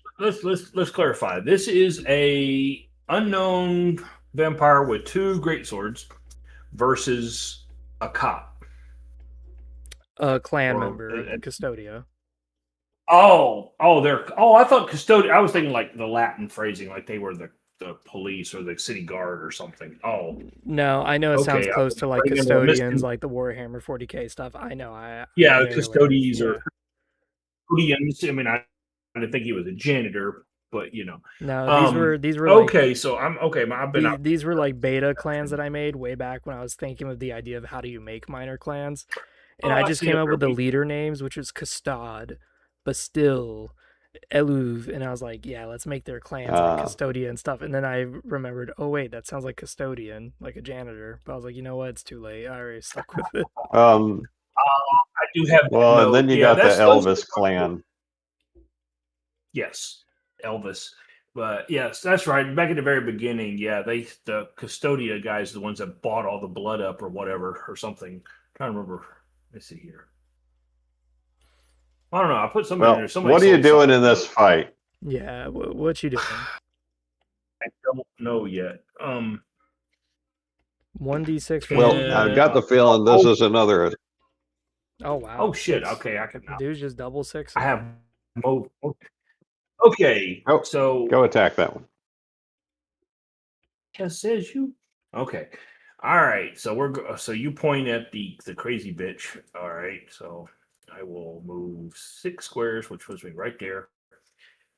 let's clarify. This is a unknown vampire with two great swords versus a cop. A clan Or member, Custodia. I thought custodian. I was thinking like the Latin phrasing, like they were the police or the city guard or something. Oh, No, I know it sounds okay. close to like custodians, like the Warhammer 40k stuff. I know. I Yeah, very aware. custodians Yeah. or custodians. I mean, I didn't think he was a janitor, but No, these were okay. Like, So I'm okay. I've been out. these were like beta clans that I made way back when I was thinking of the idea of how do you make minor clans, and I just came up with the leader names, which was Custod, Bastille, Eluve, and I was like, yeah, let's make their clans like Custodia and stuff. And then I remembered, oh wait, that sounds like custodian, like a janitor. But I was like, you know what, it's too late. I already stuck with it. I do have. Well, and then you got the Elvis clan. Yes, Elvis. But yes, that's right. Back at the very beginning, yeah, the Custodia guys, the ones that bought all the blood up or whatever or something. I'm trying to remember. Let's see here. I don't know. I put somebody in there. Somebody what are you doing in this fight? Yeah, what you doing? I don't know yet. 1d6. Well, I've got the feeling this is another. Oh wow. Oh shit. Okay, I can. Dude's just double six. I have. Okay. Oh, so go attack that one. Just says you. Okay. All right. So so you point at the crazy bitch. All right. So I will move 6 squares, which puts me right there.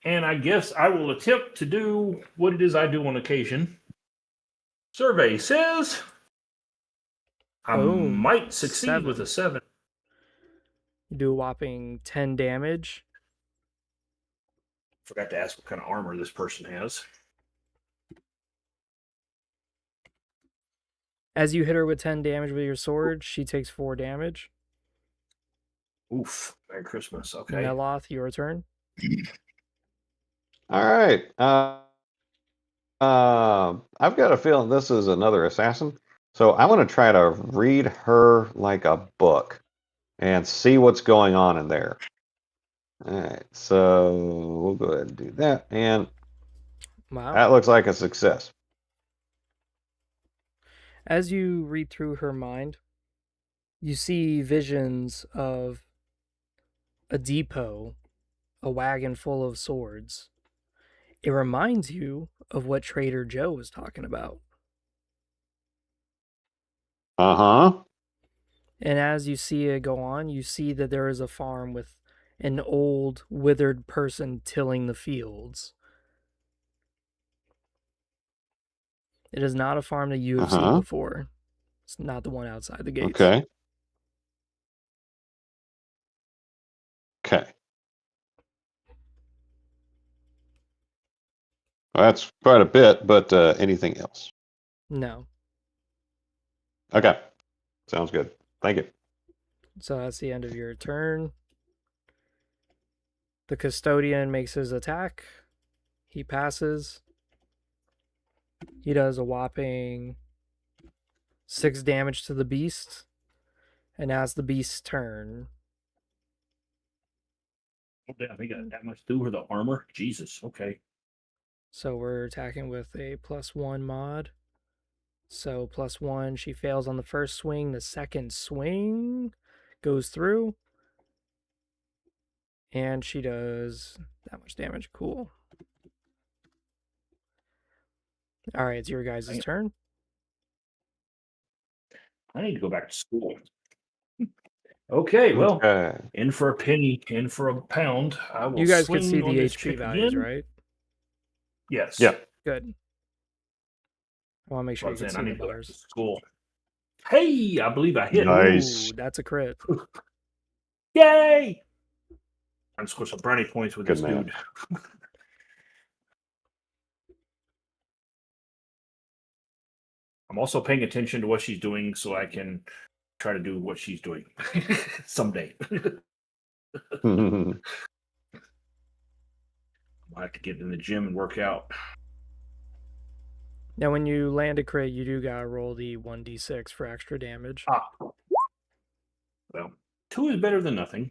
And I guess I will attempt to do what it is I do on occasion. Survey says I might succeed with a 7. You do a whopping 10 damage. Forgot to ask what kind of armor this person has. As you hit her with 10 damage with your sword, she takes 4 damage. Oof. Merry Christmas. Okay. Neloth, your turn. All right. I've got a feeling this is another assassin. So I want to try to read her like a book and see what's going on in there. All right, so we'll go ahead and do that. And Wow. that looks like a success. As you read through her mind, you see visions of a depot, a wagon full of swords. It reminds you of what Trader Joe was talking about. Uh-huh. And as you see it go on, you see that there is a farm with an old, withered person tilling the fields. It is not a farm that you have seen Uh-huh. before. It's not the one outside the gates. Okay. Okay. Well, that's quite a bit, but anything else? No. Okay. Sounds good. Thank you. So that's the end of your turn. The custodian makes his attack. He passes. He does a whopping 6 damage to the beast. And as the beast's turn. I think that much through her the armor. Jesus. Okay. So we're attacking with a +1 mod. So +1, she fails on the first swing. The second swing goes through. And she does that much damage. Cool. All right, it's your guys' turn. I need to go back to school. Okay, well, Okay. in for a penny, in for a pound. I will You guys swing can see on the this HP chick values, again. right? Yes. Yeah. Good. I want to make sure you can I see need the to go back bars. to school. Hey, I believe I hit. Nice. Ooh, that's a crit. Yay! I'm score some brownie points with Good this man. dude. I'm also paying attention to what she's doing so I can try to do what she's doing someday. I'll have to get in the gym and work out. Now, when you land a crit, you do gotta roll the 1d6 for extra damage. Well, 2 is better than nothing.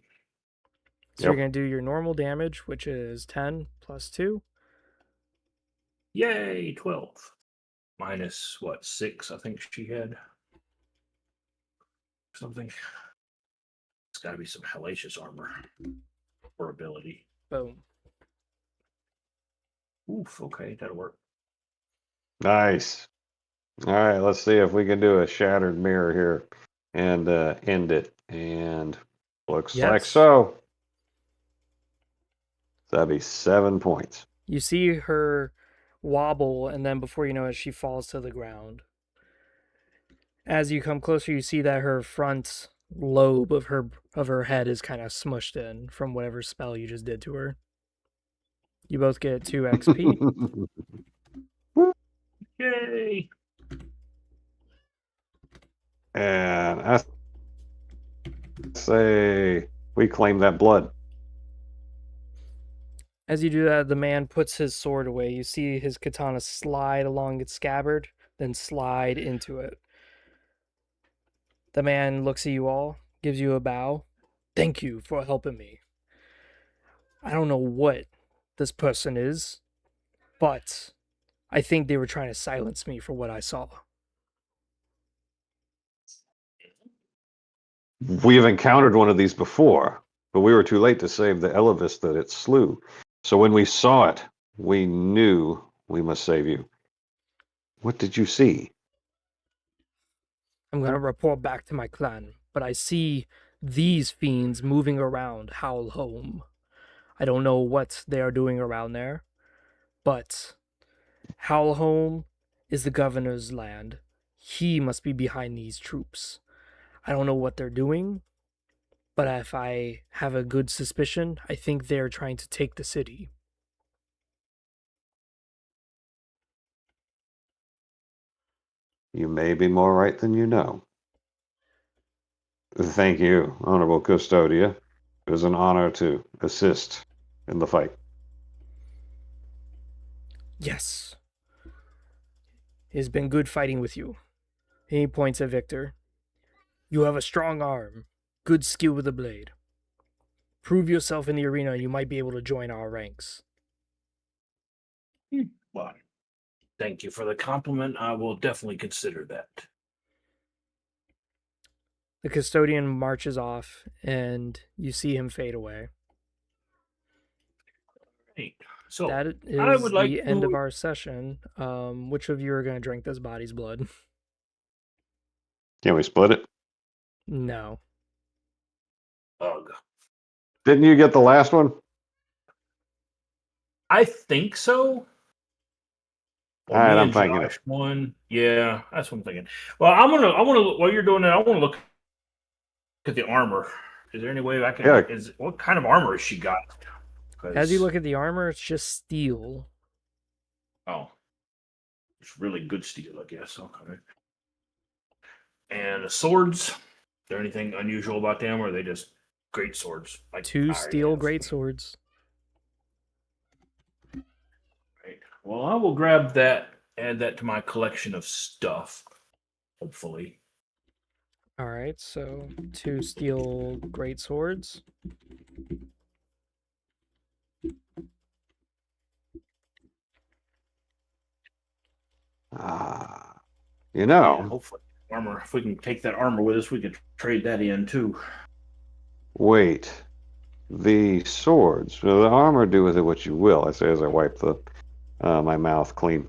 So you're gonna do your normal damage, which is 10 plus 2. Yay, 12. Minus, 6, I think she had. Something. It's got to be some hellacious armor or ability. Boom. Oof, okay, that'll work. Nice. All right, let's see if we can do a shattered mirror here and end it. And looks like so. That'd be 7 points. You see her wobble, and then before you know it, she falls to the ground. As you come closer, you see that her front lobe of her head is kind of smushed in from whatever spell you just did to her. You both get 2 XP. Yay! And I say we claim that blood. As you do that, the man puts his sword away. You see his katana slide along its scabbard, then slide into it. The man looks at you all, gives you a bow. Thank you for helping me. I don't know what this person is, but I think they were trying to silence me for what I saw. We've encountered one of these before, but we were too late to save the Elevis that it slew. So when we saw it, we knew we must save you. What did you see? I'm going to report back to my clan, but I see these fiends moving around Howlhome. I don't know what they are doing around there, but Howlhome is the governor's land. He must be behind these troops. I don't know what they're doing, but if I have a good suspicion, I think they're trying to take the city. You may be more right than you know. Thank you, Honorable Custodia. It is an honor to assist in the fight. Yes. It has been good fighting with you. And he points at Victor. You have a strong arm, good skill with the blade. Prove yourself in the arena and you might be able to join our ranks. Well, thank you for the compliment. I will definitely consider that. The custodian marches off, and you see him fade away. Right. So That I is would like the end of to. our session. Which of you are going to drink this body's blood? Can we split it? No. Ugh. Didn't you get the last one? I think so. Well, All right, me I'm and thinking it. Josh won. Yeah, that's what I'm thinking. Well, I want to. While you're doing that, I want to look at the armor. Is there any way I can? Yeah. What kind of armor has she got? As you look at the armor, it's just steel. Oh, it's really good steel, I guess. Okay. And the swords. Is there anything unusual about them, or are they just great swords? Like Two I steel have? great swords. Right. Well, I will grab that. Add that to my collection of stuff. Hopefully. All right, so 2 steel great swords. You know, Yeah, hopefully armor. If we can take that armor with us, we can trade that in too. wait. The swords, the armor, do with it what you will. I say as I wipe my mouth clean.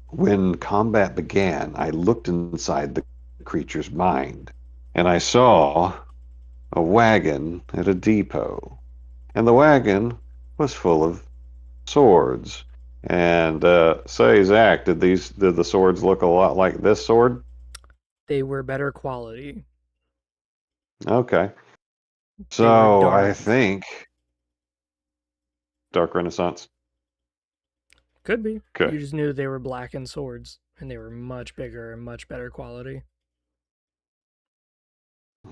When combat began, I looked inside the creature's mind, and I saw a wagon at a depot, and the wagon was full of swords. And say, Zach, did the swords look a lot like this sword? They were better quality. Okay. They were So I dark. think Dark Renaissance. Could be. Okay. You just knew they were blackened swords, and they were much bigger and much better quality.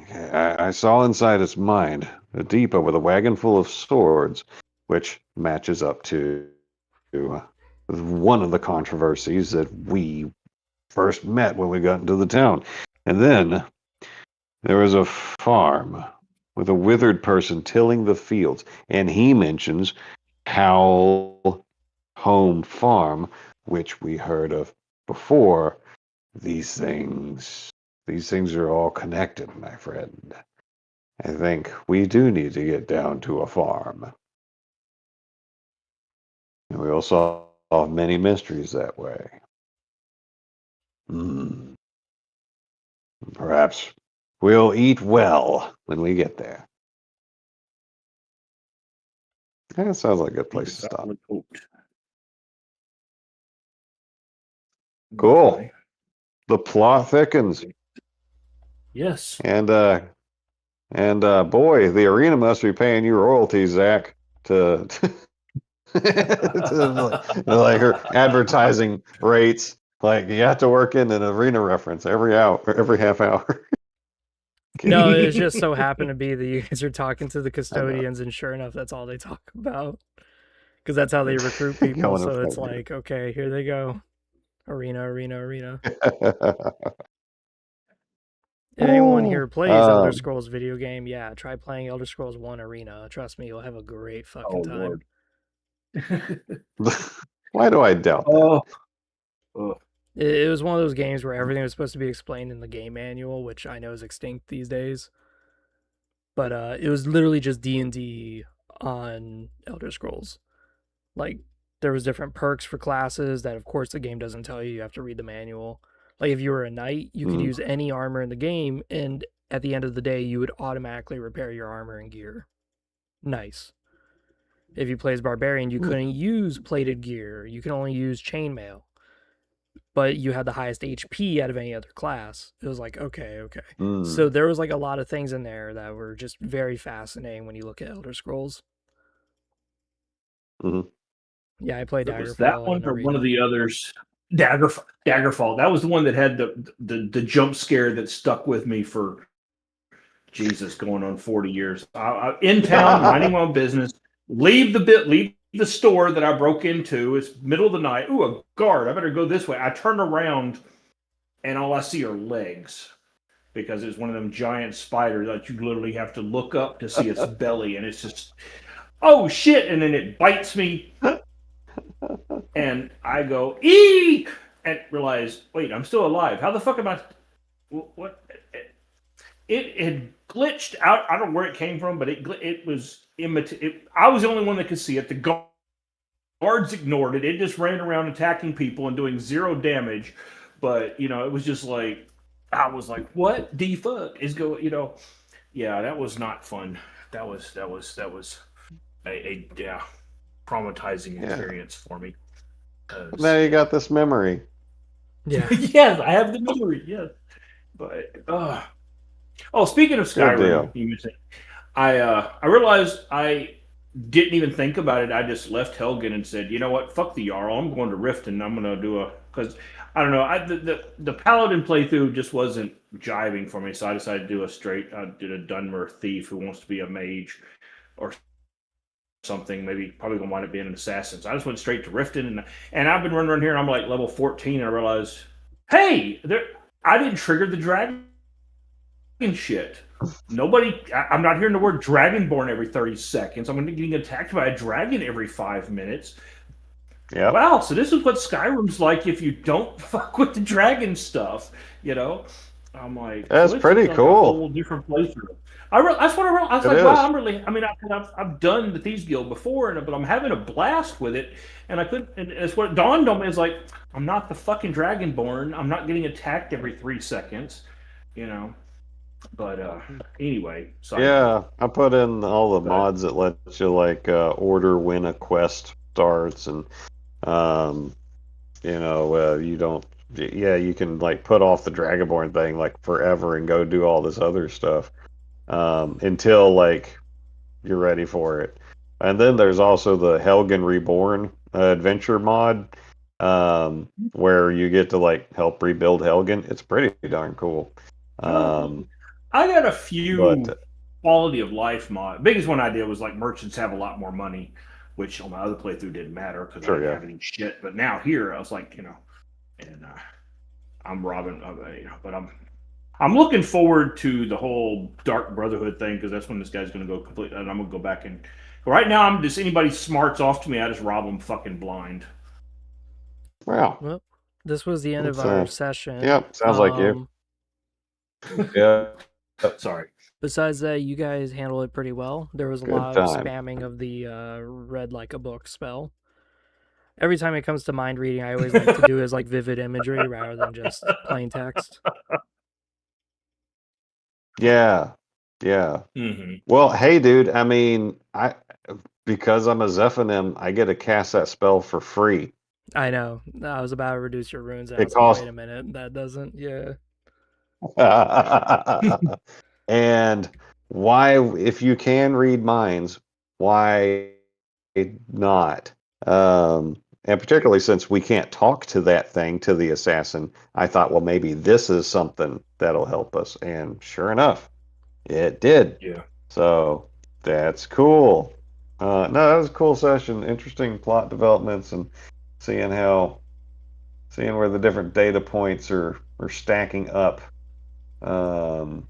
Okay, I saw inside its mind a depot with a wagon full of swords, which matches up to one of the controversies that we first met when we got into the town. And then there was a farm with a withered person tilling the fields, and he mentions Howl Home Farm, which we heard of before. These things are all connected, my friend. I think we do need to get down to a farm. And we will solve many mysteries that way. Perhaps we'll eat well when we get there. That sounds like a good place to stop. Cool. Okay. The plot thickens. Yes. And boy, the arena must be paying you royalties, Zach, to like her advertising rates. Like you have to work in an arena reference every hour, every half hour. No, it just so happened to be that you guys are talking to the custodians, and sure enough, that's all they talk about. Because that's how they recruit people. So it's like, okay, here they go. Arena. If anyone here plays Elder Scrolls video game, yeah, try playing Elder Scrolls 1 Arena. Trust me, you'll have a great fucking time. Lord. Why do I doubt that? It was one of those games where everything was supposed to be explained in the game manual, which I know is extinct these days. But it was literally just D&D on Elder Scrolls. Like, there was different perks for classes that, of course, the game doesn't tell you. You have to read the manual. Like, if you were a knight, you could use any armor in the game, and at the end of the day, you would automatically repair your armor and gear. Nice. If you play as barbarian, you couldn't use plated gear. You can only use chainmail. But you had the highest HP out of any other class. It was like, okay. So there was like a lot of things in there that were just very fascinating when you look at Elder Scrolls. Yeah, I played Daggerfall. Was that one or one of the others? Daggerfall. That was the one that had the jump scare that stuck with me for Jesus, going on 40 years. In town, minding my own business. Leave the store that I broke into. It's middle of the night. Ooh, a guard. I better go this way. I turn around and all I see are legs because it's one of them giant spiders that you literally have to look up to see its belly, and it's just, oh shit! And then it bites me, and I go eek, and realize, wait, I'm still alive. How the fuck am I? What? It had glitched out. I don't know where it came from, but it was I was the only one that could see it. The guards ignored it. It just ran around attacking people and doing zero damage. But it was just like, I was like, what the fuck is going? Yeah, that was not fun. That was a traumatizing experience for me. Now you got this memory. Yeah. Yes, I have the memory. Yes, but speaking of Skyrim, you mentioned, I realized I didn't even think about it. I just left Helgen and said, you know what, fuck the Jarl. I'm going to Rift and I'm going to do because I don't know. The Paladin playthrough just wasn't jiving for me, so I decided to do did a Dunmer thief who wants to be a mage or something. Maybe probably gonna wind up being an assassin. So I just went straight to Riften, and I've been running around here. And I'm like level 14, and I realized, hey, I didn't trigger the dragon shit. I'm not hearing the word dragonborn every 30 seconds. I'm getting attacked by a dragon every 5 minutes. Yeah. Wow, so this is what Skyrim's like if you don't fuck with the dragon stuff, I'm like, that's pretty like cool. A whole different playthrough. That's what I was like, wow, I'm really. I mean, I've done the Thieves Guild before, but I'm having a blast with it, and I couldn't. And it's what dawned on me is like, I'm not the fucking Dragonborn. I'm not getting attacked every 3 seconds, But anyway, so yeah, I put in all the mods that let you like order when a quest starts, and you don't. Yeah, you can like put off the Dragonborn thing like forever and go do all this other stuff until like you're ready for it. And then there's also the Helgen Reborn adventure mod where you get to like help rebuild Helgen. It's pretty darn cool. I got a few quality of life mod. Biggest one I did was like merchants have a lot more money, which on my other playthrough didn't matter because I didn't have any shit. But now here I was like, and I'm robbing, but I'm looking forward to the whole Dark Brotherhood thing because that's when this guy's going to go completely. And I'm going to go back and right now I'm just anybody smarts off to me, I just rob them fucking blind. Wow. Well, this was the end of our session. Yep, sounds like you. Yeah. Sorry. Besides that, you guys handled it pretty well. There was a lot of spamming of the read like a book spell. Every time it comes to mind reading, I always like to do is like vivid imagery rather than just plain text. Yeah. Yeah. Mm-hmm. Well, hey, dude. I mean, because I'm a Zephanim, I get to cast that spell for free. I know. I was about to reduce your runes. And I was like, wait a minute, that doesn't. Yeah. And why, if you can read minds, why not? And particularly since we can't talk to that thing, to the assassin, I thought, well, maybe this is something that'll help us. And sure enough, it did. Yeah. So that's cool. No, that was a cool session. Interesting plot developments and seeing where the different data points are stacking up. And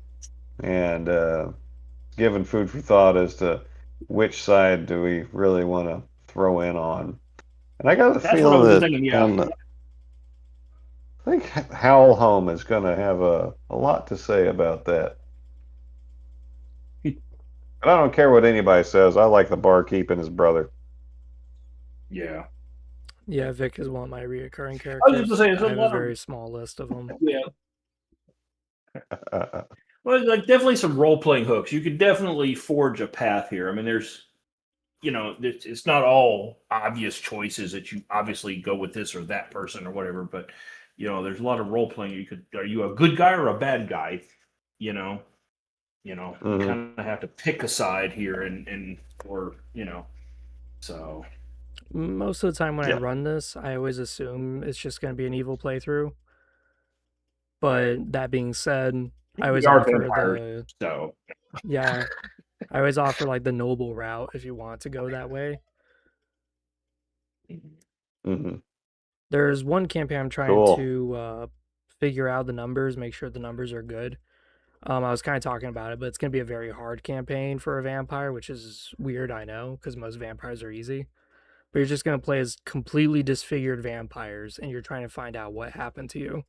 given food for thought as to which side do we really want to throw in on. And I got a feeling that I think Howl Home is going to have a lot to say about that. But I don't care what anybody says. I like the barkeep and his brother. Yeah. Yeah, Vic is one of my reoccurring characters. I was just saying, I have a very small list of them. Yeah. Well, like definitely some role-playing hooks. You could definitely forge a path here. I mean, there's, it's not all obvious choices that you obviously go with this or that person or whatever, but there's a lot of role-playing. Are you a good guy or a bad guy? You kind of have to pick a side here so. Most of the time when I run this, I always assume it's just going to be an evil playthrough. But that being said, I always offer I always offer like the noble route if you want to go that way. Hmm. There's one campaign I'm trying Cool. to figure out the numbers, make sure the numbers are good. I was kind of talking about it, but it's going to be a very hard campaign for a vampire, which is weird, I know, because most vampires are easy. But you're just going to play as completely disfigured vampires, and you're trying to find out what happened to you.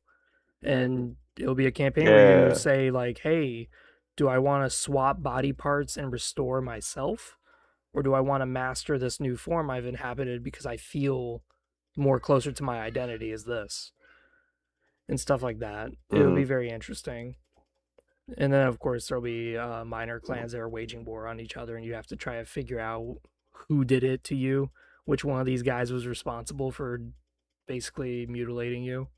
And it'll be a campaign where you Yeah. say, like, hey, do I want to swap body parts and restore myself? Or do I want to master this new form I've inhabited because I feel more closer to my identity as this? And stuff like that. It'll be Hmm. very interesting. And then, of course, there'll be minor clans that are waging war on each other, and you have to try to figure out who did it to you, which one of these guys was responsible for basically mutilating you.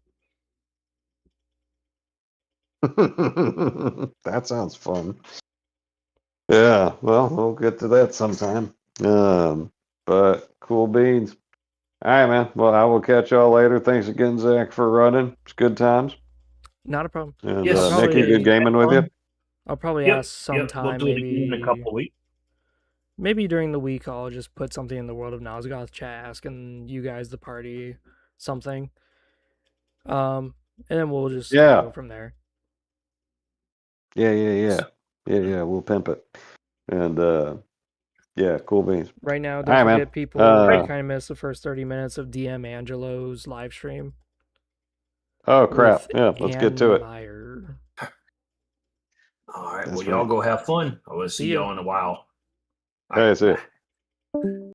That sounds fun. Yeah, well, we'll get to that sometime. But cool beans. All right, man. Well, I will catch y'all later. Thanks again, Zach, for running. It's good times. Not a problem. And Yes, Mickey, good hey, Probably, had gaming with you. fun. I'll probably ask Yep. We'll sometime, do it again in a couple of weeks. maybe during the week. I'll just put something in the World of Nosgoth chat asking you guys, the party, something. And then we'll just kind of Yeah, go from there. yeah. We'll pimp it. And yeah, cool beans. Right now, All don't right, man. forget, people, if you Hey, kind of missed the first 30 minutes of DM Angelo's live stream Oh crap. with Yeah, let's get to Ann it. Meyer. all right. Well, That's y'all right. go have fun. I will see See ya. y'all in a while. All Okay, right. see ya. Bye.